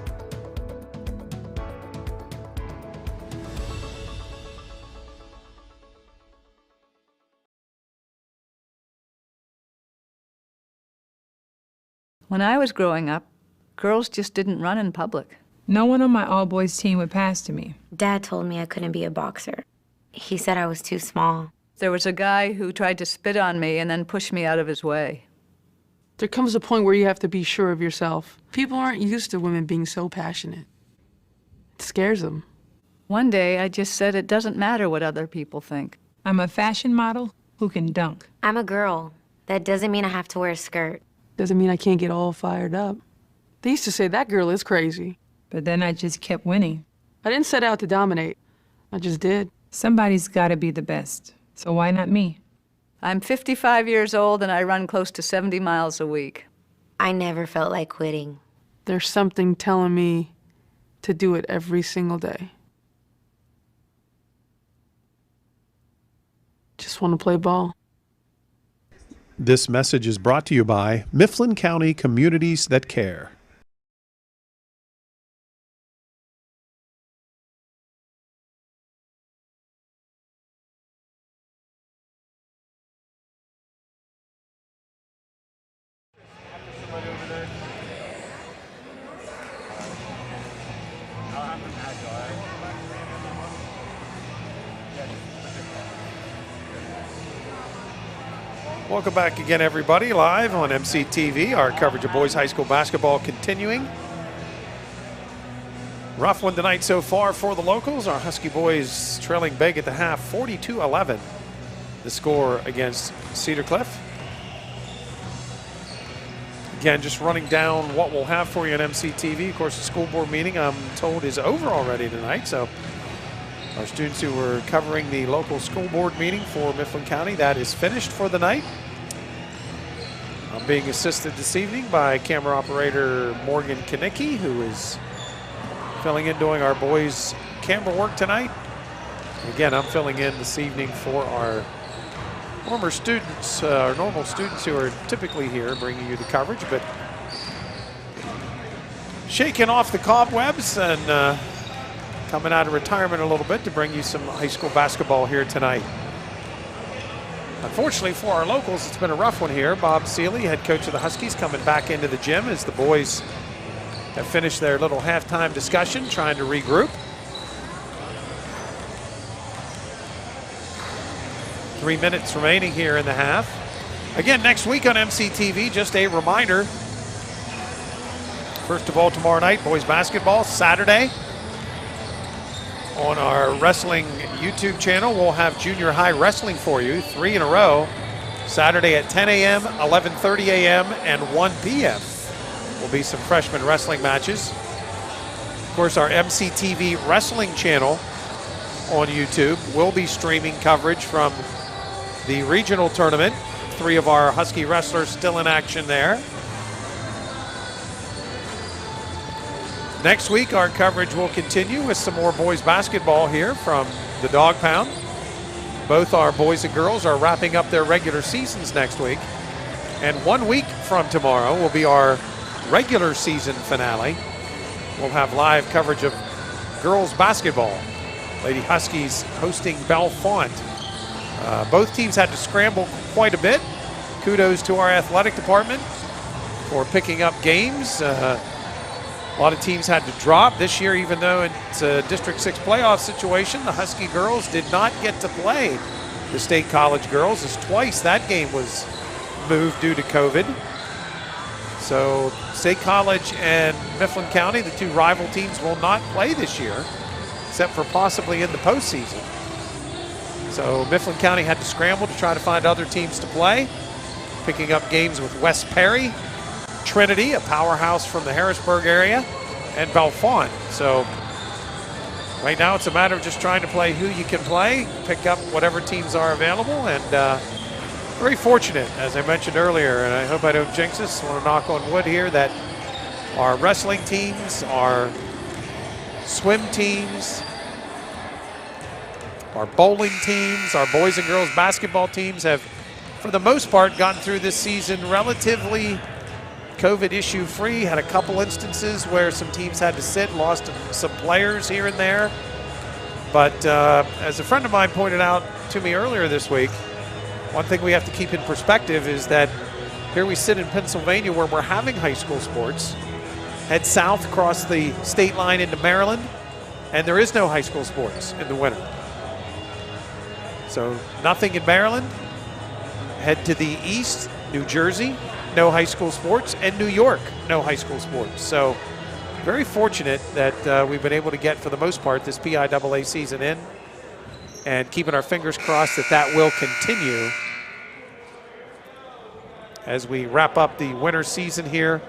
When I was growing up, girls just didn't run in public. No one on my all-boys team would pass to me. Dad told me I couldn't be a boxer. He said I was too small. There was a guy who tried to spit on me and then push me out of his way. There comes a point where you have to be sure of yourself. People aren't used to women being so passionate. It scares them. One day, I just said it doesn't matter what other people think. I'm a fashion model who can dunk. I'm a girl. That doesn't mean I have to wear a skirt. Doesn't mean I can't get all fired up. They used to say, that girl is crazy. But then I just kept winning. I didn't set out to dominate. I just did. Somebody's got to be the best. So why not me? I'm 55 years old and I run close to 70 miles a week. I never felt like quitting. There's something telling me to do it every single day. Just want to play ball. This message is brought to you by Mifflin County Communities That Care. Welcome back again, everybody, live on MCTV. Our coverage of boys high school basketball continuing. Rough one tonight so far for the locals. Our Husky boys trailing big at the half, 42-11. The score against Cedar Cliff. Again, just running down what we'll have for you on MCTV. Of course, the school board meeting, I'm told, is over already tonight. So our students who were covering the local school board meeting for Mifflin County, that is finished for the night. I'm being assisted this evening by camera operator Morgan Kanicki, who is filling in doing our boys' camera work tonight. Again, I'm filling in this evening for our former students, our normal students who are typically here bringing you the coverage, but shaking off the cobwebs and coming out of retirement a little bit to bring you some high school basketball here tonight. Unfortunately for our locals, it's been a rough one here. Bob Seeley, head coach of the Huskies, coming back into the gym as the boys have finished their little halftime discussion, trying to regroup. 3 minutes remaining here in the half. Again, next week on MCTV, just a reminder. First of all, tomorrow night, boys basketball. Saturday, on our wrestling YouTube channel, we'll have junior high wrestling for you, 3 in a row. Saturday at 10 a.m., 11:30 a.m., and 1 p.m. will be some freshman wrestling matches. Of course, our MCTV wrestling channel on YouTube will be streaming coverage from the regional tournament. 3 of our Husky wrestlers still in action there. Next week, our coverage will continue with some more boys basketball here from the Dog Pound. Both our boys and girls are wrapping up their regular seasons next week. And 1 week from tomorrow will be our regular season finale. We'll have live coverage of girls basketball. Lady Huskies hosting Bellefonte. Both teams had to scramble quite a bit. Kudos to our athletic department for picking up games. A lot of teams had to drop this year, even though it's a District 6 playoff situation. The Husky girls did not get to play the State College girls, as twice that game was moved due to COVID. So State College and Mifflin County, the 2 rival teams, will not play this year, except for possibly in the postseason. So Mifflin County had to scramble to try to find other teams to play, picking up games with West Perry, Trinity, a powerhouse from the Harrisburg area, and Bellefonte. So right now it's a matter of just trying to play who you can play, pick up whatever teams are available, and very fortunate, as I mentioned earlier, and I hope I don't jinx this, I want to knock on wood here, that our wrestling teams, our swim teams, our bowling teams, our boys and girls basketball teams have, for the most part, gotten through this season relatively COVID issue free. Had a couple instances where some teams had to sit, lost some players here and there. But as a friend of mine pointed out to me earlier this week, one thing we have to keep in perspective is that here we sit in Pennsylvania where we're having high school sports, head south across the state line into Maryland, and there is no high school sports in the winter. So nothing in Maryland. Head to the east, New Jersey, no high school sports, and New York, no high school sports. So very fortunate that we've been able to get, for the most part, this PIAA season in, and keeping our fingers crossed that that will continue as we wrap up the winter season here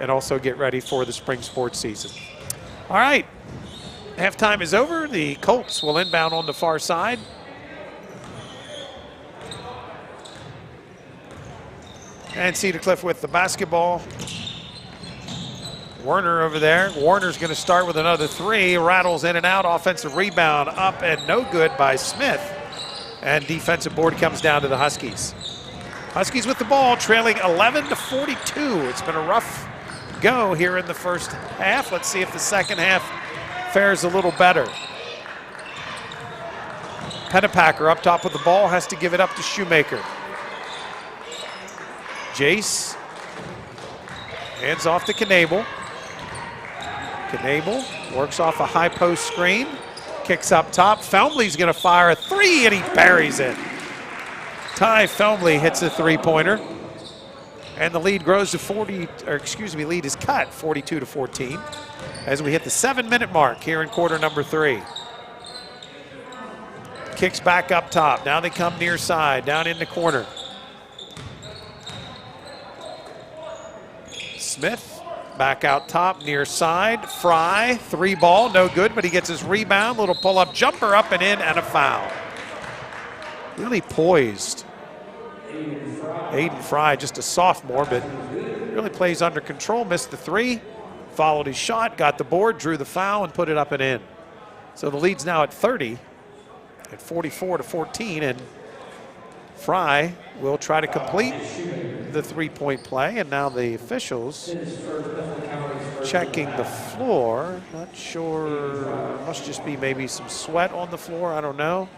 and also get ready for the spring sports season. All right, halftime is over. The Colts will inbound on the far side. And Cedar Cliff with the basketball. Werner over there. Warner's going to start with another 3. Rattles in and out. Offensive rebound up and no good by Smith. And defensive board comes down to the Huskies. Huskies with the ball, trailing 11-42. It's been a rough go here in the first half. Let's see if the second half fares a little better. Pennepacker up top with the ball, has to give it up to Shoemaker. Jace hands off to Knable. Knable works off a high post screen, kicks up top. Felmley's going to fire a 3 and he buries it. Ty Felmley hits a 3-pointer, and the lead grows to lead is cut 42-14 as we hit the 7-minute mark here in quarter number 3. Kicks back up top. Now they come near side, down in the corner. Smith back out top, near side. Fry, 3-ball, no good, but he gets his rebound. Little pull-up jumper up and in, and a foul. Really poised. Aiden Fry, just a sophomore, but really plays under control. Missed the 3, followed his shot, got the board, drew the foul, and put it up and in. So the lead's now at 30, at 44-14, and Fry will try to complete the 3-point play, and now the officials checking the floor. Not sure. Must just be maybe some sweat on the floor. I don't know.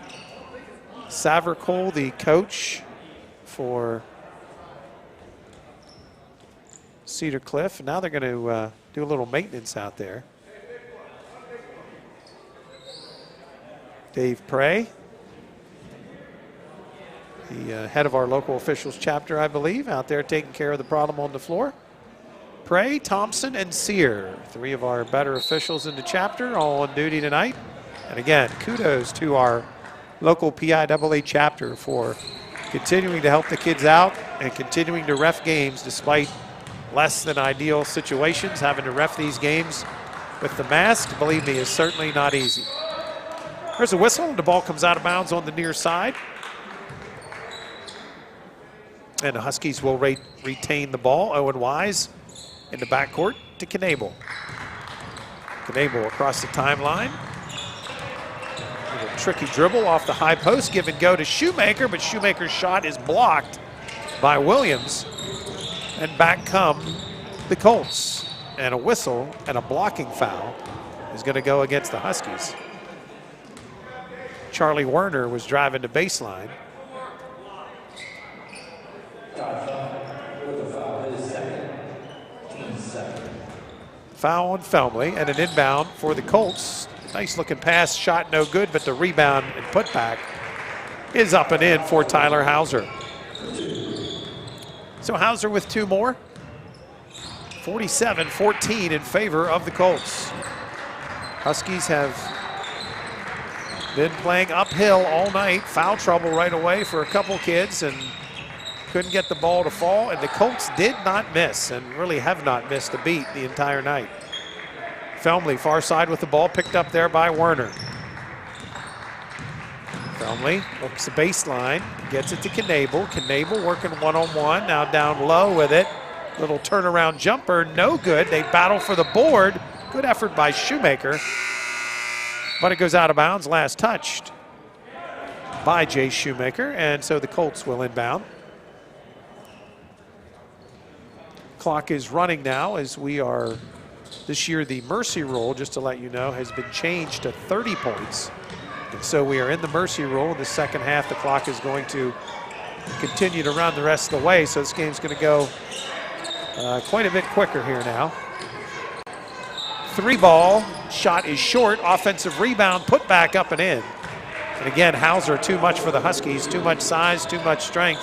Savercole, the coach for Cedar Cliff. Now they're going to do a little maintenance out there. Dave Prey, the head of our local officials chapter, I believe, out there taking care of the problem on the floor. Prey, Thompson, and Sear, 3 of our better officials in the chapter, all on duty tonight. And again, kudos to our local PIAA chapter for continuing to help the kids out and continuing to ref games despite less than ideal situations. Having to ref these games with the mask, believe me, is certainly not easy. There's a whistle, and the ball comes out of bounds on the near side. And the Huskies will retain the ball. Owen Wise in the backcourt to Knable. Knable across the timeline. A little tricky dribble off the high post, give and go to Shoemaker, but Shoemaker's shot is blocked by Williams. And back come the Colts. And a whistle and a blocking foul is going to go against the Huskies. Charlie Werner was driving the baseline. Foul on Felmley and an inbound for the Colts. Nice looking pass, shot no good, but the rebound and putback is up and in for Tyler Hauser. So Hauser with 2 more. 47-14 in favor of the Colts. Huskies have been playing uphill all night. Foul trouble right away for a couple kids and couldn't get the ball to fall. And the Colts did not miss and really have not missed a beat the entire night. Felmley far side with the ball, picked up there by Werner. Felmley looks the baseline, gets it to Knable. Knable working one-on-one, now down low with it. Little turnaround jumper, no good. They battle for the board. Good effort by Shoemaker. But it goes out of bounds, last touched by Jay Shoemaker, and so the Colts will inbound. Clock is running now as we are, this year the mercy rule, just to let you know, has been changed to 30 points. And so we are in the mercy rule. In the second half, the clock is going to continue to run the rest of the way, so this game's going to go quite a bit quicker here now. 3 ball, shot is short, offensive rebound, put back up and in. And again, Hauser too much for the Huskies, too much size, too much strength.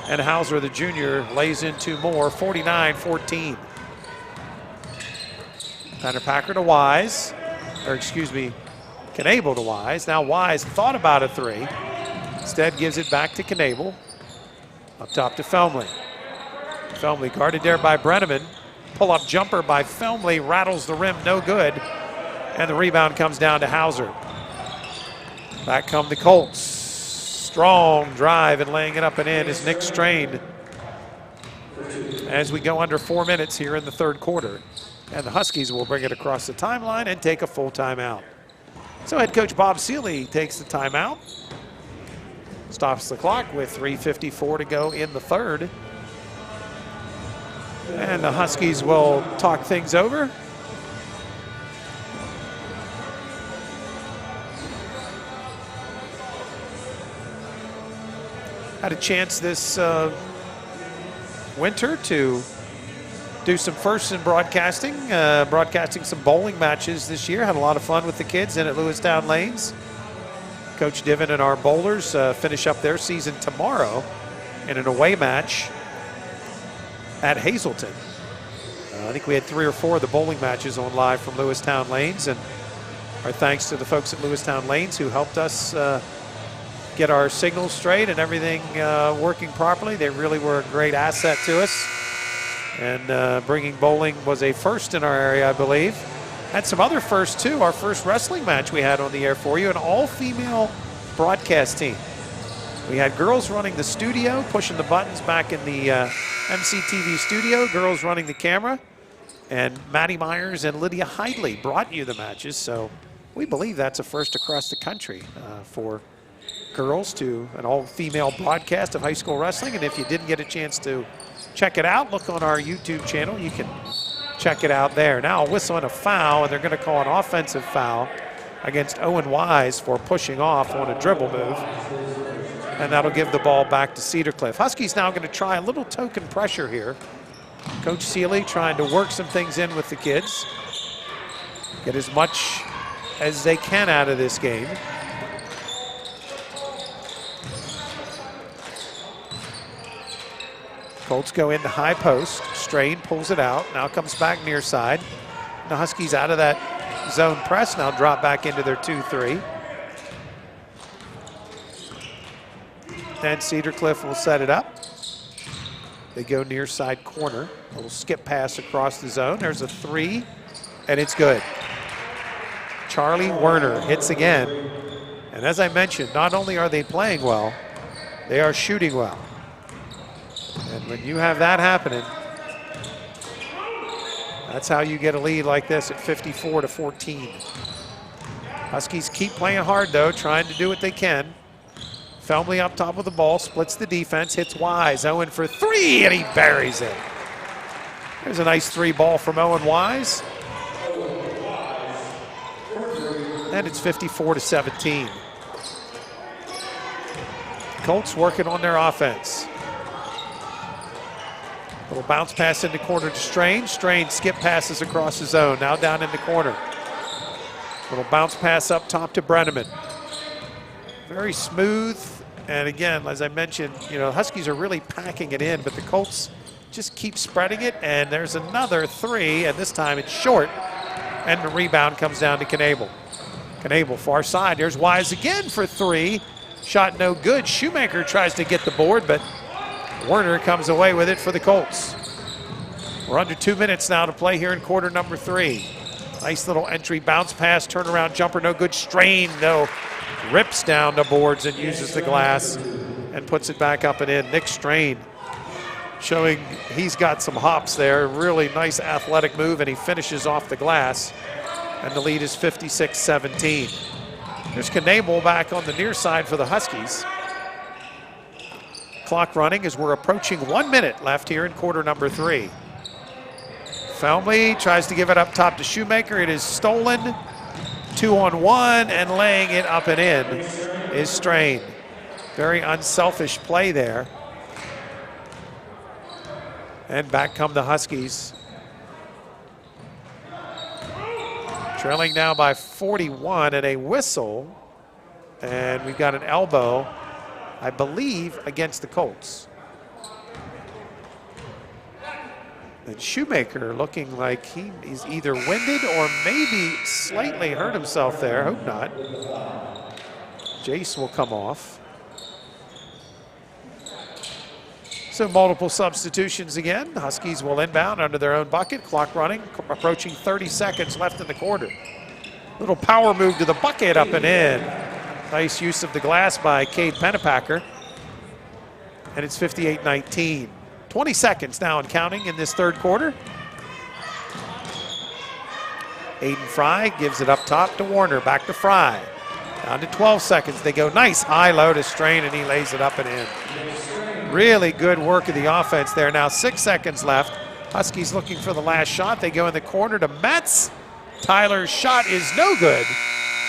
And Hauser, the junior, lays in 2 more, 49-14. Tanner Packer to Wise, or excuse me, Knable to Wise. Now Wise thought about a 3. Instead gives it back to Knable. Up top to Felmley. Felmley guarded there by Brenneman. Pull-up jumper by Felmley, rattles the rim, no good. And the rebound comes down to Hauser. Back come the Colts. Strong drive and laying it up and in is Nick Strain. As we go under 4 minutes here in the third quarter. And the Huskies will bring it across the timeline and take a full timeout. So head coach Bob Seeley takes the timeout. Stops the clock with 3:54 to go in the third. And the Huskies will talk things over. Had a chance this winter to do some firsts in broadcasting, broadcasting some bowling matches this year. Had a lot of fun with the kids in at Lewistown Lanes. Coach Diven and our bowlers finish up their season tomorrow in an away match at Hazleton. I think we had 3 or 4 of the bowling matches on live from Lewistown Lanes, and our thanks to the folks at Lewistown Lanes who helped us get our signals straight and everything working properly. They really were a great asset to us, and bringing bowling was a first in our area, I believe. Had some other firsts too. Our first wrestling match we had on the air for you, an all-female broadcast team. We had girls running the studio, pushing the buttons back in the MCTV studio, girls running the camera, and Maddie Myers and Lydia Hidley brought you the matches. So we believe that's a first across the country for girls to an all-female broadcast of high school wrestling. And if you didn't get a chance to check it out, look on our YouTube channel. You can check it out there. Now a whistle and a foul, and they're going to call an offensive foul against Owen Wise for pushing off on a dribble move. And that'll give the ball back to Cedar Cliff. Huskies now going to try a little token pressure here. Coach Seeley trying to work some things in with the kids. Get as much as they can out of this game. Colts go into high post. Strain pulls it out. Now comes back near side. The Huskies out of that zone press now drop back into their 2-3. And Cedar Cliff will set it up. They go near side corner. A little skip pass across the zone. There's a 3, and it's good. Charlie Werner hits again. And as I mentioned, not only are they playing well, they are shooting well. And when you have that happening, that's how you get a lead like this at 54-14. Huskies keep playing hard though, trying to do what they can. Felmley up top of the ball, splits the defense, hits Wise. Owen for 3, and he buries it. There's a nice 3 ball from Owen Wise. And it's 54-17. Colts working on their offense. Little bounce pass in the corner to Strain. Strain skip passes across the zone. Now down in the corner. Little bounce pass up top to Brenneman. Very smooth. And again, as I mentioned, you know, Huskies are really packing it in, but the Colts just keep spreading it. And there's another 3, and this time it's short. And the rebound comes down to Knable. Knable far side. There's Wise again for 3. Shot no good. Shoemaker tries to get the board, but Werner comes away with it for the Colts. We're under 2 minutes now to play here in quarter number 3. Nice little entry, bounce pass, turnaround jumper, no good. Strain, though, rips down the boards and uses the glass and puts it back up and in. Nick Strain showing he's got some hops there. Really nice athletic move, and he finishes off the glass. And the lead is 56-17. There's Knable back on the near side for the Huskies. Clock running as we're approaching 1 minute left here in quarter number 3. Felmley tries to give it up top to Shoemaker. It is stolen. 2-on-1, and laying it up and in is Strain. Very unselfish play there. And back come the Huskies. Trailing now by 41 and a whistle. And we've got an elbow, I believe, against the Colts. And Shoemaker looking like he's either winded or maybe slightly hurt himself there. Hope not. Jace will come off. So multiple substitutions again. Huskies will inbound under their own bucket. Clock running, approaching 30 seconds left in the quarter. Little power move to the bucket, up and in. Nice use of the glass by Cade Pennepacker. And it's 58-19. 20 seconds now and counting in this third quarter. Aiden Fry gives it up top to Warner, back to Fry. Down to 12 seconds. They go nice high-low to Strain, and he lays it up and in. Really good work of the offense there. Now 6 seconds left. Huskies looking for the last shot. They go in the corner to Metz. Tyler's shot is no good,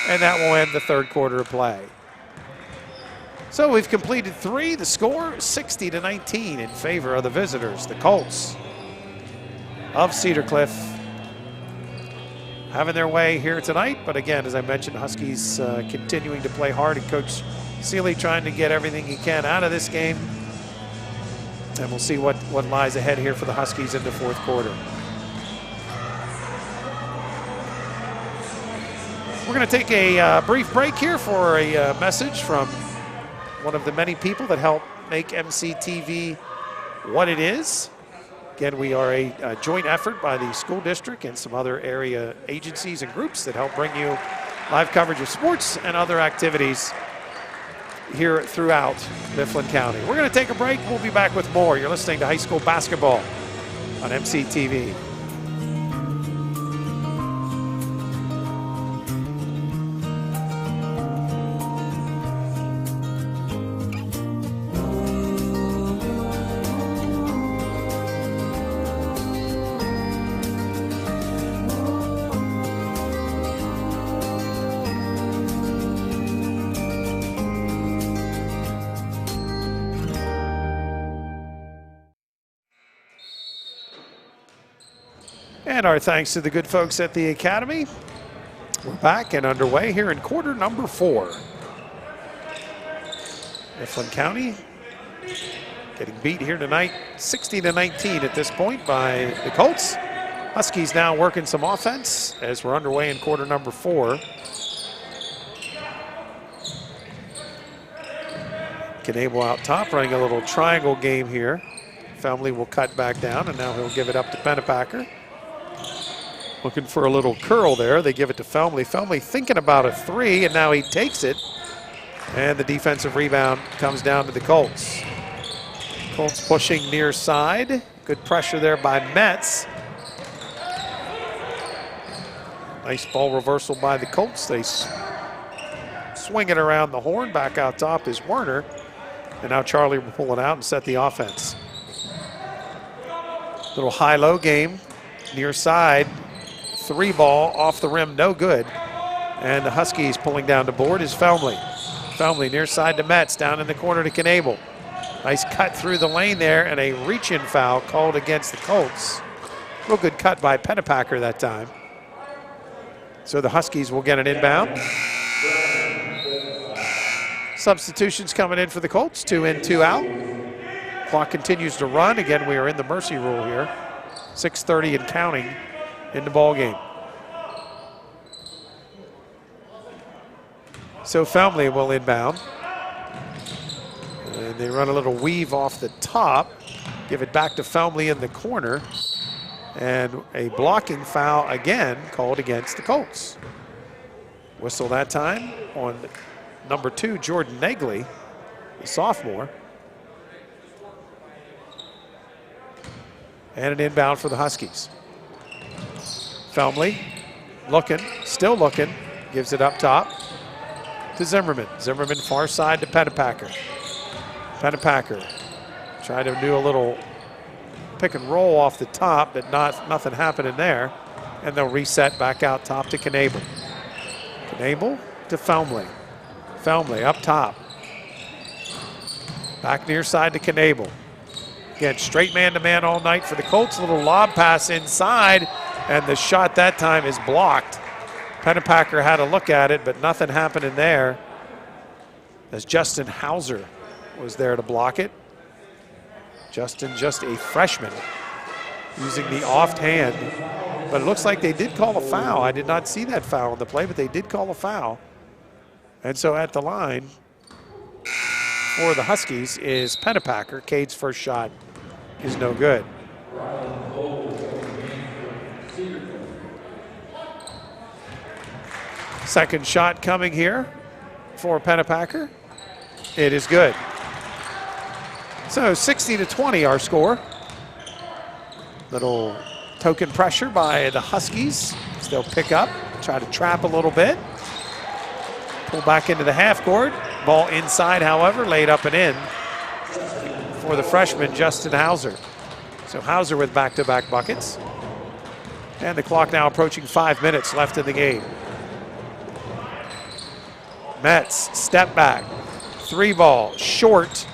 and that will end the third quarter of play. So we've completed 3. The score 60-19 in favor of the visitors, the Colts of Cedar Cliff, having their way here tonight. But again, as I mentioned, Huskies continuing to play hard, and Coach Seeley trying to get everything he can out of this game. And we'll see what lies ahead here for the Huskies in the fourth quarter. We're going to take a brief break here for a message from one of the many people that help make MCTV what it is. Again, we are a joint effort by the school district and some other area agencies and groups that help bring you live coverage of sports and other activities here throughout Mifflin County. We're going to take a break. We'll be back with more. You're listening to high school basketball on MCTV. And our thanks to the good folks at the Academy. We're back and underway here in quarter number 4. Mifflin County getting beat here tonight 60-19 at this point by the Colts. Huskies now working some offense as we're underway in quarter number 4. Knable out top, running a little triangle game here. Family will cut back down, and now he'll give it up to Pennepacker. Looking for a little curl there. They give it to Felmley. Felmley thinking about a 3, and now he takes it. And the defensive rebound comes down to the Colts. Colts pushing near side. Good pressure there by Metz. Nice ball reversal by the Colts. They swing it around the horn. Back out top is Werner. And now Charlie will pull it out and set the offense. Little high-low game. Near side. 3 ball off the rim, no good. And the Huskies pulling down the board is Felmley. Felmley near side to Metz, down in the corner to Knable. Nice cut through the lane there, and a reach-in foul called against the Colts. Real good cut by Pennepacker that time. So the Huskies will get an inbound. Substitutions coming in for the Colts, 2 in, 2 out. Clock continues to run. Again, we are in the mercy rule here. 6:30 and counting in the ball game. So Felmley will inbound. And they run a little weave off the top. Give it back to Felmley in the corner. And a blocking foul again called against the Colts. Whistle that time on number 2, Jordan Negley, the sophomore. And an inbound for the Huskies. Felmley looking, still looking, gives it up top to Zimmerman. Zimmerman far side to Pennepacker. Pennepacker tried to do a little pick and roll off the top, but nothing happening there. And they'll reset back out top to Knable. Knable to Felmley. Felmley up top. Back near side to Knable. Again, straight man-to-man all night for the Colts. Little lob pass inside, and the shot that time is blocked. Pennepacker had a look at it, but nothing happening there as Justin Hauser was there to block it. Justin, just a freshman, using the offhand. But it looks like they did call a foul. I did not see that foul on the play, but they did call a foul. And so at the line for the Huskies is Pennepacker. Cade's first shot is no good. Second shot coming here for Pennepacker. It is good. So 60-20 our score. Little token pressure by the Huskies. They'll pick up, try to trap a little bit. Pull back into the half court. Ball inside, however, laid up and in for the freshman, Justin Hauser. So Hauser with back-to-back buckets. And the clock now approaching 5 minutes left in the game. Metz, step back. 3 ball, short.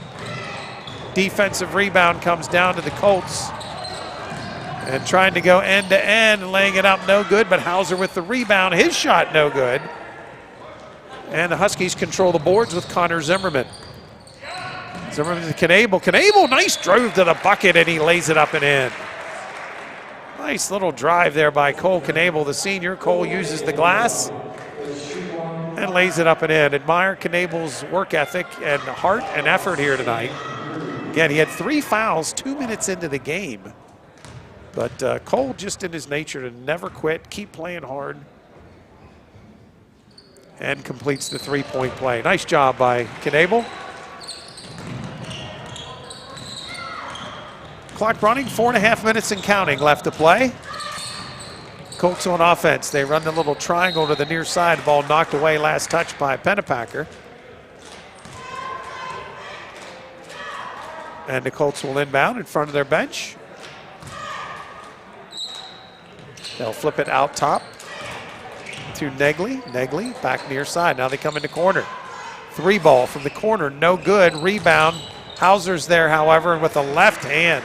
Defensive rebound comes down to the Colts. And trying to go end to end, laying it up, no good, but Hauser with the rebound. His shot, no good. And the Huskies control the boards with Connor Zimmerman. Zimmerman to Knable. Knable, nice drove to the bucket, and he lays it up and in. Nice little drive there by Cole Knable, the senior. Cole uses the glass and lays it up and in. Admire Knable's work ethic and heart and effort here tonight. Again, he had 3 fouls 2 minutes into the game. But Cole, just in his nature to never quit, keep playing hard, and completes the 3-point play. Nice job by Knable. Clock running, 4.5 minutes and counting left to play. Colts on offense. They run the little triangle to the near side. Ball knocked away last touch by Pennepacker. And the Colts will inbound in front of their bench. They'll flip it out top to Negley. Negley back near side. Now they come into corner. 3 ball from the corner, no good. Rebound. Hauser's there, however, and with a left hand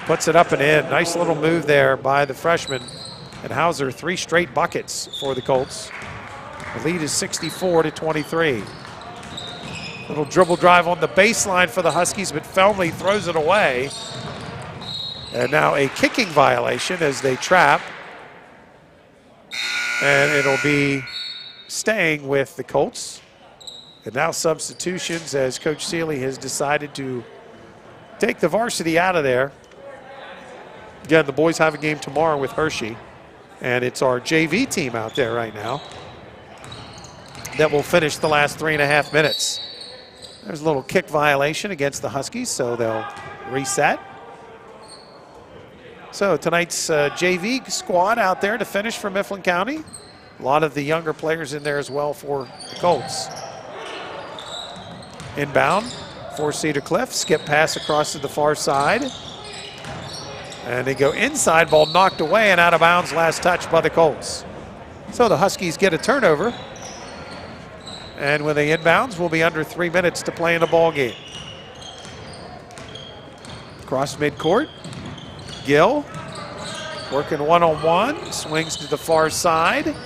puts it up and in. Nice little move there by the freshman. And Hauser, 3 straight buckets for the Colts. The lead is 64-23. Little dribble drive on the baseline for the Huskies, but Felmley throws it away. And now a kicking violation as they trap. And it'll be staying with the Colts. And now substitutions as Coach Seeley has decided to take the varsity out of there. Again, the boys have a game tomorrow with Hershey. And it's our JV team out there right now that will finish the last 3.5 minutes. There's a little kick violation against the Huskies, so they'll reset. So tonight's JV squad out there to finish for Mifflin County. A lot of the younger players in there as well for the Colts. Inbound for Cedar Cliff. Skip pass across to the far side. And they go inside, ball knocked away and out of bounds, last touch by the Colts. So the Huskies get a turnover. And when they inbounds, we'll be under 3 minutes to play in the ball game. Cross midcourt. Gill working one-on-one, swings to the far side.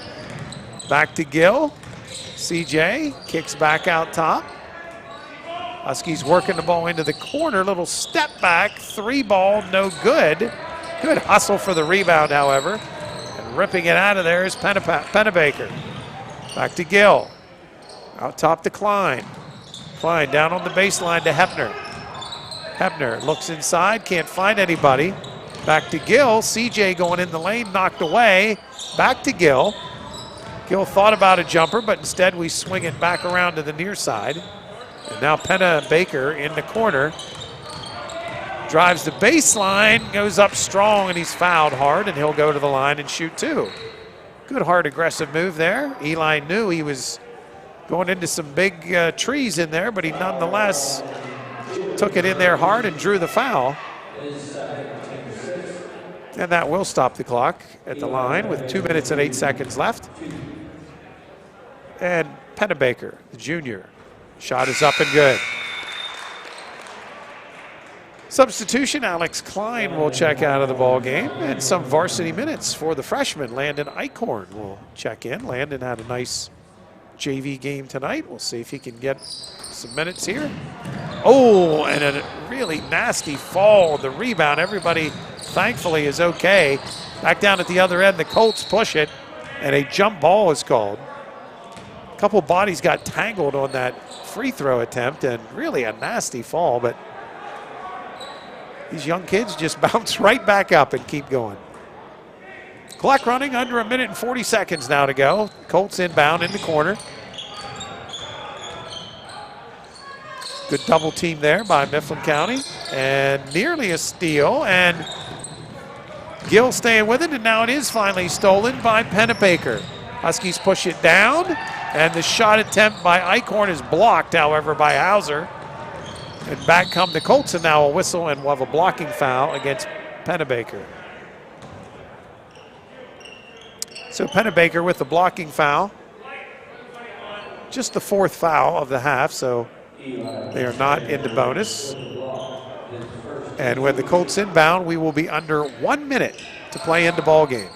Back to Gill. CJ kicks back out top. Huskies working the ball into the corner. Little step back, 3-ball, no good. Good hustle for the rebound, however. And ripping it out of there is Pennebaker. Back to Gill. Out top to Klein. Klein down on the baseline to Hepner. Hepner looks inside, can't find anybody. Back to Gill. CJ going in the lane, knocked away. Back to Gill. Gill thought about a jumper, but instead we swing it back around to the near side. And now Pennebaker in the corner. Drives the baseline, goes up strong, and he's fouled hard, and he'll go to the line and shoot 2. Good hard aggressive move there. Eli knew he was going into some big trees in there, but he nonetheless took it in there hard and drew the foul. And that will stop the clock at the line with 2 minutes and 8 seconds left. And Pennebaker, the junior, shot is up and good. Substitution, Alex Klein will check out of the ball game, and some varsity minutes for the freshman. Landon Eichhorn will check in. Landon had a nice JV game tonight. We'll see if he can get some minutes here. Oh, and a really nasty fall. The rebound, everybody thankfully is okay. Back down at the other end, the Colts push it, and a jump ball is called. A couple bodies got tangled on that free throw attempt, and really a nasty fall, but these young kids just bounce right back up and keep going. Clock running, under 1 minute and 40 seconds now to go. Colts inbound in the corner. Good double team there by Mifflin County, and nearly a steal, and Gill staying with it, and now it is finally stolen by Pennebaker. Huskies push it down, and the shot attempt by Eichhorn is blocked, however, by Hauser. And back come the Colts, and now a whistle, and we'll have a blocking foul against Pennebaker. So Pennebaker with the blocking foul. Just the 4th foul of the half, so they are not into bonus. And when the Colts inbound, we will be under 1 minute to play in the ball game.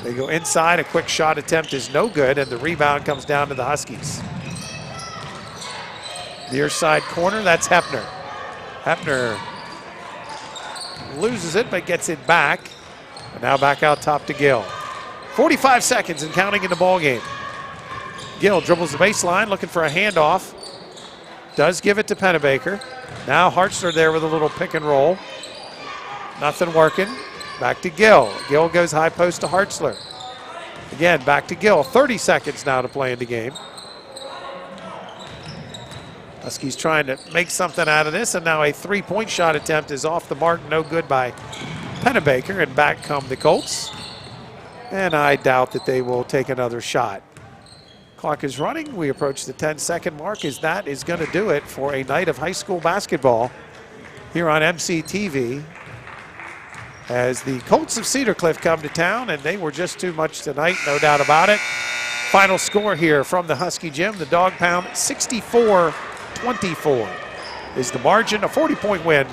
They go inside, a quick shot attempt is no good, and the rebound comes down to the Huskies. Near side corner, that's Hepner. Hepner loses it, but gets it back. And now back out top to Gill. 45 seconds and counting in the ball game. Gill dribbles the baseline, looking for a handoff. Does give it to Pennebaker. Now Hartzler there with a little pick and roll. Nothing working. Back to Gill. Gill goes high post to Hartzler. Again, back to Gill. 30 seconds now to play in the game. Huskies trying to make something out of this, and now a 3-point shot attempt is off the mark, no good by Pennebaker, and back come the Colts. And I doubt that they will take another shot. Clock is running. We approach the 10-second mark, as that is going to do it for a night of high school basketball here on MCTV. As the Colts of Cedar Cliff come to town, and they were just too much tonight, no doubt about it. Final score here from the Husky Gym, the Dog Pound, 64-24 is the margin, a 40-point win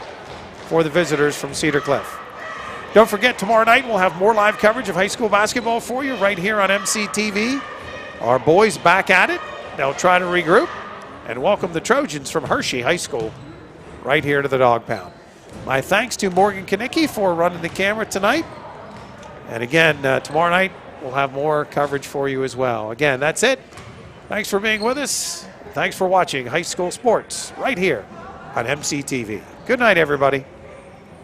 for the visitors from Cedar Cliff. Don't forget, tomorrow night we'll have more live coverage of high school basketball for you right here on MCTV. Our boys back at it. They'll try to regroup and welcome the Trojans from Hershey High School right here to the Dog Pound. My thanks to Morgan Kanicki for running the camera tonight. And again, tomorrow night we'll have more coverage for you as well. Again, that's it. Thanks for being with us. Thanks for watching high school sports right here on MCTV. Good night, everybody.